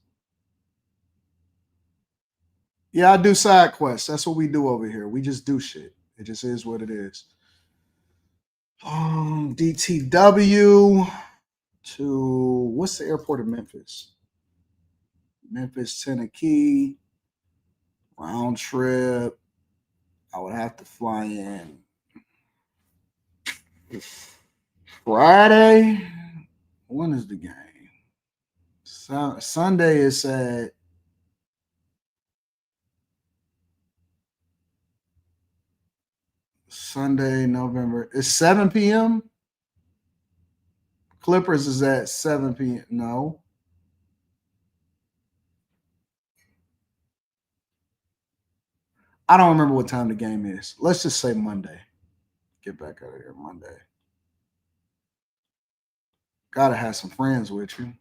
Yeah, I do side quests. That's what we do over here. We just do shit. It just is what it is. DTW to what's the airport of Memphis? Memphis, Tennessee. Round trip. I would have to fly in Friday. When is the game? Sunday is at Sunday, November. It's 7 p.m. Clippers is at 7 p.m. No. I don't remember what time the game is. Let's just say Monday. Get back out of here Monday. Gotta have some friends with you.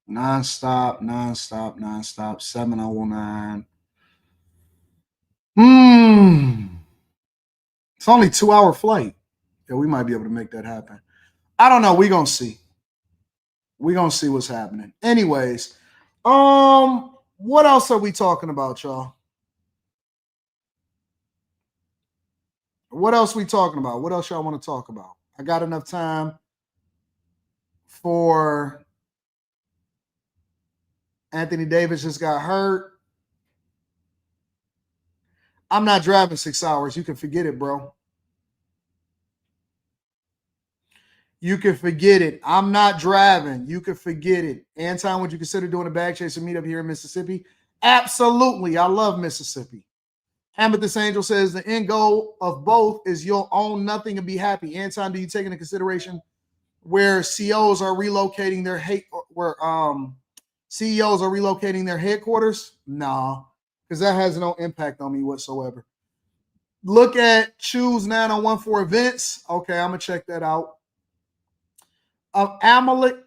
Nonstop, 709. It's only 2-hour flight. Yeah, we might be able to make that happen. I don't know. We're gonna see. We're gonna see what's happening. Anyways, what else are we talking about, y'all? What else we talking about? What else y'all want to talk about? I got enough time for Anthony Davis just got hurt. I'm not driving 6 hours. You can forget it, bro. You can forget it. I'm not driving. You can forget it. Anton, would you consider doing a bag chase and meet up here in Mississippi? Absolutely. I love Mississippi. Amethyst Angel says the end goal of both is you'll own nothing and be happy. Anton, do you take into consideration where CEOs are relocating their CEOs are relocating their headquarters? No, because that has no impact on me whatsoever. Look at Choose 9014 events. Okay, I'm gonna check that out. Amalek,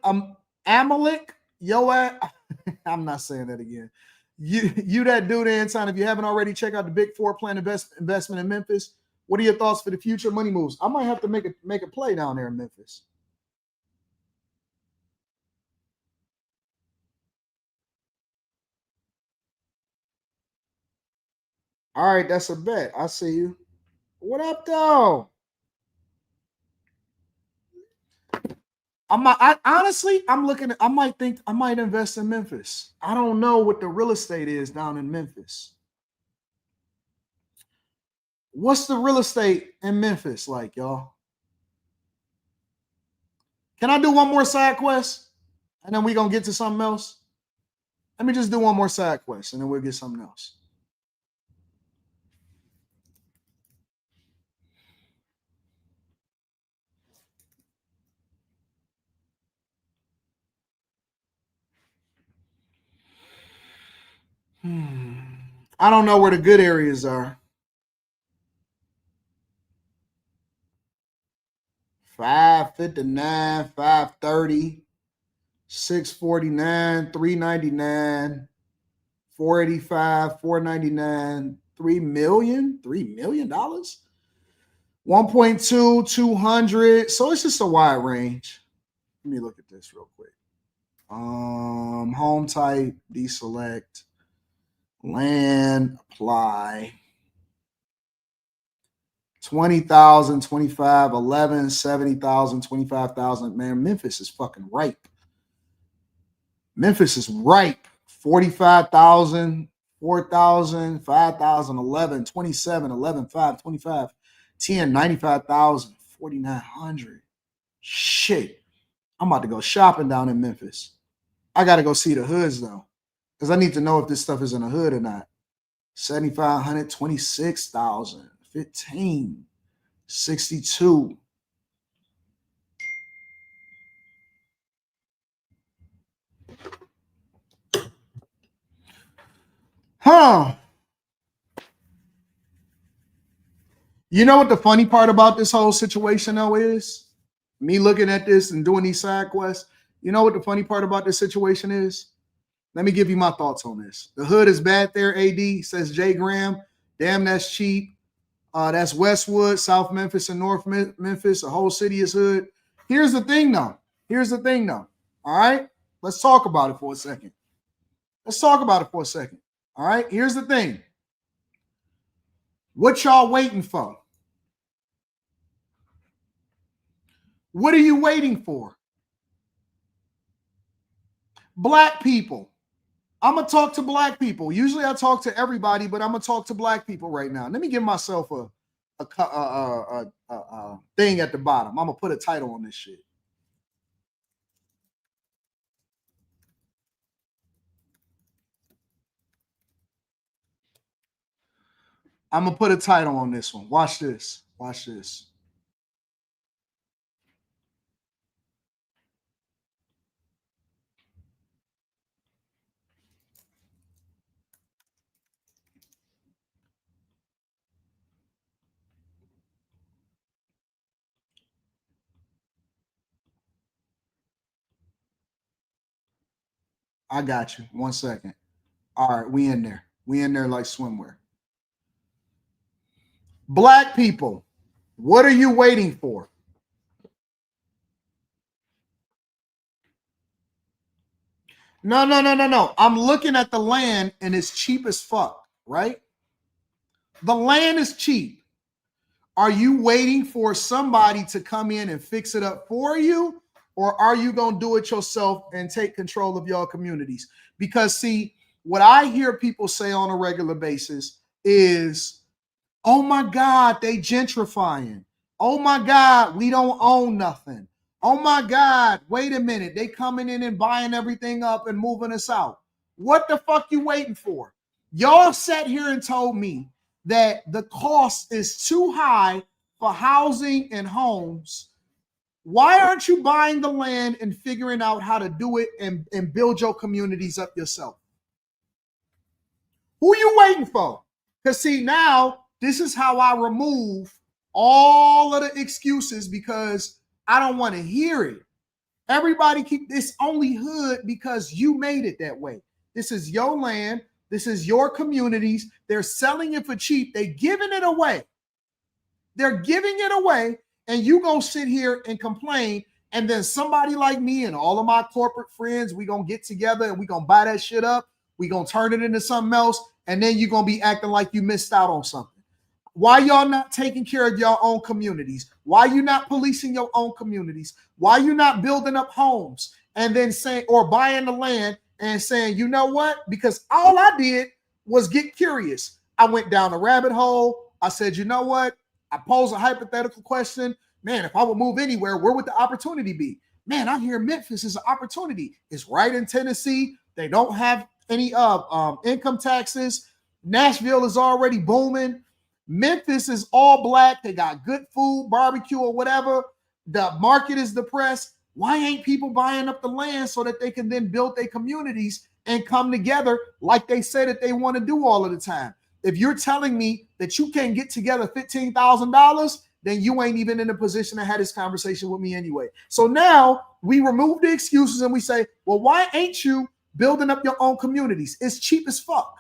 yo, I'm not saying that again. You that dude, Anton, if you haven't already, check out the Big Four Plan investment in Memphis. What are your thoughts for the future money moves? I might have to make a play down there in Memphis. All right, that's a bet. I see you. What up, though? Honestly, I'm looking at, I might invest in Memphis. I don't know what the real estate is down in Memphis. What's the real estate in Memphis like, y'all? Can I do one more side quest? And then we're going to get to something else? Let me just do one more side quest and then we'll get something else. I don't know where the good areas are. 559, 530, 649, 399, 485, 499, $3 million? $3 million? 1.2, 200. So it's just a wide range. Let me look at this real quick. Home type, deselect, land, apply. 20,000, 25, 11, 70,000, 25,000. Man, Memphis is fucking ripe. Memphis is ripe. 45,000, 4,000, 5,000, 11, 27, 11, 5, 25, 10, 95,000, 4,900. Shit. I'm about to go shopping down in Memphis. I got to go see the hoods, though, because I need to know if this stuff is in the hood or not. 7,500, 26,000, 15, 62. Huh. You know what the funny part about this whole situation, though, is? Me looking at this and doing these side quests. You know what the funny part about this situation is? Let me give you my thoughts on this. The hood is bad there, AD, says Jay Graham. Damn, that's cheap. That's Westwood, South Memphis, and North Memphis. The whole city is hood. Here's the thing, though. All right? Let's talk about it for a second. All right? Here's the thing. What y'all waiting for? What are you waiting for? Black people. I'm going to talk to black people. Usually I talk to everybody, but I'm going to talk to black people right now. Let me give myself a thing at the bottom. I'm going to put a title on this shit. I'm going to put a title on this one. Watch this. I got you. 1 second. All right, we in there. We in there like swimwear. Black people, what are you waiting for? No. I'm looking at the land and it's cheap as fuck, right? The land is cheap. Are you waiting for somebody to come in and fix it up for you? Or are you going to do it yourself and take control of your communities? Because, see, what I hear people say on a regular basis is, oh my God, they gentrifying. Oh my God, we don't own nothing. Oh my God, wait a minute. They coming in and buying everything up and moving us out. What the fuck you waiting for? Y'all sat here and told me that the cost is too high for housing and homes. Why aren't you buying the land and figuring out how to do it and build your communities up yourself? Who you waiting for? Because see, now this is how I remove all of the excuses because I don't want to hear it. Everybody keep this only hood because you made it that way. This is your land. This is your communities. They're selling it for cheap. They're giving it away. And you gonna sit here and complain, and then somebody like me and all of my corporate friends, we gonna get together and we gonna buy that shit up. We gonna turn it into something else, and then you gonna be acting like you missed out on something. Why y'all not taking care of your own communities? Why you not policing your own communities? Why you not building up homes and then saying, or buying the land and saying, you know what? Because all I did was get curious. I went down a rabbit hole. I said, you know what? I posed a hypothetical question. Man, if I would move anywhere, where would the opportunity be? Man, I hear Memphis is an opportunity. It's right in Tennessee. They don't have any income taxes. Nashville is already booming. Memphis is all black. They got good food, barbecue, or whatever. The market is depressed. Why ain't people buying up the land so that they can then build their communities and come together like they say that they want to do all of the time? If you're telling me that you can't get together $15,000, then you ain't even in a position to have this conversation with me anyway. So now we remove the excuses and we say, well, why ain't you building up your own communities? It's cheap as fuck.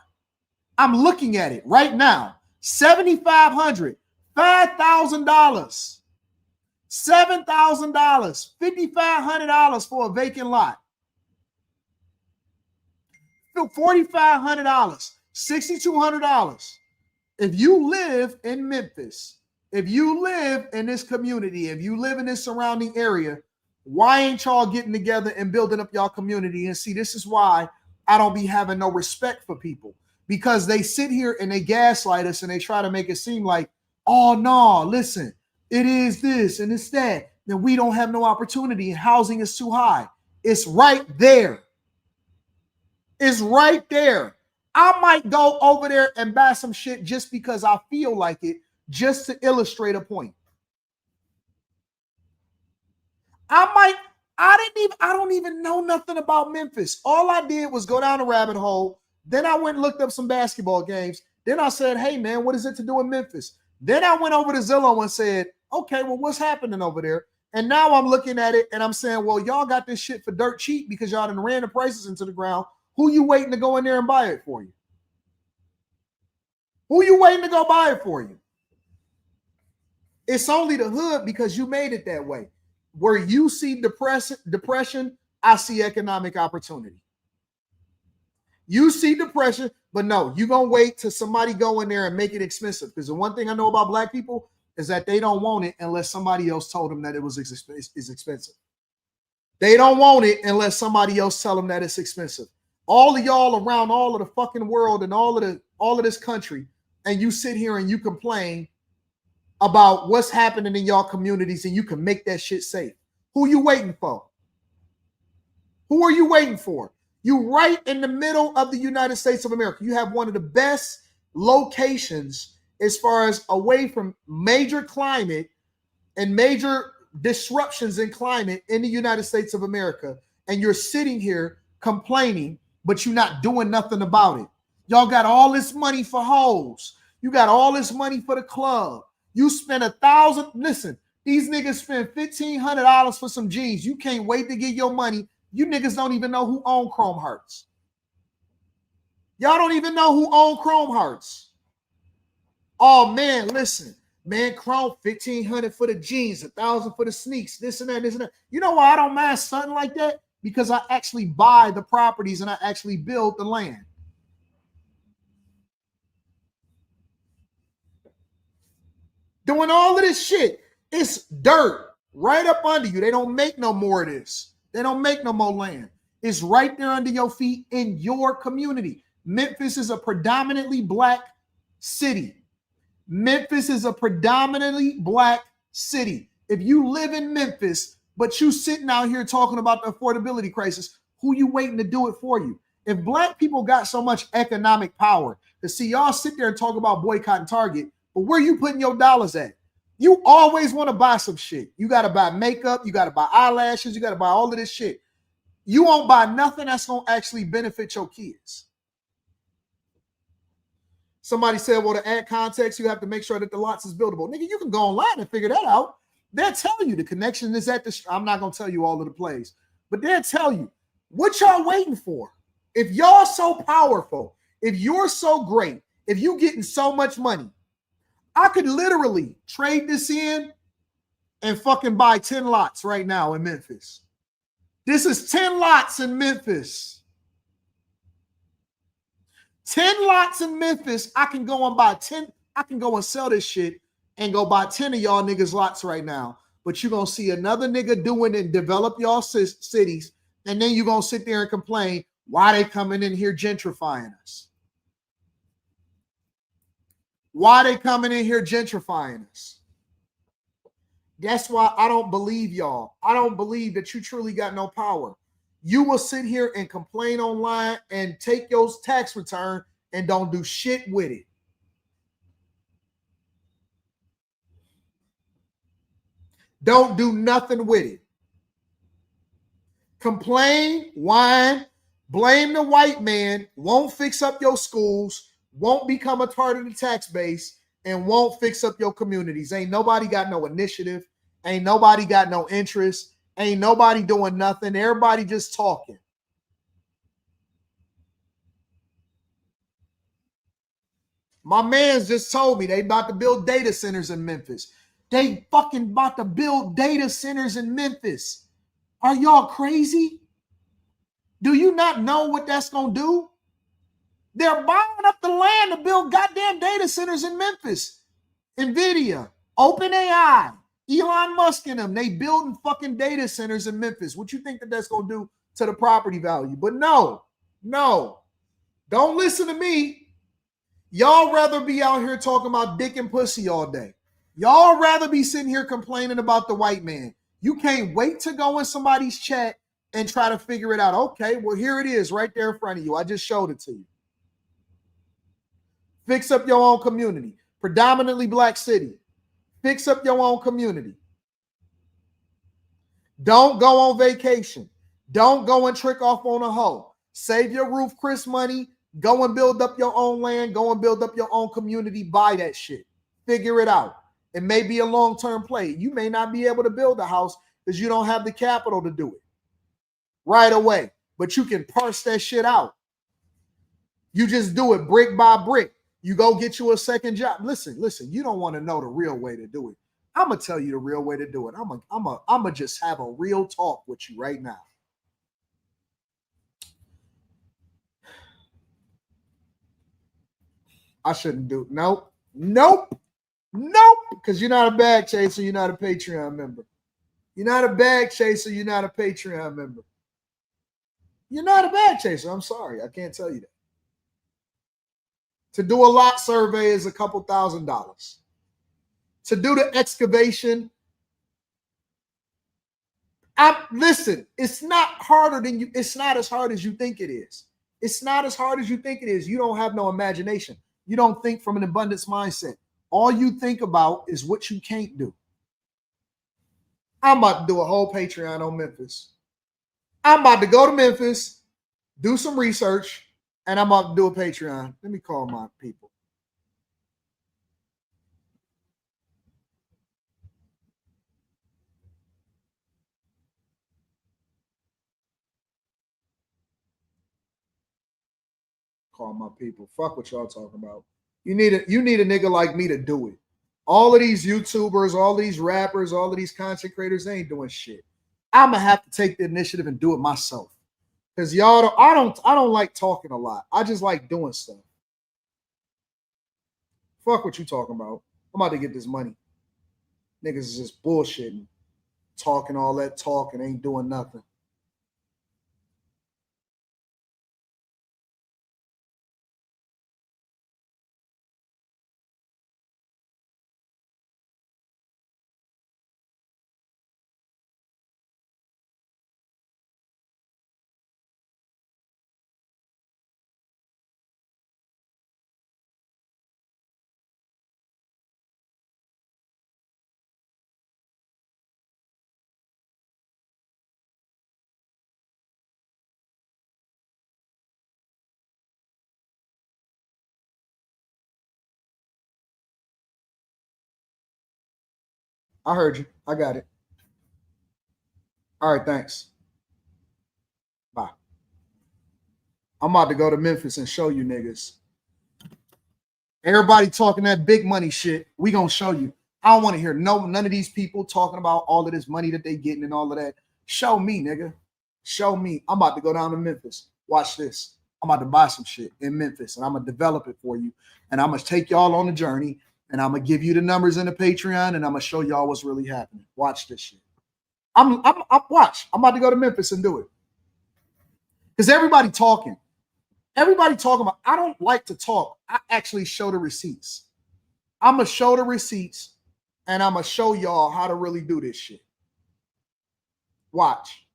I'm looking at it right now. $7,500, $5,000, $7,000, $5,500 for a vacant lot. $4,500, $6,200. If you live in Memphis If you live in this community, if you live in this surrounding area, why ain't y'all getting together and building up y'all community? And see, this is why I don't be having no respect for people, because they sit here and they gaslight us and they try to make it seem like, oh no, listen, it is this and it's that. Then we don't have no opportunity and housing is too high. It's right there. It's right there. I might go over there and buy some shit just because I feel like it, just to illustrate a point. I don't even know nothing about Memphis. All I did was go down a rabbit hole. Then I went and looked up some basketball games. Then I said, hey man, what is it to do in Memphis? Then I went over to Zillow and said, okay, well, what's happening over there? And now I'm looking at it and I'm saying, well, y'all got this shit for dirt cheap because y'all done ran the prices into the ground. Who you waiting to go in there and buy it for you? Who you waiting to go buy it for you? It's only the hood because you made it that way. Where you see depression, I see economic opportunity. You see depression, but no, you're going to wait till somebody go in there and make it expensive. Because the one thing I know about black people is that they don't want it unless somebody else told them that it was expensive. They don't want it unless somebody else tell them that it's expensive. All of y'all around all of the fucking world and all of this country, and you sit here and you complain about what's happening in y'all communities and you can make that shit safe. Who you waiting for? Who are you waiting for? You right in the middle of the United States of America. You have one of the best locations as far as away from major climate and major disruptions in climate in the United States of America. And you're sitting here complaining, but you're not doing nothing about it. Y'all got all this money for hoes. You got all this money for the club. You spend $1,000. Listen, these niggas spend $1,500 for some jeans. You can't wait to get your money. You niggas don't even know who own Chrome Hearts. Y'all don't even know who own Chrome Hearts. Oh man, listen, man, Chrome $1,500 for the jeans, $1,000 for the sneaks, this and that, this and that. You know why I don't mind something like that? Because I actually buy the properties and I actually build the land. Doing all of this shit, it's dirt right up under you. They don't make no more of this. They don't make no more land. It's right there under your feet in your community. Memphis is a predominantly black city. Memphis is a predominantly black city. If you live in Memphis, but you sitting out here talking about the affordability crisis, who you waiting to do it for you? If black people got so much economic power to see y'all sit there and talk about boycotting Target, but where you putting your dollars at? You always want to buy some shit. You got to buy makeup. You got to buy eyelashes. You got to buy all of this shit. You won't buy nothing that's going to actually benefit your kids. Somebody said, well, to add context, you have to make sure that the lots is buildable. Nigga, you can go online and figure that out. They'll tell you the connection is at the, I'm not going to tell you all of the plays, but they'll tell you what y'all waiting for. If y'all so powerful, if you're so great, if you getting so much money, I could literally trade this in and fucking buy 10 lots right now in Memphis. This is 10 lots in Memphis. 10 lots in Memphis. I can go and buy 10. I can go and sell this shit and go buy 10 of y'all niggas lots right now. But you're going to see another nigga doing and develop y'all cities. And then you're going to sit there and complain why they coming in here gentrifying us. Why they coming in here gentrifying us? That's why I don't believe y'all. I don't believe that you truly got no power. You will sit here and complain online and take your tax return and don't do shit with it. Don't do nothing with it. Complain, whine, blame the white man, won't fix up your schools, won't become a part of the tax base, and won't fix up your communities. Ain't nobody got no initiative. Ain't nobody got no interest. Ain't nobody doing nothing. Everybody just talking. My man's just told me they about to build data centers in Memphis. They fucking about to build data centers in Memphis. Are y'all crazy? Do you not know what that's going to do? They're buying up the land to build goddamn data centers in Memphis. NVIDIA, OpenAI, Elon Musk and them, they building fucking data centers in Memphis. What you think that that's going to do to the property value? But no, don't listen to me. Y'all rather be out here talking about dick and pussy all day. Y'all rather be sitting here complaining about the white man. You can't wait to go in somebody's chat and try to figure it out. Okay, well, here it is right there in front of you. I just showed it to you. Fix up your own community. Predominantly black city. Fix up your own community. Don't go on vacation. Don't go and trick off on a hoe. Save your roof Chris money. Go and build up your own land. Go and build up your own community. Buy that shit. Figure it out. It may be a long-term play. You may not be able to build a house because you don't have the capital to do it right away. But you can parse that shit out. You just do it brick by brick. You go get you a second job. Listen, you don't want to know the real way to do it. I'm going to tell you the real way to do it. I'm going to just have a real talk with you right now. I shouldn't do it. Nope. Because you're not a bag chaser. You're not a Patreon member. You're not a bag chaser. You're not a Patreon member. You're not a bag chaser. I'm sorry. I can't tell you that. To do a lot survey is a couple $1,000s. To do the excavation, listen, it's not harder than you. It's not as hard as you think it is. It's not as hard as you think it is. You don't have no imagination. You don't think from an abundance mindset. All you think about is what you can't do. I'm about to do a whole Patreon on Memphis. I'm about to go to Memphis, do some research, and I'm about to do a Patreon. Let me call my people. Call my people. Fuck what y'all talking about. You need a nigga like me to do it. All of these YouTubers, all these rappers, all of these content creators, they ain't doing shit. I'm gonna have to take the initiative and do it myself. Because y'all I don't like talking a lot. I just like doing stuff. Fuck what you talking about. I'm about to get this money. Niggas is just bullshitting. Talking all that talk and ain't doing nothing. I heard you. I got it. All right, thanks. Bye. I'm about to go to Memphis and show you niggas. Everybody talking that big money shit. We gonna show you. I don't want to hear none of these people talking about all of this money that they getting and all of that. Show me, nigga. Show me. I'm about to go down to Memphis. Watch this. I'm about to buy some shit in Memphis and I'm gonna develop it for you. And I'm gonna take y'all on the journey and I'm gonna give you the numbers in the Patreon and I'm gonna show y'all what's really happening. Watch this shit. Watch. I'm about to go to Memphis and do it. Because everybody talking. Everybody talking about, I don't like to talk. I actually show the receipts. I'm going to show the receipts and I'm going to show y'all how to really do this shit. Watch.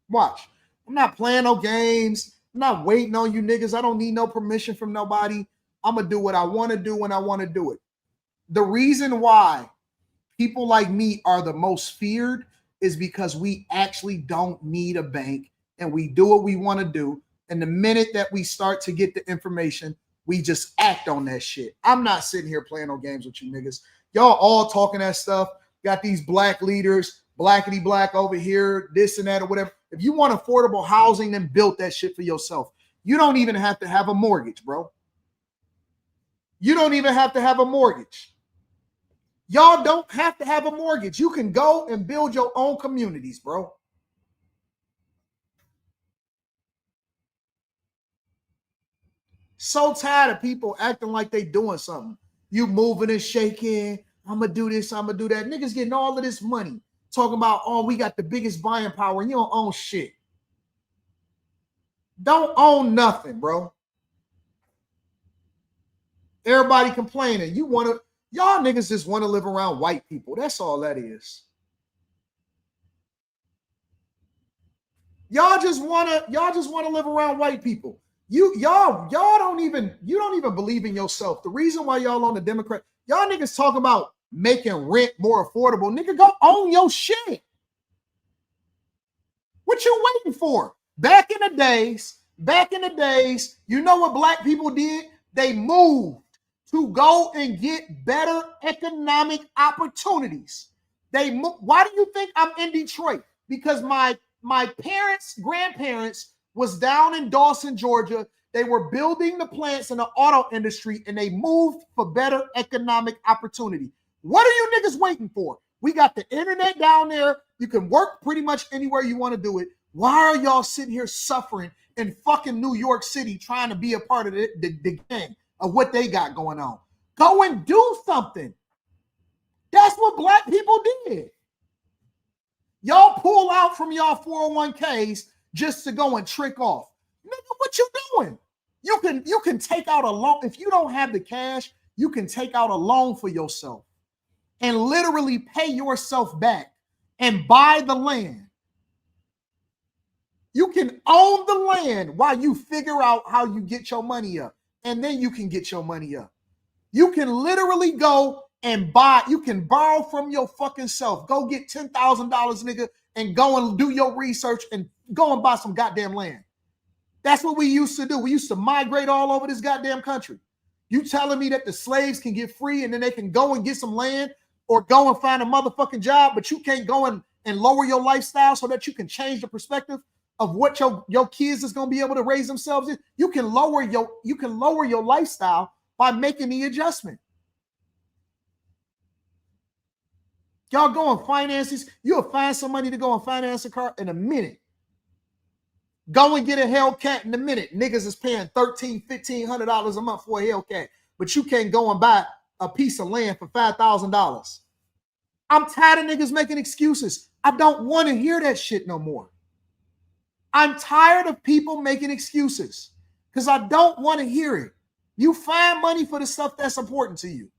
Watch. I'm not playing no games. I'm not waiting on you niggas. I don't need no permission from nobody. I'm going to do what I want to do when I want to do it. The reason why people like me are the most feared is because we actually don't need a bank and we do what we want to do. And the minute that we start to get the information, we just act on that shit. I'm not sitting here playing no games with you niggas. Y'all all talking that stuff. Got these black leaders, blackity black over here, this and that or whatever. If you want affordable housing, then build that shit for yourself. You don't even have to have a mortgage, bro. You don't even have to have a mortgage. Y'all don't have to have a mortgage. You can go and build your own communities, bro. So tired of people acting like they doing something. You moving and shaking. I'm going to do this, I'm going to do that. Niggas getting all of this money. Talking about, oh, we got the biggest buying power, and you don't own shit. Don't own nothing, bro. Everybody complaining. Y'all niggas just want to live around white people. That's all that is. Y'all just want to live around white people. You don't even believe in yourself. The reason why y'all on the Democrat, y'all niggas talk about making rent more affordable. Nigga, go own your shit. What you waiting for? Back in the days, you know what black people did? They moved to go and get better economic opportunities. Why do you think I'm in Detroit? Because my grandparents was down in Dawson, Georgia. They were building the plants in the auto industry, and they moved for better economic opportunity. What are you niggas waiting for? We got the internet down there. You can work pretty much anywhere you want to do it. Why are y'all sitting here suffering in fucking New York City trying to be a part of the gang of what they got going on? Go and do something. That's what black people did. Y'all pull out from y'all 401ks just to go and trick off. Nigga, what you doing? You can take out a loan. If you don't have the cash, you can take out a loan for yourself and literally pay yourself back and buy the land. You can own the land while you figure out how you get your money up, and then you can get your money up. You can literally go and buy, you can borrow from your fucking self. Go get $10,000, nigga, and go and do your research and go and buy some goddamn land. That's what we used to do. We used to migrate all over this goddamn country. You telling me that the slaves can get free and then they can go and get some land or go and find a motherfucking job, but you can't go and lower your lifestyle so that you can change the perspective of what your kids is going to be able to raise themselves in? You can lower your lifestyle by making the adjustment. Y'all go on finances. You'll find some money to go and finance a car in a minute. Go and get a Hellcat in a minute. Niggas is paying $1,300, $1,500 a month for a Hellcat, but you can't go and buy a piece of land for $5,000. I'm tired of niggas making excuses. I don't want to hear that shit no more. I'm tired of people making excuses because I don't want to hear it. You find money for the stuff that's important to you.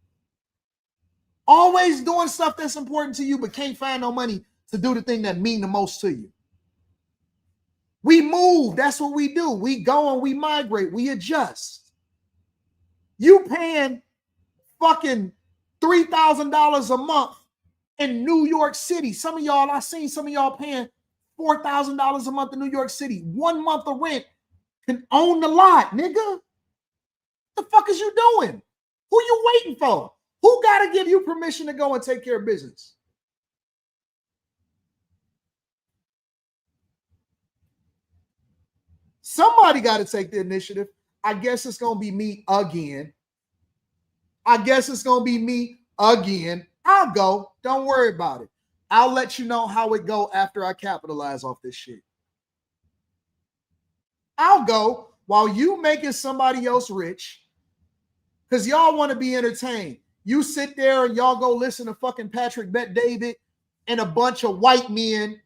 Always doing stuff that's important to you, but can't find no money to do the thing that mean the most to you. We move. That's what we do. We go and we migrate. We adjust. You paying fucking $3,000 a month in New York City. Some of y'all, I seen some of y'all paying $4,000 a month in New York City. 1 month of rent can own the lot, nigga. What the fuck is you doing? Who you waiting for? Who got to give you permission to go and take care of business? Somebody got to take the initiative. I guess it's going to be me again. I'll go. Don't worry about it. I'll let you know how it go after I capitalize off this shit. I'll go while you making somebody else rich because y'all want to be entertained. You sit there and y'all go listen to fucking Patrick Bet-David and a bunch of white men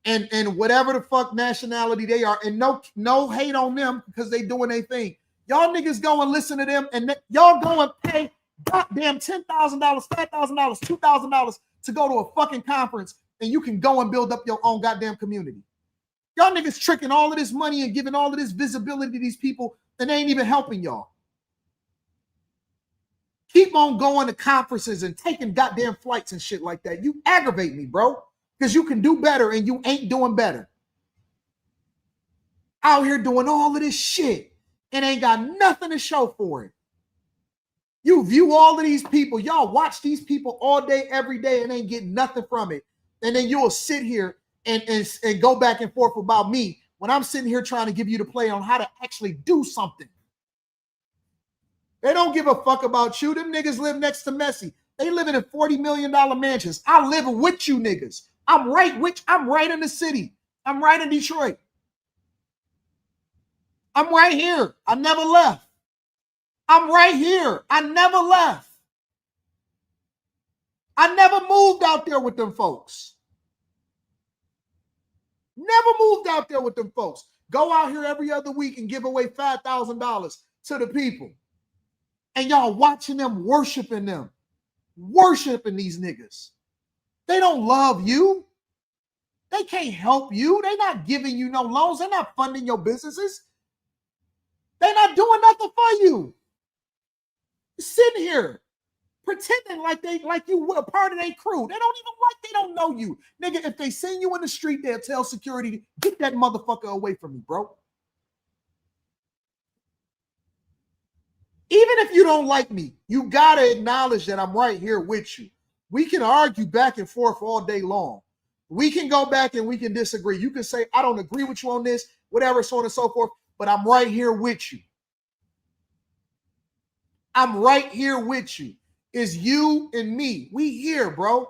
and whatever the fuck nationality they are, and no hate on them because they doing their thing. Y'all niggas go and listen to them, and y'all go and pay goddamn $10,000, $5,000, $2,000 to go to a fucking conference, and you can go and build up your own goddamn community. Y'all niggas tricking all of this money and giving all of this visibility to these people, and they ain't even helping y'all. Keep on going to conferences and taking goddamn flights and shit like that. You aggravate me, bro. Because you can do better and you ain't doing better. Out here doing all of this shit and ain't got nothing to show for it. You view all of these people, y'all watch these people all day, every day, and ain't getting nothing from it. And then you'll sit here and go back and forth about me when I'm sitting here trying to give you the play on how to actually do something. They don't give a fuck about you. Them niggas live next to Messi. They living in $40 million mansions. I live with you niggas. I'm right in the city. I'm right in Detroit. I'm right here. I never left. I'm right here. I never left. I never moved out there with them folks. Never moved out there with them folks. Go out here every other week and give away $5,000 to the people. And y'all watching them, worshiping these niggas. They don't love you. They can't help you. They're not giving you no loans. They're not funding your businesses. They're not doing nothing for you. You're sitting here pretending like you were a part of their crew. They don't know you. Nigga, if they see you in the street, they'll tell security, get that motherfucker away from me, bro. Even if you don't like me, you gotta acknowledge that I'm right here with you. We can argue back and forth all day long. We can go back and we can disagree. You can say, I don't agree with you on this, whatever, so on and so forth, but I'm right here with you. I'm right here with you. It's you and me. We here, bro.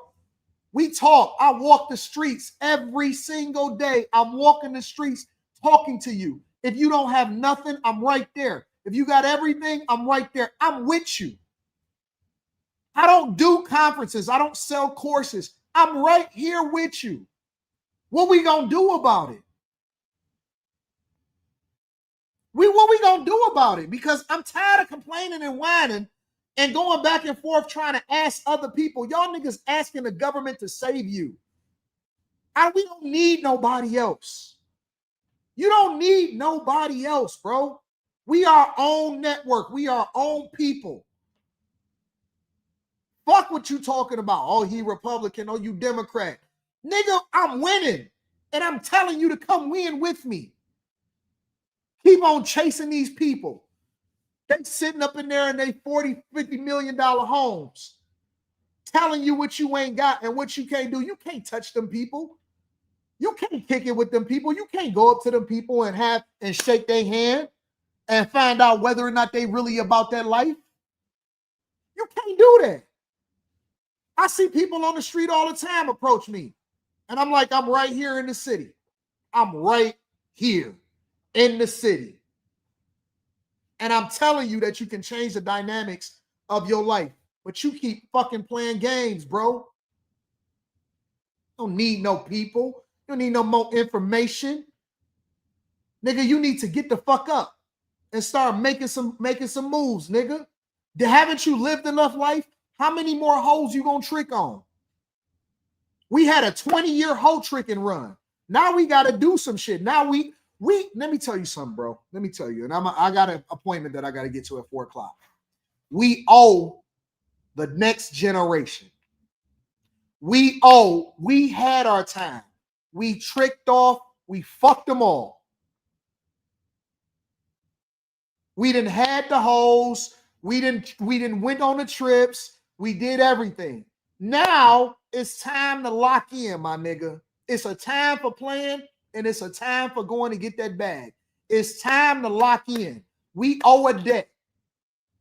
We talk. I walk the streets every single day. I'm walking the streets talking to you. If you don't have nothing, I'm right there. If you got everything, I'm right there. I'm with you. I don't do conferences. I don't sell courses. I'm right here with you. What we gonna do about it? What we gonna do about it? Because I'm tired of complaining and whining and going back and forth trying to ask other people. Y'all niggas asking the government to save you. We don't need nobody else. You don't need nobody else, bro. We are our own network. We are our own people. Fuck what you talking about. Oh, he Republican. Oh, you Democrat. Nigga, I'm winning. And I'm telling you to come win with me. Keep on chasing these people. They sitting up in there in their $40, $50 million homes, telling you what you ain't got and what you can't do. You can't touch them people. You can't kick it with them people. You can't go up to them people and shake their hand and find out whether or not they really about that life. You can't do that. I see people on the street all the time approach me. And I'm like, I'm right here in the city. I'm right here in the city. And I'm telling you that you can change the dynamics of your life. But you keep fucking playing games, bro. Don't need no people. You don't need no more information. Nigga, you need to get the fuck up and start making some moves, nigga. Haven't you lived enough life? How many more hoes you gonna trick on? We had a 20-year hoe tricking run. Now we got to do some shit. Now we let me tell you something, bro. Let me tell you. And I got an appointment that I got to get to at 4 o'clock. We owe the next generation. We had our time. We tricked off. We fucked them all. We didn't had the hoes. We didn't went on the trips. We did everything. Now it's time to lock in, my nigga. It's a time for playing and it's a time for going to get that bag. It's time to lock in. We owe a debt.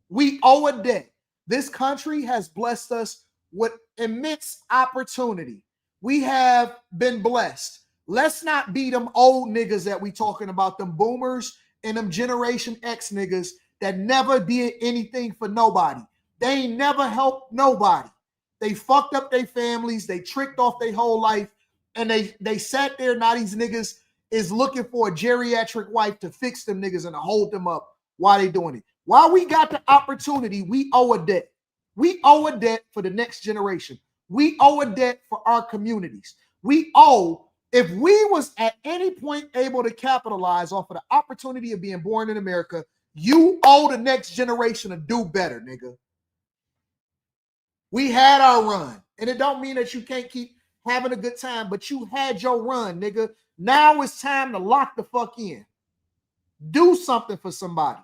We owe a debt. This country has blessed us with immense opportunity. We have been blessed. Let's not be them old niggas that we talking about, them boomers and them Generation X niggas that never did anything for nobody. They ain't never helped nobody. They fucked up their families. They tricked off their whole life. And they sat there. Now these niggas is looking for a geriatric wife to fix them niggas and to hold them up while they doing it. While we got the opportunity, we owe a debt. We owe a debt for the next generation. We owe a debt for our communities. We owe, if we was at any point able to capitalize off of the opportunity of being born in America, you owe the next generation to do better, nigga. We had our run. And it don't mean that you can't keep having a good time, but you had your run, nigga. Now it's time to lock the fuck in. Do something for somebody.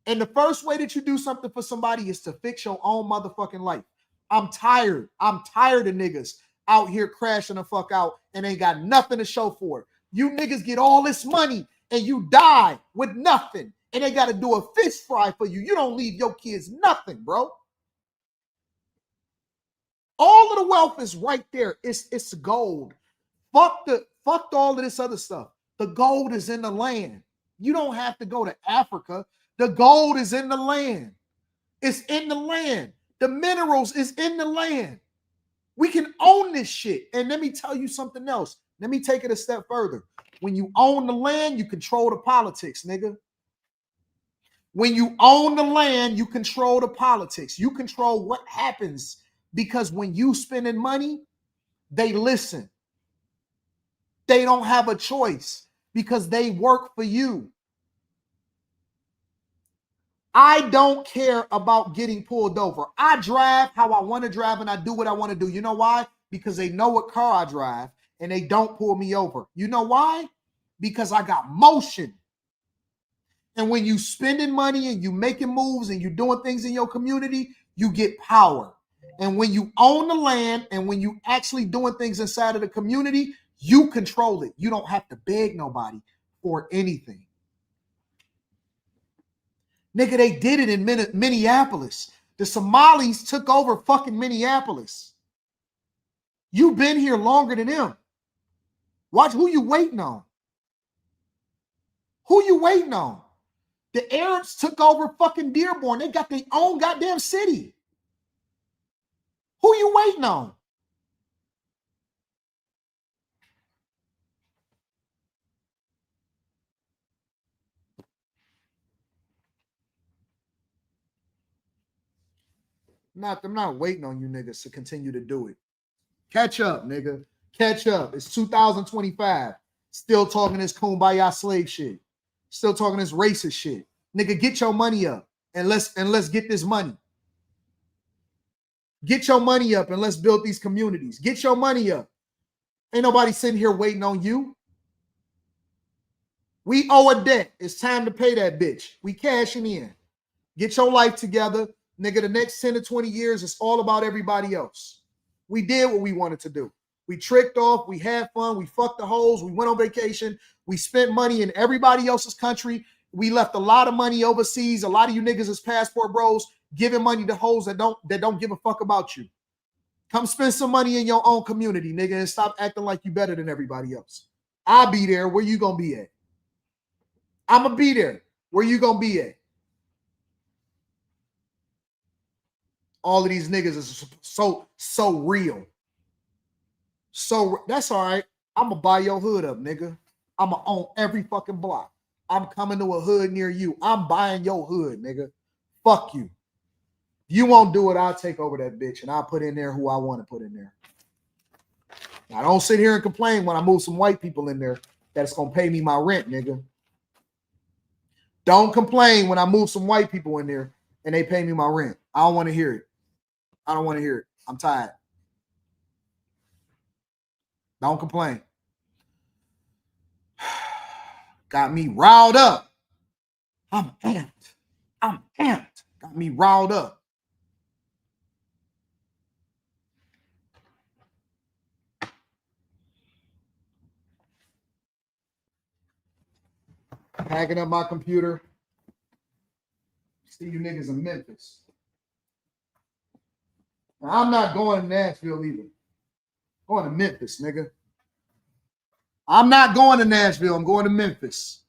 And the first way that you do something for somebody is to fix your own motherfucking life. I'm tired. I'm tired of niggas out here crashing the fuck out and ain't got nothing to show for it. You niggas get all this money and you die with nothing. And they got to do a fish fry for you. You don't leave your kids nothing, bro. All of the wealth is right there. It's gold. Fuck all of this other stuff. The gold is in the land. You don't have to go to Africa. The gold is in the land. It's in the land. The minerals is in the land. We can own this shit. And let me tell you something else. Let me take it a step further. When you own the land, you control the politics, nigga. When you own the land, you control the politics. You control what happens, because when you spending money, they listen. They don't have a choice because they work for you. I don't care about getting pulled over. I drive how I want to drive and I do what I want to do. You know why? Because they know what car I drive and they don't pull me over. You know why? Because I got motion. And when you spending money and you making moves and you doing things in your community, you get power. And when you own the land and when you actually doing things inside of the community, you control it. You don't have to beg nobody for anything. Nigga, they did it in Minneapolis. The Somalis took over fucking Minneapolis. You've been here longer than them. Watch who you waiting on. Who you waiting on? The Arabs took over fucking Dearborn. They got their own goddamn city. Who you waiting on? I'm not waiting on you niggas to continue to do it. Catch up, nigga. Catch up. It's 2025. Still talking this kumbaya slave shit. Still talking this racist shit. Nigga, get your money up and let's get this money. Get your money up and let's build these communities. Get your money up. Ain't nobody sitting here waiting on you. We owe a debt. It's time to pay that bitch. We cashing in. Get your life together. Nigga, the next 10 to 20 years is all about everybody else. We did what we wanted to do. We tricked off. We had fun. We fucked the hoes. We went on vacation. We spent money in everybody else's country. We left a lot of money overseas. A lot of you niggas is passport bros giving money to hoes that don't give a fuck about you. Come spend some money in your own community, nigga, and stop acting like you better than everybody else. I'll be there. Where you gonna be at? I'm gonna be there. Where you gonna be at? All of these niggas is so real. So that's all right. I'm gonna buy your hood up, nigga. I'm gonna own every fucking block. I'm coming to a hood near you. I'm buying your hood, nigga. Fuck you. You won't do it. I'll take over that bitch and I'll put in there who I want to put in there. Now, don't sit here and complain when I move some white people in there that's gonna pay me my rent, nigga. Don't complain when I move some white people in there and they pay me my rent. I don't want to hear it. I don't want to hear it. I'm tired. Don't complain. Got me riled up. I'm amped. Got me riled up. Hacking up my computer. See you niggas in Memphis. Now, I'm not going to Nashville either. I'm going to Memphis, nigga. I'm not going to Nashville. I'm going to Memphis.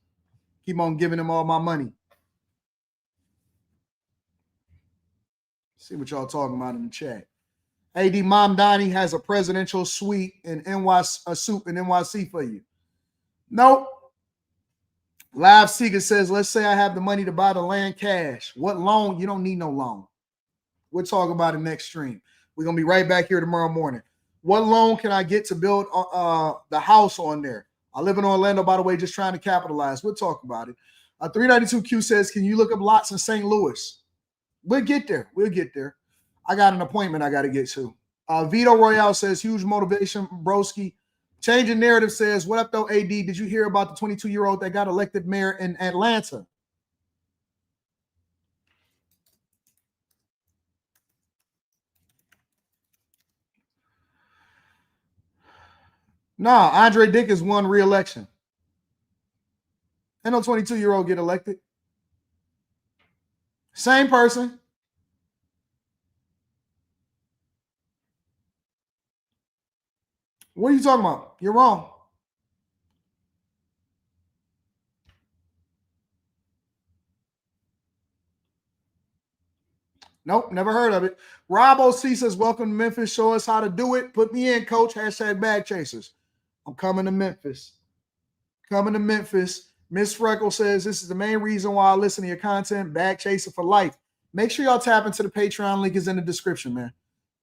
Keep on giving them all my money. See what y'all talking about in the chat. AD Mamdani has a presidential suite in NYC for you. Nope. Live Seeker says, let's say I have the money to buy the land cash. What loan? You don't need no loan. We'll talk about it next stream. We're going to be right back here tomorrow morning. What loan can I get to build the house on there? I live in Orlando, by the way, just trying to capitalize. We'll talk about it. 392Q says, can you look up lots in St. Louis? We'll get there. We'll get there. I got an appointment I got to get to. Vito Royale says, huge motivation, broski. Changing narrative says, what up, though, AD? Did you hear about the 22-year-old that got elected mayor in Atlanta? Nah, Andre Dickens won re-election. Ain't no 22-year-old get elected. Same person. What are you talking about? You're wrong. Nope, never heard of it. Rob OC says, welcome to Memphis. Show us how to do it. Put me in, coach. Hashtag bag chasers. I'm coming to Memphis. Coming to Memphis. Miss Freckle says, this is the main reason why I listen to your content. Bag chaser for life. Make sure y'all tap into the Patreon. Link is in the description, man.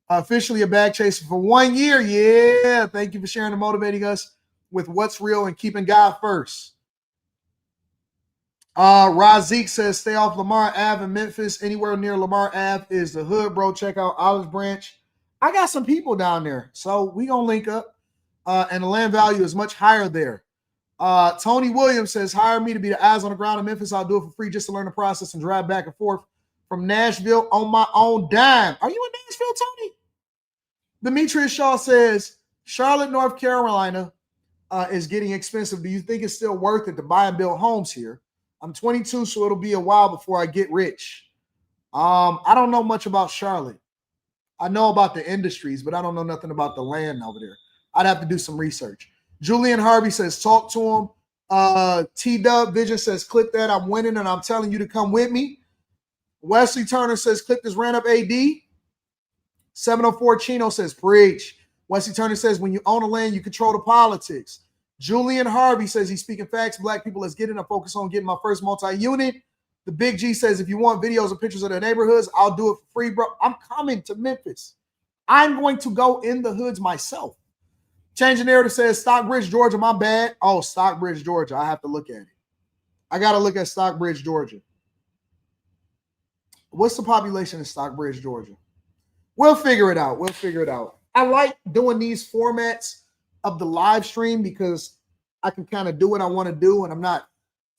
Officially a bag chaser for 1 year. Yeah. Thank you for sharing and motivating us with what's real and keeping God first. Razik says, stay off Lamar Ave in Memphis. Anywhere near Lamar Ave is the hood, bro. Check out Olive Branch. I got some people down there, so we gonna link up. And the land value is much higher there. Tony Williams says, hire me to be the eyes on the ground in Memphis. I'll do it for free just to learn the process and drive back and forth from Nashville on my own dime. Are you in Nashville, Tony? Demetrius Shaw says, Charlotte, North Carolina is getting expensive. Do you think it's still worth it to buy and build homes here? I'm 22, so it'll be a while before I get rich. I don't know much about Charlotte. I know about the industries, but I don't know nothing about the land over there. I'd have to do some research. Julian Harvey says, talk to him. T-Dub Vision says, click that. I'm winning, and I'm telling you to come with me. Wesley Turner says, click this ran up AD. 704 Chino says, preach. Wesley Turner says, when you own a land, you control the politics. Julian Harvey says he's speaking facts. Black people, let's get in. I focus on getting my first multi-unit. The Big G says, if you want videos or pictures of the neighborhoods, I'll do it for free, bro. I'm coming to Memphis. I'm going to go in the hoods myself. Change the narrative says, Stockbridge, Georgia, my bad. Oh, Stockbridge, Georgia. I have to look at it. I got to look at Stockbridge, Georgia. What's the population in Stockbridge, Georgia? We'll figure it out. We'll figure it out. I like doing these formats of the live stream because I can kind of do what I want to do and I'm not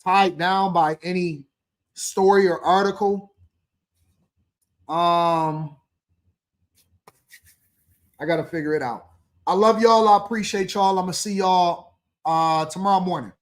tied down by any story or article. I got to figure it out. I love y'all. I appreciate y'all. I'm going to see y'all tomorrow morning.